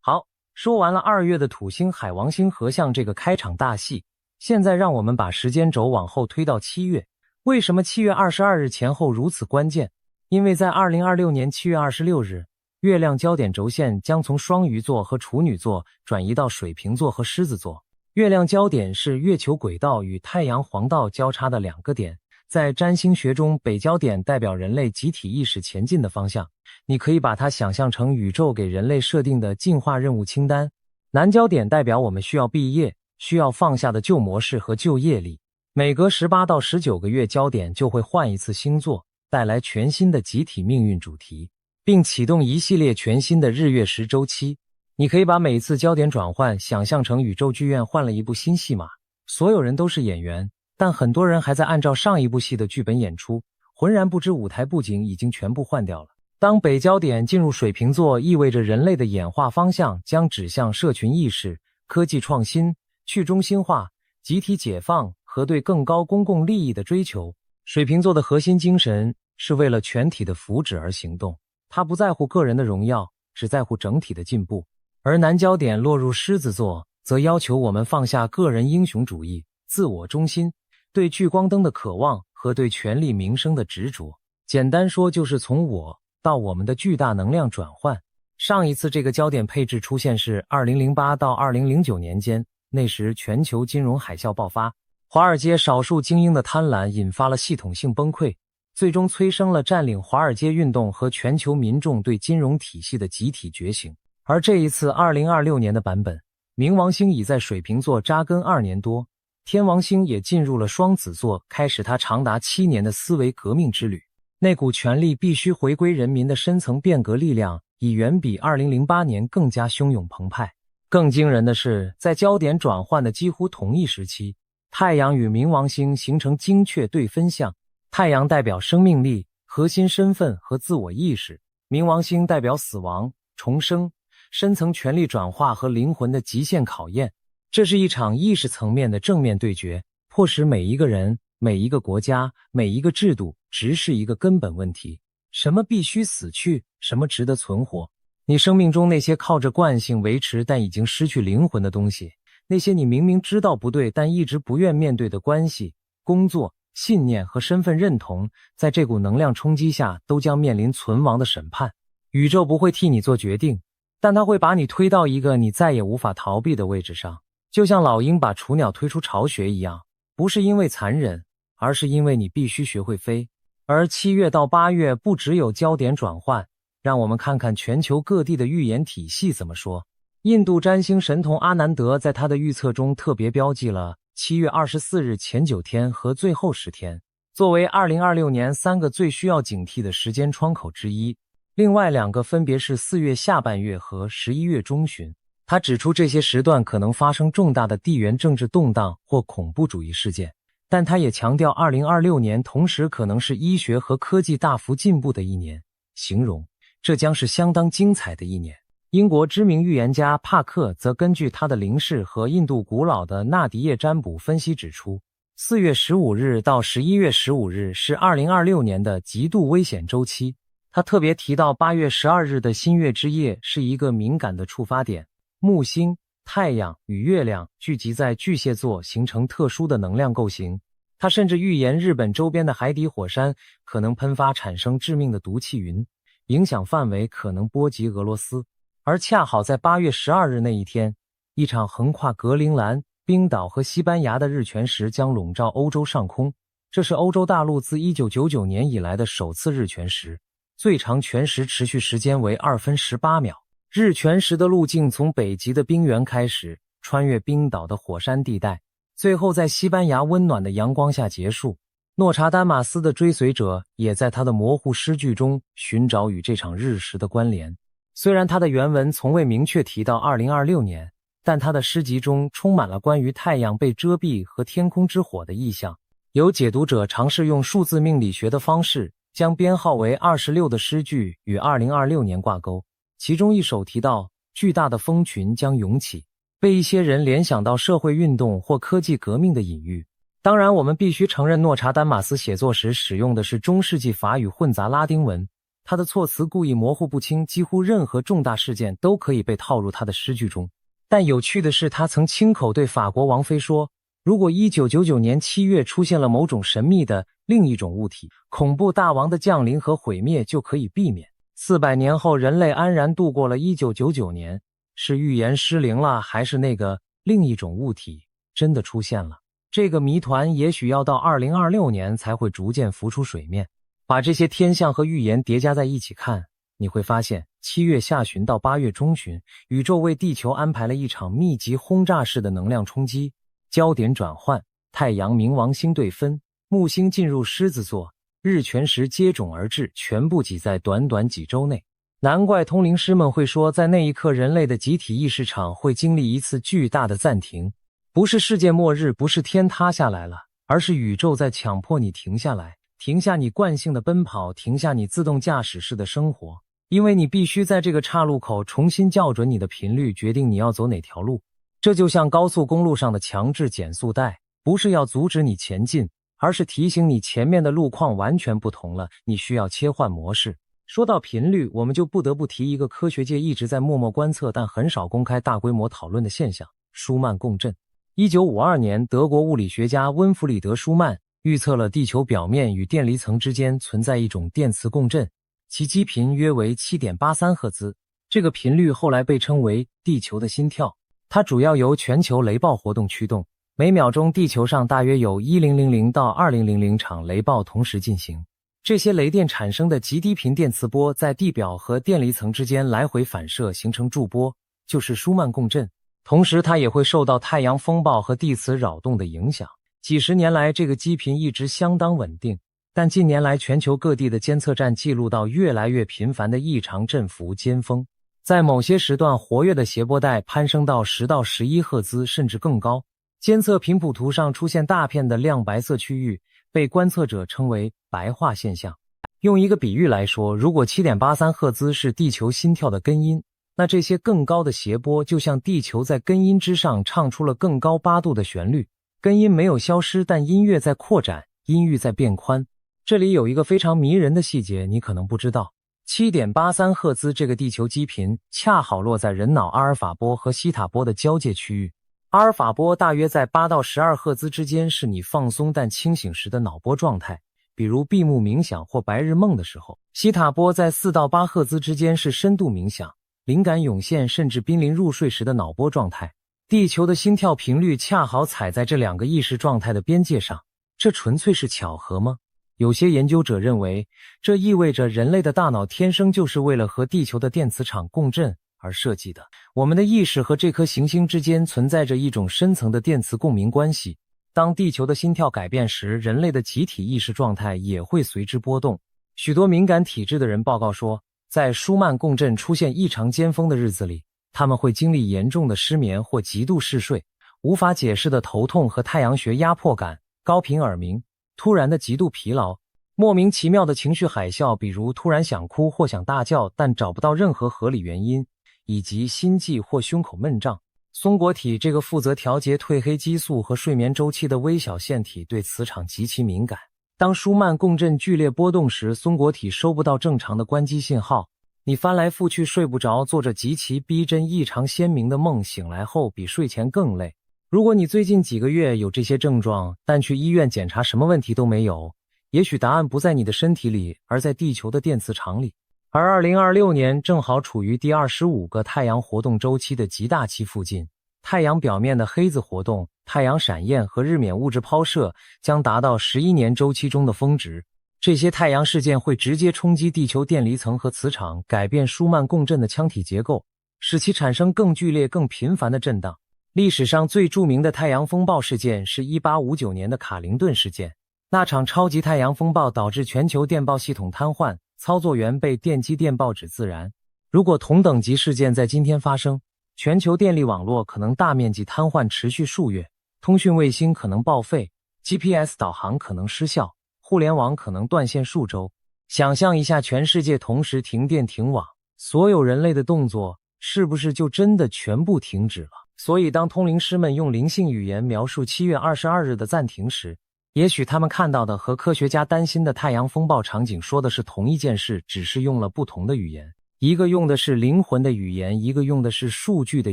好，说完了2月的土星海王星合相这个开场大戏，现在让我们把时间轴往后推到7月。为什么7月22日前后如此关键？因为在2026年7月26日，月亮焦点轴线将从双鱼座和处女座转移到水瓶座和狮子座。月亮焦点是月球轨道与太阳黄道交叉的2个点，在占星学中，北焦点代表人类集体意识前进的方向，你可以把它想象成宇宙给人类设定的进化任务清单。南焦点代表我们需要毕业，需要放下的旧模式和旧业力。每隔18到19个月，焦点就会换一次星座，带来全新的集体命运主题，并启动一系列全新的日月食周期。你可以把每次焦点转换想象成宇宙剧院换了一部新戏码，所有人都是演员，但很多人还在按照上一部戏的剧本演出，浑然不知舞台布景已经全部换掉了。当北焦点进入水瓶座，意味着人类的演化方向将指向社群意识、科技创新、去中心化、集体解放和对更高公共利益的追求。水瓶座的核心精神是为了全体的福祉而行动，他不在乎个人的荣耀，只在乎整体的进步。而南焦点落入狮子座，则要求我们放下个人英雄主义、自我中心、对聚光灯的渴望和对权力名声的执着。简单说，就是从我到我们的巨大能量转换。上一次这个焦点配置出现是2008到2009年间，那时全球金融海啸爆发，华尔街少数精英的贪婪引发了系统性崩溃，最终催生了占领华尔街运动和全球民众对金融体系的集体觉醒。而这一次2026年的版本，冥王星已在水瓶座扎根2年多，天王星也进入了双子座，开始它长达7年的思维革命之旅。那股权力必须回归人民的深层变革力量，已远比2008年更加汹涌澎湃。更惊人的是，在焦点转换的几乎同一时期，太阳与冥王星形成精确对分相。太阳代表生命力、核心身份和自我意识，冥王星代表死亡、重生、深层权力转化和灵魂的极限考验。这是一场意识层面的正面对决，迫使每一个人、每一个国家、每一个制度直视一个根本问题：什么必须死去，什么值得存活。你生命中那些靠着惯性维持但已经失去灵魂的东西，那些你明明知道不对但一直不愿面对的关系、工作、信念和身份认同，在这股能量冲击下都将面临存亡的审判。宇宙不会替你做决定，但它会把你推到一个你再也无法逃避的位置上，就像老鹰把雏鸟推出巢穴一样，不是因为残忍，而是因为你必须学会飞。而7月到8月不只有焦点转换，让我们看看全球各地的预言体系怎么说。印度占星神童阿南德在他的预测中特别标记了7月24日前9天和最后10天，作为2026年3个最需要警惕的时间窗口之一。另外2个分别是4月下半月和11月中旬。他指出这些时段可能发生重大的地缘政治动荡或恐怖主义事件，但他也强调2026年同时可能是医学和科技大幅进步的一年，形容这将是相当精彩的一年。英国知名预言家帕克则根据他的灵视和印度古老的纳迪叶占卜分析指出，4月15日到11月15日是2026年的极度危险周期。他特别提到8月12日的新月之夜是一个敏感的触发点，木星、太阳与月亮聚集在巨蟹座，形成特殊的能量构型。他甚至预言日本周边的海底火山可能喷发，产生致命的毒气云，影响范围可能波及俄罗斯。而恰好在8月12日那一天，一场横跨格陵兰、冰岛和西班牙的日全食将笼罩欧洲上空，这是欧洲大陆自1999年以来的首次日全食，最长全食持续时间为2分18秒。日全食的路径从北极的冰原开始，穿越冰岛的火山地带，最后在西班牙温暖的阳光下结束。诺查丹马斯的追随者也在他的模糊诗句中寻找与这场日食的关联。虽然他的原文从未明确提到2026年，但他的诗集中充满了关于太阳被遮蔽和天空之火的意象。有解读者尝试用数字命理学的方式，将编号为26的诗句与2026年挂钩。其中一首提到巨大的蜂群将涌起，被一些人联想到社会运动或科技革命的隐喻。当然，我们必须承认诺查丹马斯写作时使用的是中世纪法语混杂拉丁文，他的措辞故意模糊不清，几乎任何重大事件都可以被套入他的诗句中。但有趣的是，他曾亲口对法国王妃说，如果1999年7月出现了某种神秘的另一种物体，恐怖大王的降临和毁灭就可以避免。400年后，人类安然度过了1999年，是预言失灵了，还是那个另一种物体真的出现了？这个谜团也许要到2026年才会逐渐浮出水面。把这些天象和预言叠加在一起看，你会发现7月下旬到8月中旬，宇宙为地球安排了一场密集轰炸式的能量冲击，焦点转换，太阳冥王星对分，木星进入狮子座，日全食接踵而至，全部挤在短短几周内。难怪通灵师们会说，在那一刻人类的集体意识场会经历一次巨大的暂停。不是世界末日，不是天塌下来了，而是宇宙在强迫你停下来，停下你惯性的奔跑，停下你自动驾驶式的生活，因为你必须在这个岔路口重新校准你的频率，决定你要走哪条路。这就像高速公路上的强制减速带，不是要阻止你前进，而是提醒你前面的路况完全不同了，你需要切换模式。说到频率，我们就不得不提一个科学界一直在默默观测但很少公开大规模讨论的现象——舒曼共振。1952年，德国物理学家温弗里德·舒曼预测了地球表面与电离层之间存在一种电磁共振，其基频约为 7.83 赫兹。这个频率后来被称为地球的心跳，它主要由全球雷暴活动驱动。每秒钟地球上大约有1000到2000场雷暴同时进行，这些雷电产生的极低频电磁波在地表和电离层之间来回反射，形成驻波，就是舒曼共振。同时它也会受到太阳风暴和地磁扰动的影响。几十年来这个基频一直相当稳定，但近年来全球各地的监测站记录到越来越频繁的异常振幅尖峰，在某些时段活跃的谐波带攀升到10到11赫兹甚至更高。监测频谱图上出现大片的亮白色区域，被观测者称为白化现象。用一个比喻来说，如果 7.83 赫兹是地球心跳的根音，那这些更高的谐波就像地球在根音之上唱出了更高8度的旋律。根音没有消失，但音乐在扩展，音域在变宽。这里有一个非常迷人的细节，你可能不知道。7.83 赫兹这个地球基频恰好落在人脑阿尔法波和西塔波的交界区域。阿尔法波大约在8到12赫兹之间，是你放松但清醒时的脑波状态，比如闭目冥想或白日梦的时候。西塔波在4到8赫兹之间，是深度冥想、灵感涌现甚至濒临入睡时的脑波状态。地球的心跳频率恰好踩在这两个意识状态的边界上，这纯粹是巧合吗？有些研究者认为，这意味着人类的大脑天生就是为了和地球的电磁场共振而设计的。我们的意识和这颗行星之间存在着一种深层的电磁共鸣关系。当地球的心跳改变时，人类的集体意识状态也会随之波动。许多敏感体质的人报告说，在舒曼共振出现异常尖峰的日子里，他们会经历严重的失眠或极度嗜睡，无法解释的头痛和太阳穴压迫感，高频耳鸣，突然的极度疲劳，莫名其妙的情绪海啸，比如突然想哭或想大叫，但找不到任何合理原因，以及心悸或胸口闷胀。松果体这个负责调节褪黑激素和睡眠周期的微小腺体对磁场极其敏感。当舒曼共振剧烈波动时，松果体收不到正常的关机信号，你翻来覆去睡不着，做着极其逼真异常鲜明的梦，醒来后比睡前更累。如果你最近几个月有这些症状，但去医院检查什么问题都没有，也许答案不在你的身体里，而在地球的电磁场里。而2026年正好处于第25个太阳活动周期的极大期附近，太阳表面的黑子活动、太阳闪焰和日冕物质抛射将达到11年周期中的峰值。这些太阳事件会直接冲击地球电离层和磁场，改变舒曼共振的腔体结构，使其产生更剧烈、更频繁的震荡。历史上最著名的太阳风暴事件是1859年的卡灵顿事件。那场超级太阳风暴导致全球电报系统瘫痪，操作员被电击电报纸自燃。如果同等级事件在今天发生，全球电力网络可能大面积瘫痪持续数月，通讯卫星可能报废， GPS 导航可能失效，互联网可能断线数周。想象一下全世界同时停电停网，所有人类的动作是不是就真的全部停止了？所以当通灵师们用灵性语言描述7月22日的暂停时，也许他们看到的和科学家担心的太阳风暴场景说的是同一件事，只是用了不同的语言。一个用的是灵魂的语言，一个用的是数据的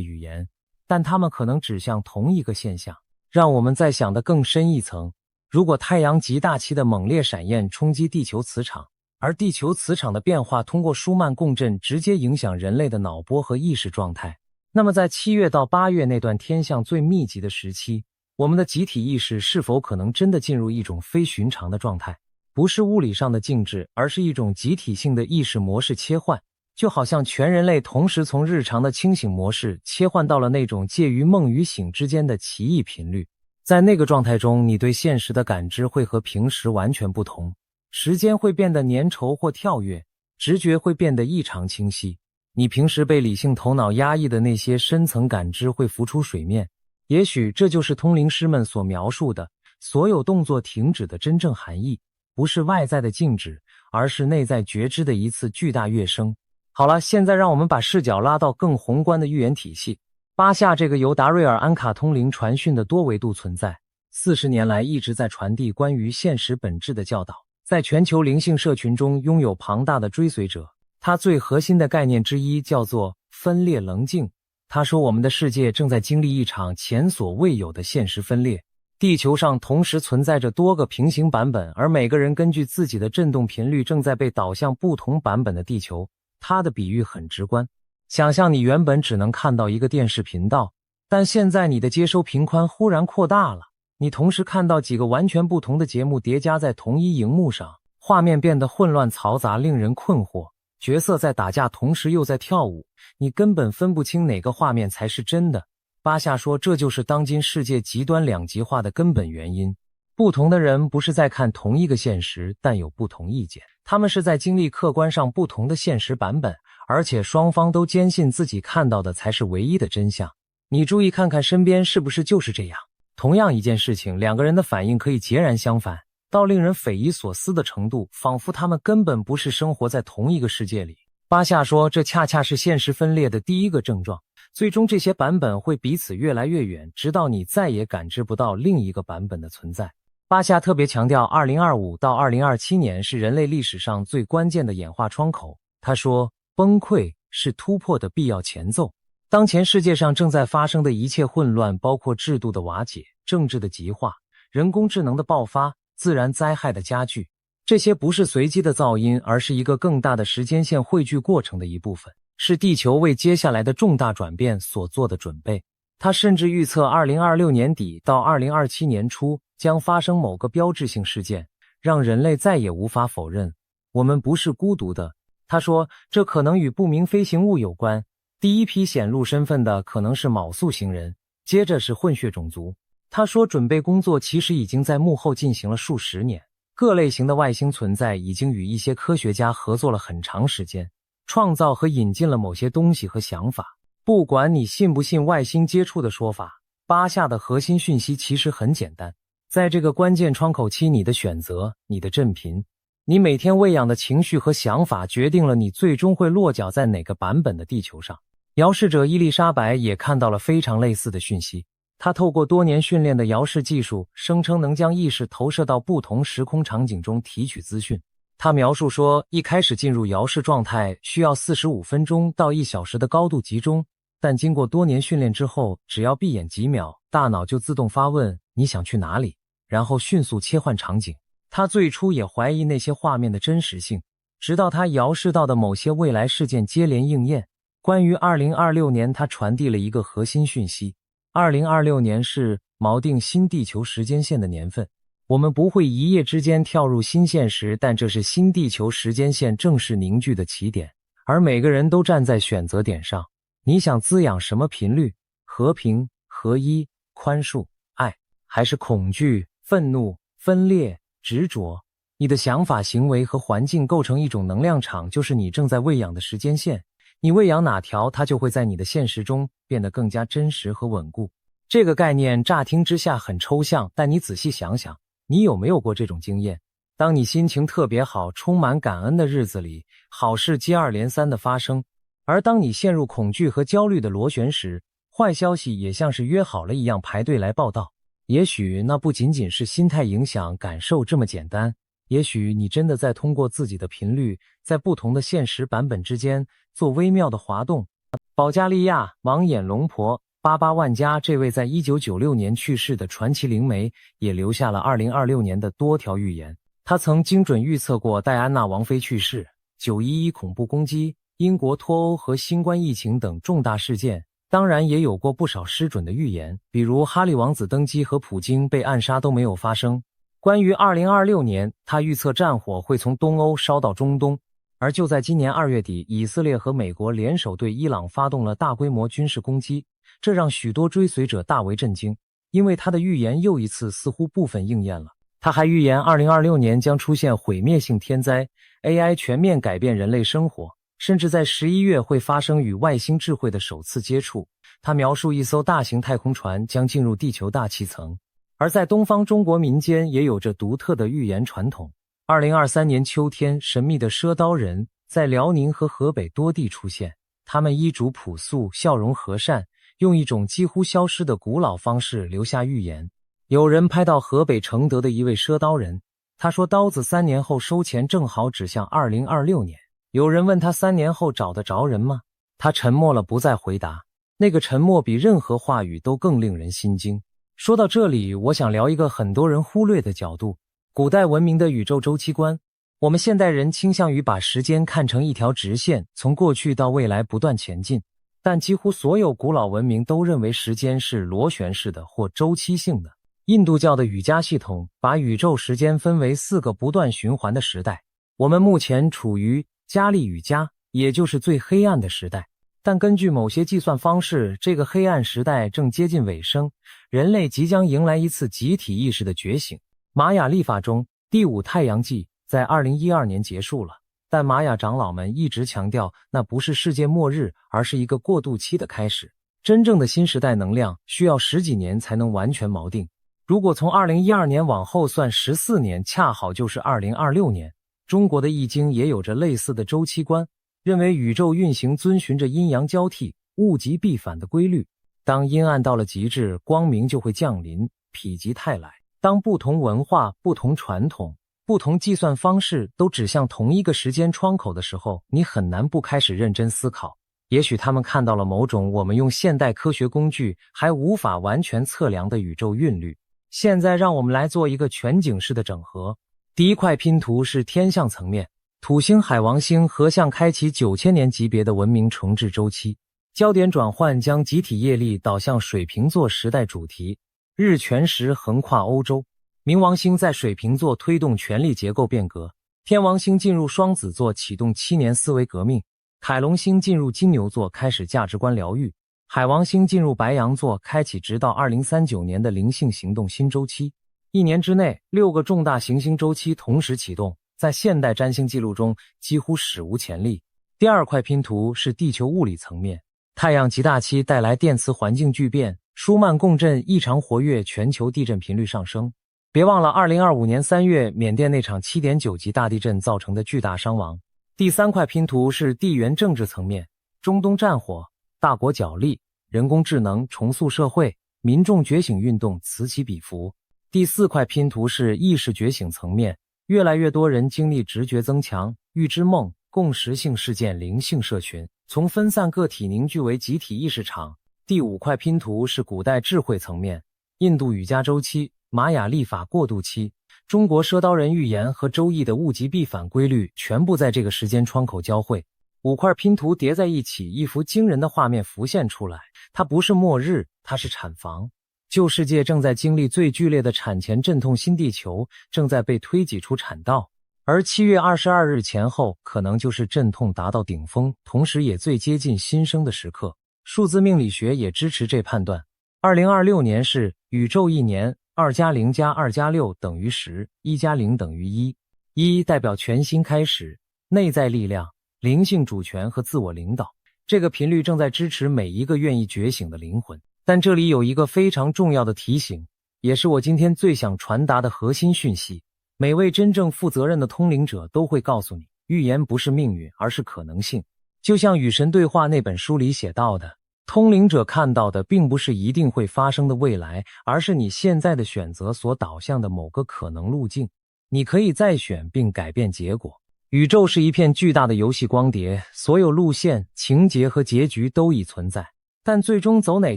语言，但他们可能指向同一个现象。让我们再想得更深一层，如果太阳极大期的猛烈闪焰冲击地球磁场，而地球磁场的变化通过舒曼共振直接影响人类的脑波和意识状态，那么在7月到8月那段天象最密集的时期，我们的集体意识是否可能真的进入一种非寻常的状态？不是物理上的静止，而是一种集体性的意识模式切换，就好像全人类同时从日常的清醒模式切换到了那种介于梦与醒之间的奇异频率。在那个状态中，你对现实的感知会和平时完全不同，时间会变得粘稠或跳跃，直觉会变得异常清晰。你平时被理性头脑压抑的那些深层感知会浮出水面。也许这就是通灵师们所描述的所有动作停止的真正含义，不是外在的静止，而是内在觉知的一次巨大跃升。好了，现在让我们把视角拉到更宏观的预言体系。巴夏这个由达瑞尔·安卡通灵传讯的多维度存在，40年来一直在传递关于现实本质的教导，在全球灵性社群中拥有庞大的追随者。他最核心的概念之一叫做分裂棱镜。他说我们的世界正在经历一场前所未有的现实分裂，地球上同时存在着多个平行版本，而每个人根据自己的振动频率正在被导向不同版本的地球。他的比喻很直观，想象你原本只能看到一个电视频道，但现在你的接收频宽忽然扩大了，你同时看到几个完全不同的节目叠加在同一荧幕上，画面变得混乱嘈杂，令人困惑。角色在打架，同时又在跳舞，你根本分不清哪个画面才是真的。巴夏说，这就是当今世界极端两极化的根本原因。不同的人不是在看同一个现实，但有不同意见。他们是在经历客观上不同的现实版本，而且双方都坚信自己看到的才是唯一的真相。你注意看看身边是不是就是这样？同样一件事情，两个人的反应可以截然相反，到令人匪夷所思的程度，仿佛他们根本不是生活在同一个世界里。巴夏说，这恰恰是现实分裂的第一个症状，最终这些版本会彼此越来越远，直到你再也感知不到另一个版本的存在。巴夏特别强调2025到2027年是人类历史上最关键的演化窗口。他说，崩溃是突破的必要前奏。当前世界上正在发生的一切混乱，包括制度的瓦解、政治的极化、人工智能的爆发、自然灾害的加剧，这些不是随机的噪音，而是一个更大的时间线汇聚过程的一部分，是地球为接下来的重大转变所做的准备。他甚至预测2026年底到2027年初将发生某个标志性事件，让人类再也无法否认我们不是孤独的。他说，这可能与不明飞行物有关，第一批显露身份的可能是卯宿星人，接着是混血种族。他说，准备工作其实已经在幕后进行了数十年，各类型的外星存在已经与一些科学家合作了很长时间，创造和引进了某些东西和想法。不管你信不信外星接触的说法，巴夏的核心讯息其实很简单。在这个关键窗口期，你的选择，你的振频，你每天喂养的情绪和想法，决定了你最终会落脚在哪个版本的地球上。遥视者伊丽莎白也看到了非常类似的讯息。她透过多年训练的遥视技术，声称能将意识投射到不同时空场景中提取资讯。她描述说，一开始进入遥视状态需要45分钟到1小时的高度集中，但经过多年训练之后，只要闭眼几秒，大脑就自动发问你想去哪里，然后迅速切换场景。他最初也怀疑那些画面的真实性，直到他遥视到的某些未来事件接连应验。关于2026年，他传递了一个核心讯息：2026年是锚定新地球时间线的年份。我们不会一夜之间跳入新现实，但这是新地球时间线正式凝聚的起点，而每个人都站在选择点上。你想滋养什么频率？和平、合一、宽恕、爱，还是恐惧、愤怒、分裂、执着？你的想法、行为和环境构成一种能量场，就是你正在喂养的时间线。你喂养哪条，它就会在你的现实中变得更加真实和稳固。这个概念乍听之下很抽象，但你仔细想想，你有没有过这种经验？当你心情特别好，充满感恩的日子里，好事接二连三的发生；而当你陷入恐惧和焦虑的螺旋时，坏消息也像是约好了一样排队来报道。也许那不仅仅是心态影响感受这么简单，也许你真的在通过自己的频率，在不同的现实版本之间做微妙的滑动。保加利亚王眼龙婆巴巴万加这位在1996年去世的传奇灵媒，也留下了2026年的多条预言。他曾精准预测过戴安娜王妃去世、911恐怖攻击、英国脱欧和新冠疫情等重大事件，当然也有过不少失准的预言，比如哈利王子登基和普京被暗杀都没有发生。关于2026年，他预测战火会从东欧烧到中东，而就在今年2月底，以色列和美国联手对伊朗发动了大规模军事攻击，这让许多追随者大为震惊，因为他的预言又一次似乎部分应验了。他还预言2026年将出现毁灭性天灾， AI 全面改变人类生活，甚至在11月会发生与外星智慧的首次接触。他描述一艘大型太空船将进入地球大气层。而在东方中国民间也有着独特的预言传统。2023年秋天，神秘的赊刀人在辽宁和河北多地出现，他们衣着朴素，笑容和善，用一种几乎消失的古老方式留下预言。有人拍到河北承德的一位赊刀人，他说刀子3年后收钱正好指向2026年。有人问他3年后找得着人吗？他沉默了，不再回答。那个沉默比任何话语都更令人心惊。说到这里，我想聊一个很多人忽略的角度，古代文明的宇宙周期观。我们现代人倾向于把时间看成一条直线，从过去到未来不断前进，但几乎所有古老文明都认为时间是螺旋式的或周期性的。印度教的瑜伽系统把宇宙时间分为4个不断循环的时代。我们目前处于加利瑜伽，也就是最黑暗的时代。但根据某些计算方式，这个黑暗时代正接近尾声，人类即将迎来一次集体意识的觉醒。玛雅历法中，第5太阳纪在2012年结束了，但玛雅长老们一直强调，那不是世界末日，而是一个过渡期的开始。真正的新时代能量需要10几年才能完全锚定。如果从2012年往后算14年，恰好就是2026年。中国的易经也有着类似的周期观，认为宇宙运行遵循着阴阳交替、物极必反的规律。当阴暗到了极致，光明就会降临，否极泰来。当不同文化、不同传统、不同计算方式都指向同一个时间窗口的时候，你很难不开始认真思考。也许他们看到了某种我们用现代科学工具还无法完全测量的宇宙韵律。现在让我们来做一个全景式的整合。第一块拼图是天象层面，土星、海王星合相开启9000年级别的文明重置周期，焦点转换将集体业力导向水瓶座时代主题，日全食横跨欧洲。冥王星在水瓶座推动权力结构变革，天王星进入双子座启动7年思维革命，凯龙星进入金牛座开始价值观疗愈，海王星进入白羊座开启直到2039年的灵性行动新周期。1年之内6个重大行星周期同时启动，在现代占星记录中几乎史无前例。第二块拼图是地球物理层面，太阳极大期带来电磁环境巨变，舒曼共振异常活跃，全球地震频率上升。别忘了2025年3月缅甸那场 7.9 级大地震造成的巨大伤亡。第三块拼图是地缘政治层面，中东战火、大国角力、人工智能重塑社会、民众觉醒运动此起彼伏。第四块拼图是意识觉醒层面，越来越多人经历直觉增强、预知梦、共识性事件、灵性社群，从分散个体凝聚为集体意识场。第五块拼图是古代智慧层面，印度瑜伽周期、玛雅历法过渡期、中国赊刀人预言和周易的物极必反规律全部在这个时间窗口交汇。五块拼图叠在一起，一幅惊人的画面浮现出来，它不是末日，它是产房。旧世界正在经历最剧烈的产前阵痛，新地球正在被推挤出产道，而7月22日前后可能就是阵痛达到顶峰，同时也最接近新生的时刻。数字命理学也支持这判断。2026年是宇宙一年，2+0+2+6等于10，1+0等于1。1代表全新开始、内在力量、灵性主权和自我领导，这个频率正在支持每一个愿意觉醒的灵魂。但这里有一个非常重要的提醒，也是我今天最想传达的核心讯息。每位真正负责任的通灵者都会告诉你，预言不是命运，而是可能性。就像《与神对话》那本书里写到的，通灵者看到的并不是一定会发生的未来，而是你现在的选择所导向的某个可能路径。你可以再选并改变结果。宇宙是一片巨大的游戏光碟，所有路线、情节和结局都已存在。但最终走哪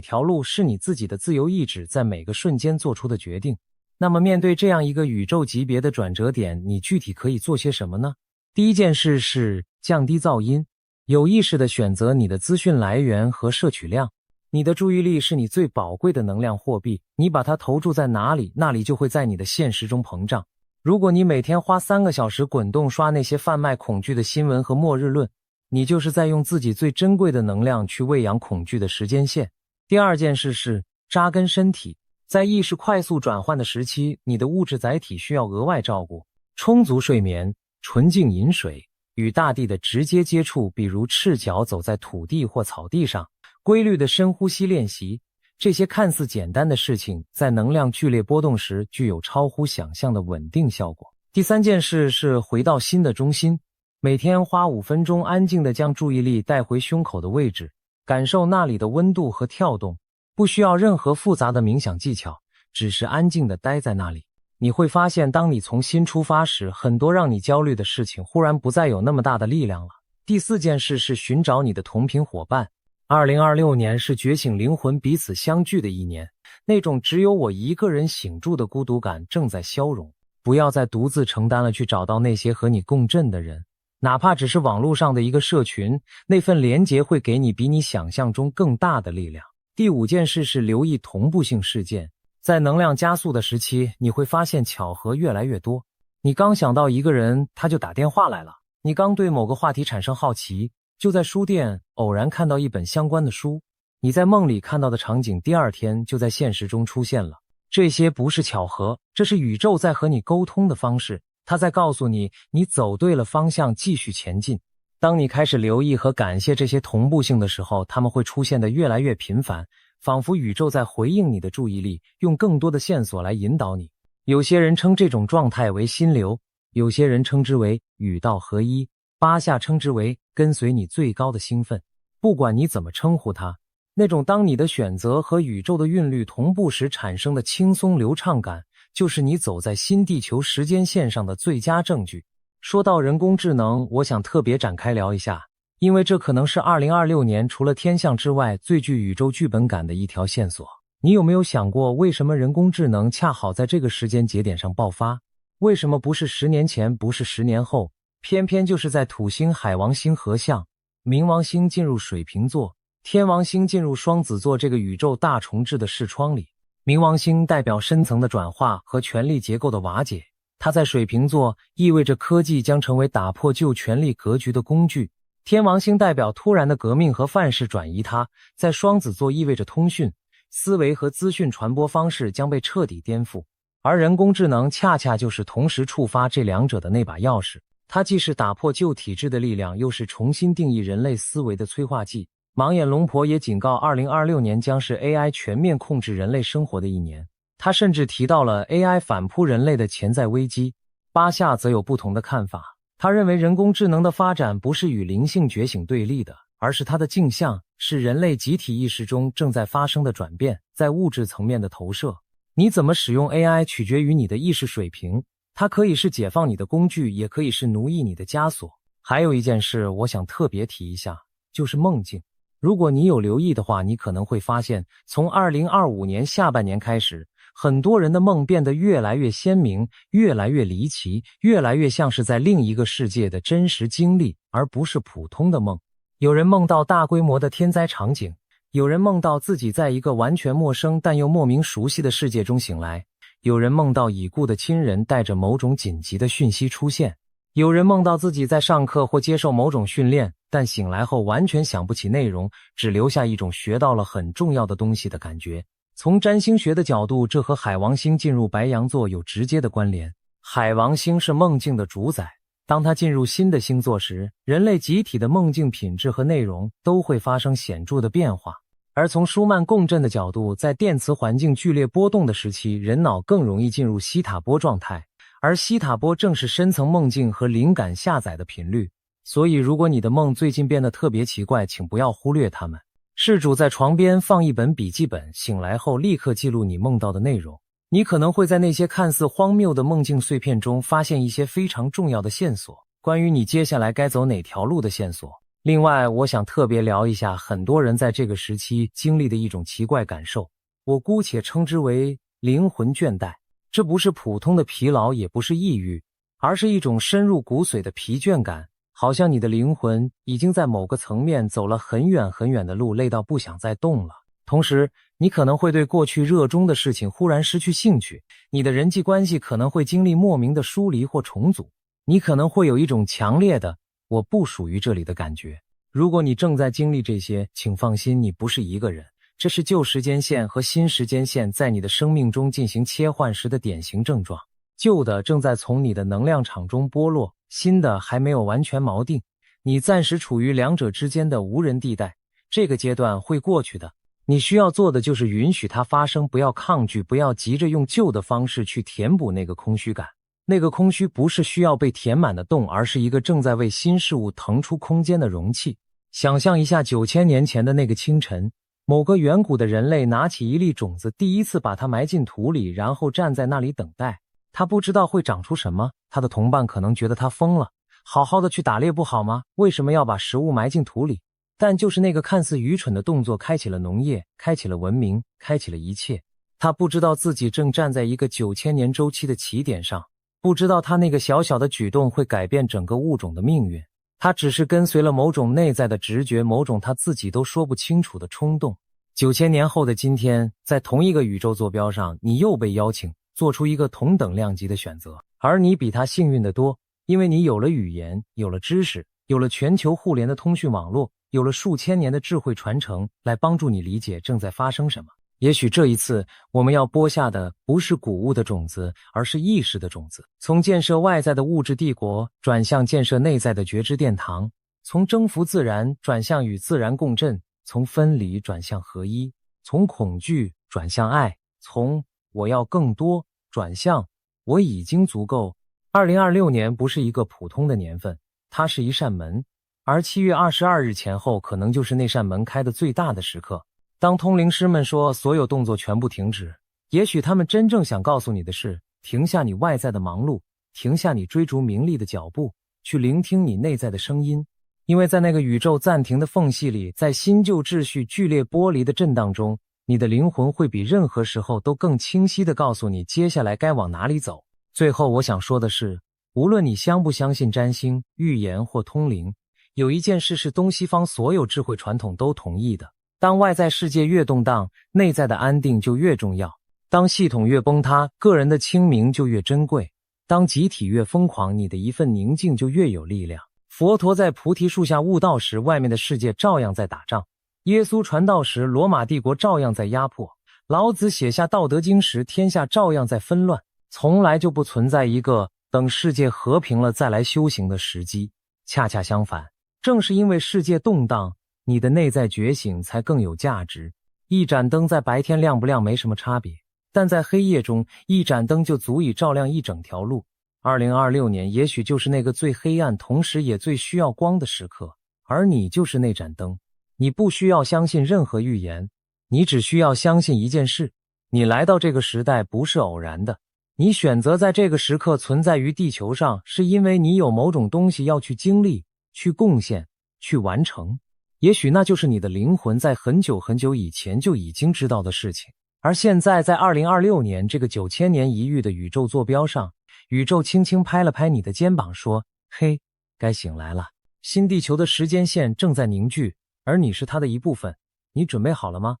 条路是你自己的自由意志在每个瞬间做出的决定。那么面对这样一个宇宙级别的转折点，你具体可以做些什么呢？第一件事是降低噪音，有意识地选择你的资讯来源和摄取量。你的注意力是你最宝贵的能量货币，你把它投注在哪里，那里就会在你的现实中膨胀。如果你每天花3个小时滚动刷那些贩卖恐惧的新闻和末日论，你就是在用自己最珍贵的能量去喂养恐惧的时间线。第二件事是扎根身体，在意识快速转换的时期，你的物质载体需要额外照顾。充足睡眠、纯净饮水、与大地的直接接触，比如赤脚走在土地或草地上，规律的深呼吸练习，这些看似简单的事情，在能量剧烈波动时具有超乎想象的稳定效果。第三件事是回到心的中心，每天花5分钟安静地将注意力带回胸口的位置，感受那里的温度和跳动，不需要任何复杂的冥想技巧，只是安静地待在那里。你会发现，当你从心出发时，很多让你焦虑的事情忽然不再有那么大的力量了。第四件事是寻找你的同频伙伴。2026年是觉醒灵魂彼此相聚的一年，那种只有我一个人醒住的孤独感正在消融。不要再独自承担了，去找到那些和你共振的人，哪怕只是网络上的一个社群，那份连结会给你比你想象中更大的力量。第五件事是留意同步性事件。在能量加速的时期，你会发现巧合越来越多。你刚想到一个人，他就打电话来了；你刚对某个话题产生好奇，就在书店偶然看到一本相关的书；你在梦里看到的场景，第二天就在现实中出现了。这些不是巧合，这是宇宙在和你沟通的方式，它在告诉你，你走对了方向，继续前进。当你开始留意和感谢这些同步性的时候，它们会出现得越来越频繁，仿佛宇宙在回应你的注意力，用更多的线索来引导你。有些人称这种状态为心流，有些人称之为与道合一，巴夏称之为跟随你最高的兴奋。不管你怎么称呼它，那种当你的选择和宇宙的韵律同步时产生的轻松流畅感，就是你走在新地球时间线上的最佳证据。说到人工智能，我想特别展开聊一下，因为这可能是2026年除了天象之外最具宇宙剧本感的一条线索。你有没有想过，为什么人工智能恰好在这个时间节点上爆发？为什么不是10年前，不是10年后，偏偏就是在土星、海王星合相，冥王星进入水瓶座，天王星进入双子座这个宇宙大重置的视窗里？冥王星代表深层的转化和权力结构的瓦解，它在水瓶座意味着科技将成为打破旧权力格局的工具。天王星代表突然的革命和范式转移，它在双子座意味着通讯、思维和资讯传播方式将被彻底颠覆。而人工智能恰恰就是同时触发这两者的那把钥匙，它既是打破旧体制的力量，又是重新定义人类思维的催化剂。盲眼龙婆也警告2026年将是 AI 全面控制人类生活的一年。他甚至提到了 AI 反扑人类的潜在危机。巴夏则有不同的看法，他认为人工智能的发展不是与灵性觉醒对立的，而是它的镜像，是人类集体意识中正在发生的转变，在物质层面的投射。你怎么使用 AI 取决于你的意识水平，它可以是解放你的工具，也可以是奴役你的枷锁。还有一件事我想特别提一下，就是梦境。如果你有留意的话，你可能会发现，从2025年下半年开始，很多人的梦变得越来越鲜明，越来越离奇，越来越像是在另一个世界的真实经历，而不是普通的梦。有人梦到大规模的天灾场景，有人梦到自己在一个完全陌生但又莫名熟悉的世界中醒来，有人梦到已故的亲人带着某种紧急的讯息出现，有人梦到自己在上课或接受某种训练，但醒来后完全想不起内容，只留下一种学到了很重要的东西的感觉。从占星学的角度，这和海王星进入白羊座有直接的关联。海王星是梦境的主宰，当它进入新的星座时，人类集体的梦境品质和内容都会发生显著的变化。而从舒曼共振的角度，在电磁环境剧烈波动的时期，人脑更容易进入西塔波状态，而西塔波正是深层梦境和灵感下载的频率。所以如果你的梦最近变得特别奇怪，请不要忽略它们。事主在床边放一本笔记本，醒来后立刻记录你梦到的内容。你可能会在那些看似荒谬的梦境碎片中发现一些非常重要的线索，关于你接下来该走哪条路的线索。另外，我想特别聊一下很多人在这个时期经历的一种奇怪感受，我姑且称之为灵魂倦怠。这不是普通的疲劳，也不是抑郁，而是一种深入骨髓的疲倦感，好像你的灵魂已经在某个层面走了很远很远的路，累到不想再动了。同时，你可能会对过去热衷的事情忽然失去兴趣，你的人际关系可能会经历莫名的疏离或重组，你可能会有一种强烈的我不属于这里的感觉。如果你正在经历这些，请放心，你不是一个人。这是旧时间线和新时间线在你的生命中进行切换时的典型症状。旧的正在从你的能量场中剥落，新的还没有完全锚定，你暂时处于两者之间的无人地带。这个阶段会过去的，你需要做的就是允许它发生，不要抗拒，不要急着用旧的方式去填补那个空虚感。那个空虚不是需要被填满的洞，而是一个正在为新事物腾出空间的容器。想象一下9000年前的那个清晨，某个远古的人类拿起一粒种子，第一次把它埋进土里，然后站在那里等待。他不知道会长出什么，他的同伴可能觉得他疯了，好好的去打猎不好吗？为什么要把食物埋进土里？但就是那个看似愚蠢的动作，开启了农业，开启了文明，开启了一切。他不知道自己正站在一个9000年周期的起点上，不知道他那个小小的举动会改变整个物种的命运。他只是跟随了某种内在的直觉，某种他自己都说不清楚的冲动。9000年后的今天，在同一个宇宙坐标上，你又被邀请做出一个同等量级的选择，而你比他幸运得多，因为你有了语言，有了知识，有了全球互联的通讯网络，有了数千年的智慧传承，来帮助你理解正在发生什么。也许这一次我们要播下的不是谷物的种子，而是意识的种子，从建设外在的物质帝国转向建设内在的觉知殿堂，从征服自然转向与自然共振，从分离转向合一，从恐惧转向爱，从我要更多转向我已经足够。2026年不是一个普通的年份，它是一扇门，而7月22日前后可能就是那扇门开的最大的时刻。当通灵师们说所有动作全部停止，也许他们真正想告诉你的是，停下你外在的忙碌，停下你追逐名利的脚步，去聆听你内在的声音。因为在那个宇宙暂停的缝隙里，在新旧秩序剧烈剥离的震荡中，你的灵魂会比任何时候都更清晰地告诉你接下来该往哪里走。最后我想说的是，无论你相不相信占星、预言或通灵，有一件事是东西方所有智慧传统都同意的，当外在世界越动荡，内在的安定就越重要。当系统越崩塌，个人的清明就越珍贵。当集体越疯狂，你的一份宁静就越有力量。佛陀在菩提树下悟道时，外面的世界照样在打仗；耶稣传道时，罗马帝国照样在压迫；老子写下《道德经》时，天下照样在纷乱。从来就不存在一个等世界和平了再来修行的时机。恰恰相反，正是因为世界动荡，你的内在觉醒才更有价值。一盏灯在白天亮不亮没什么差别，但在黑夜中，一盏灯就足以照亮一整条路。2026年也许就是那个最黑暗，同时也最需要光的时刻，而你就是那盏灯。你不需要相信任何预言，你只需要相信一件事：你来到这个时代不是偶然的，你选择在这个时刻存在于地球上，是因为你有某种东西要去经历、去贡献、去完成。也许那就是你的灵魂在很久很久以前就已经知道的事情。而现在在2026年这个9000年一遇的宇宙坐标上，宇宙轻轻拍了拍你的肩膀说，嘿，该醒来了。新地球的时间线正在凝聚，而你是它的一部分。你准备好了吗？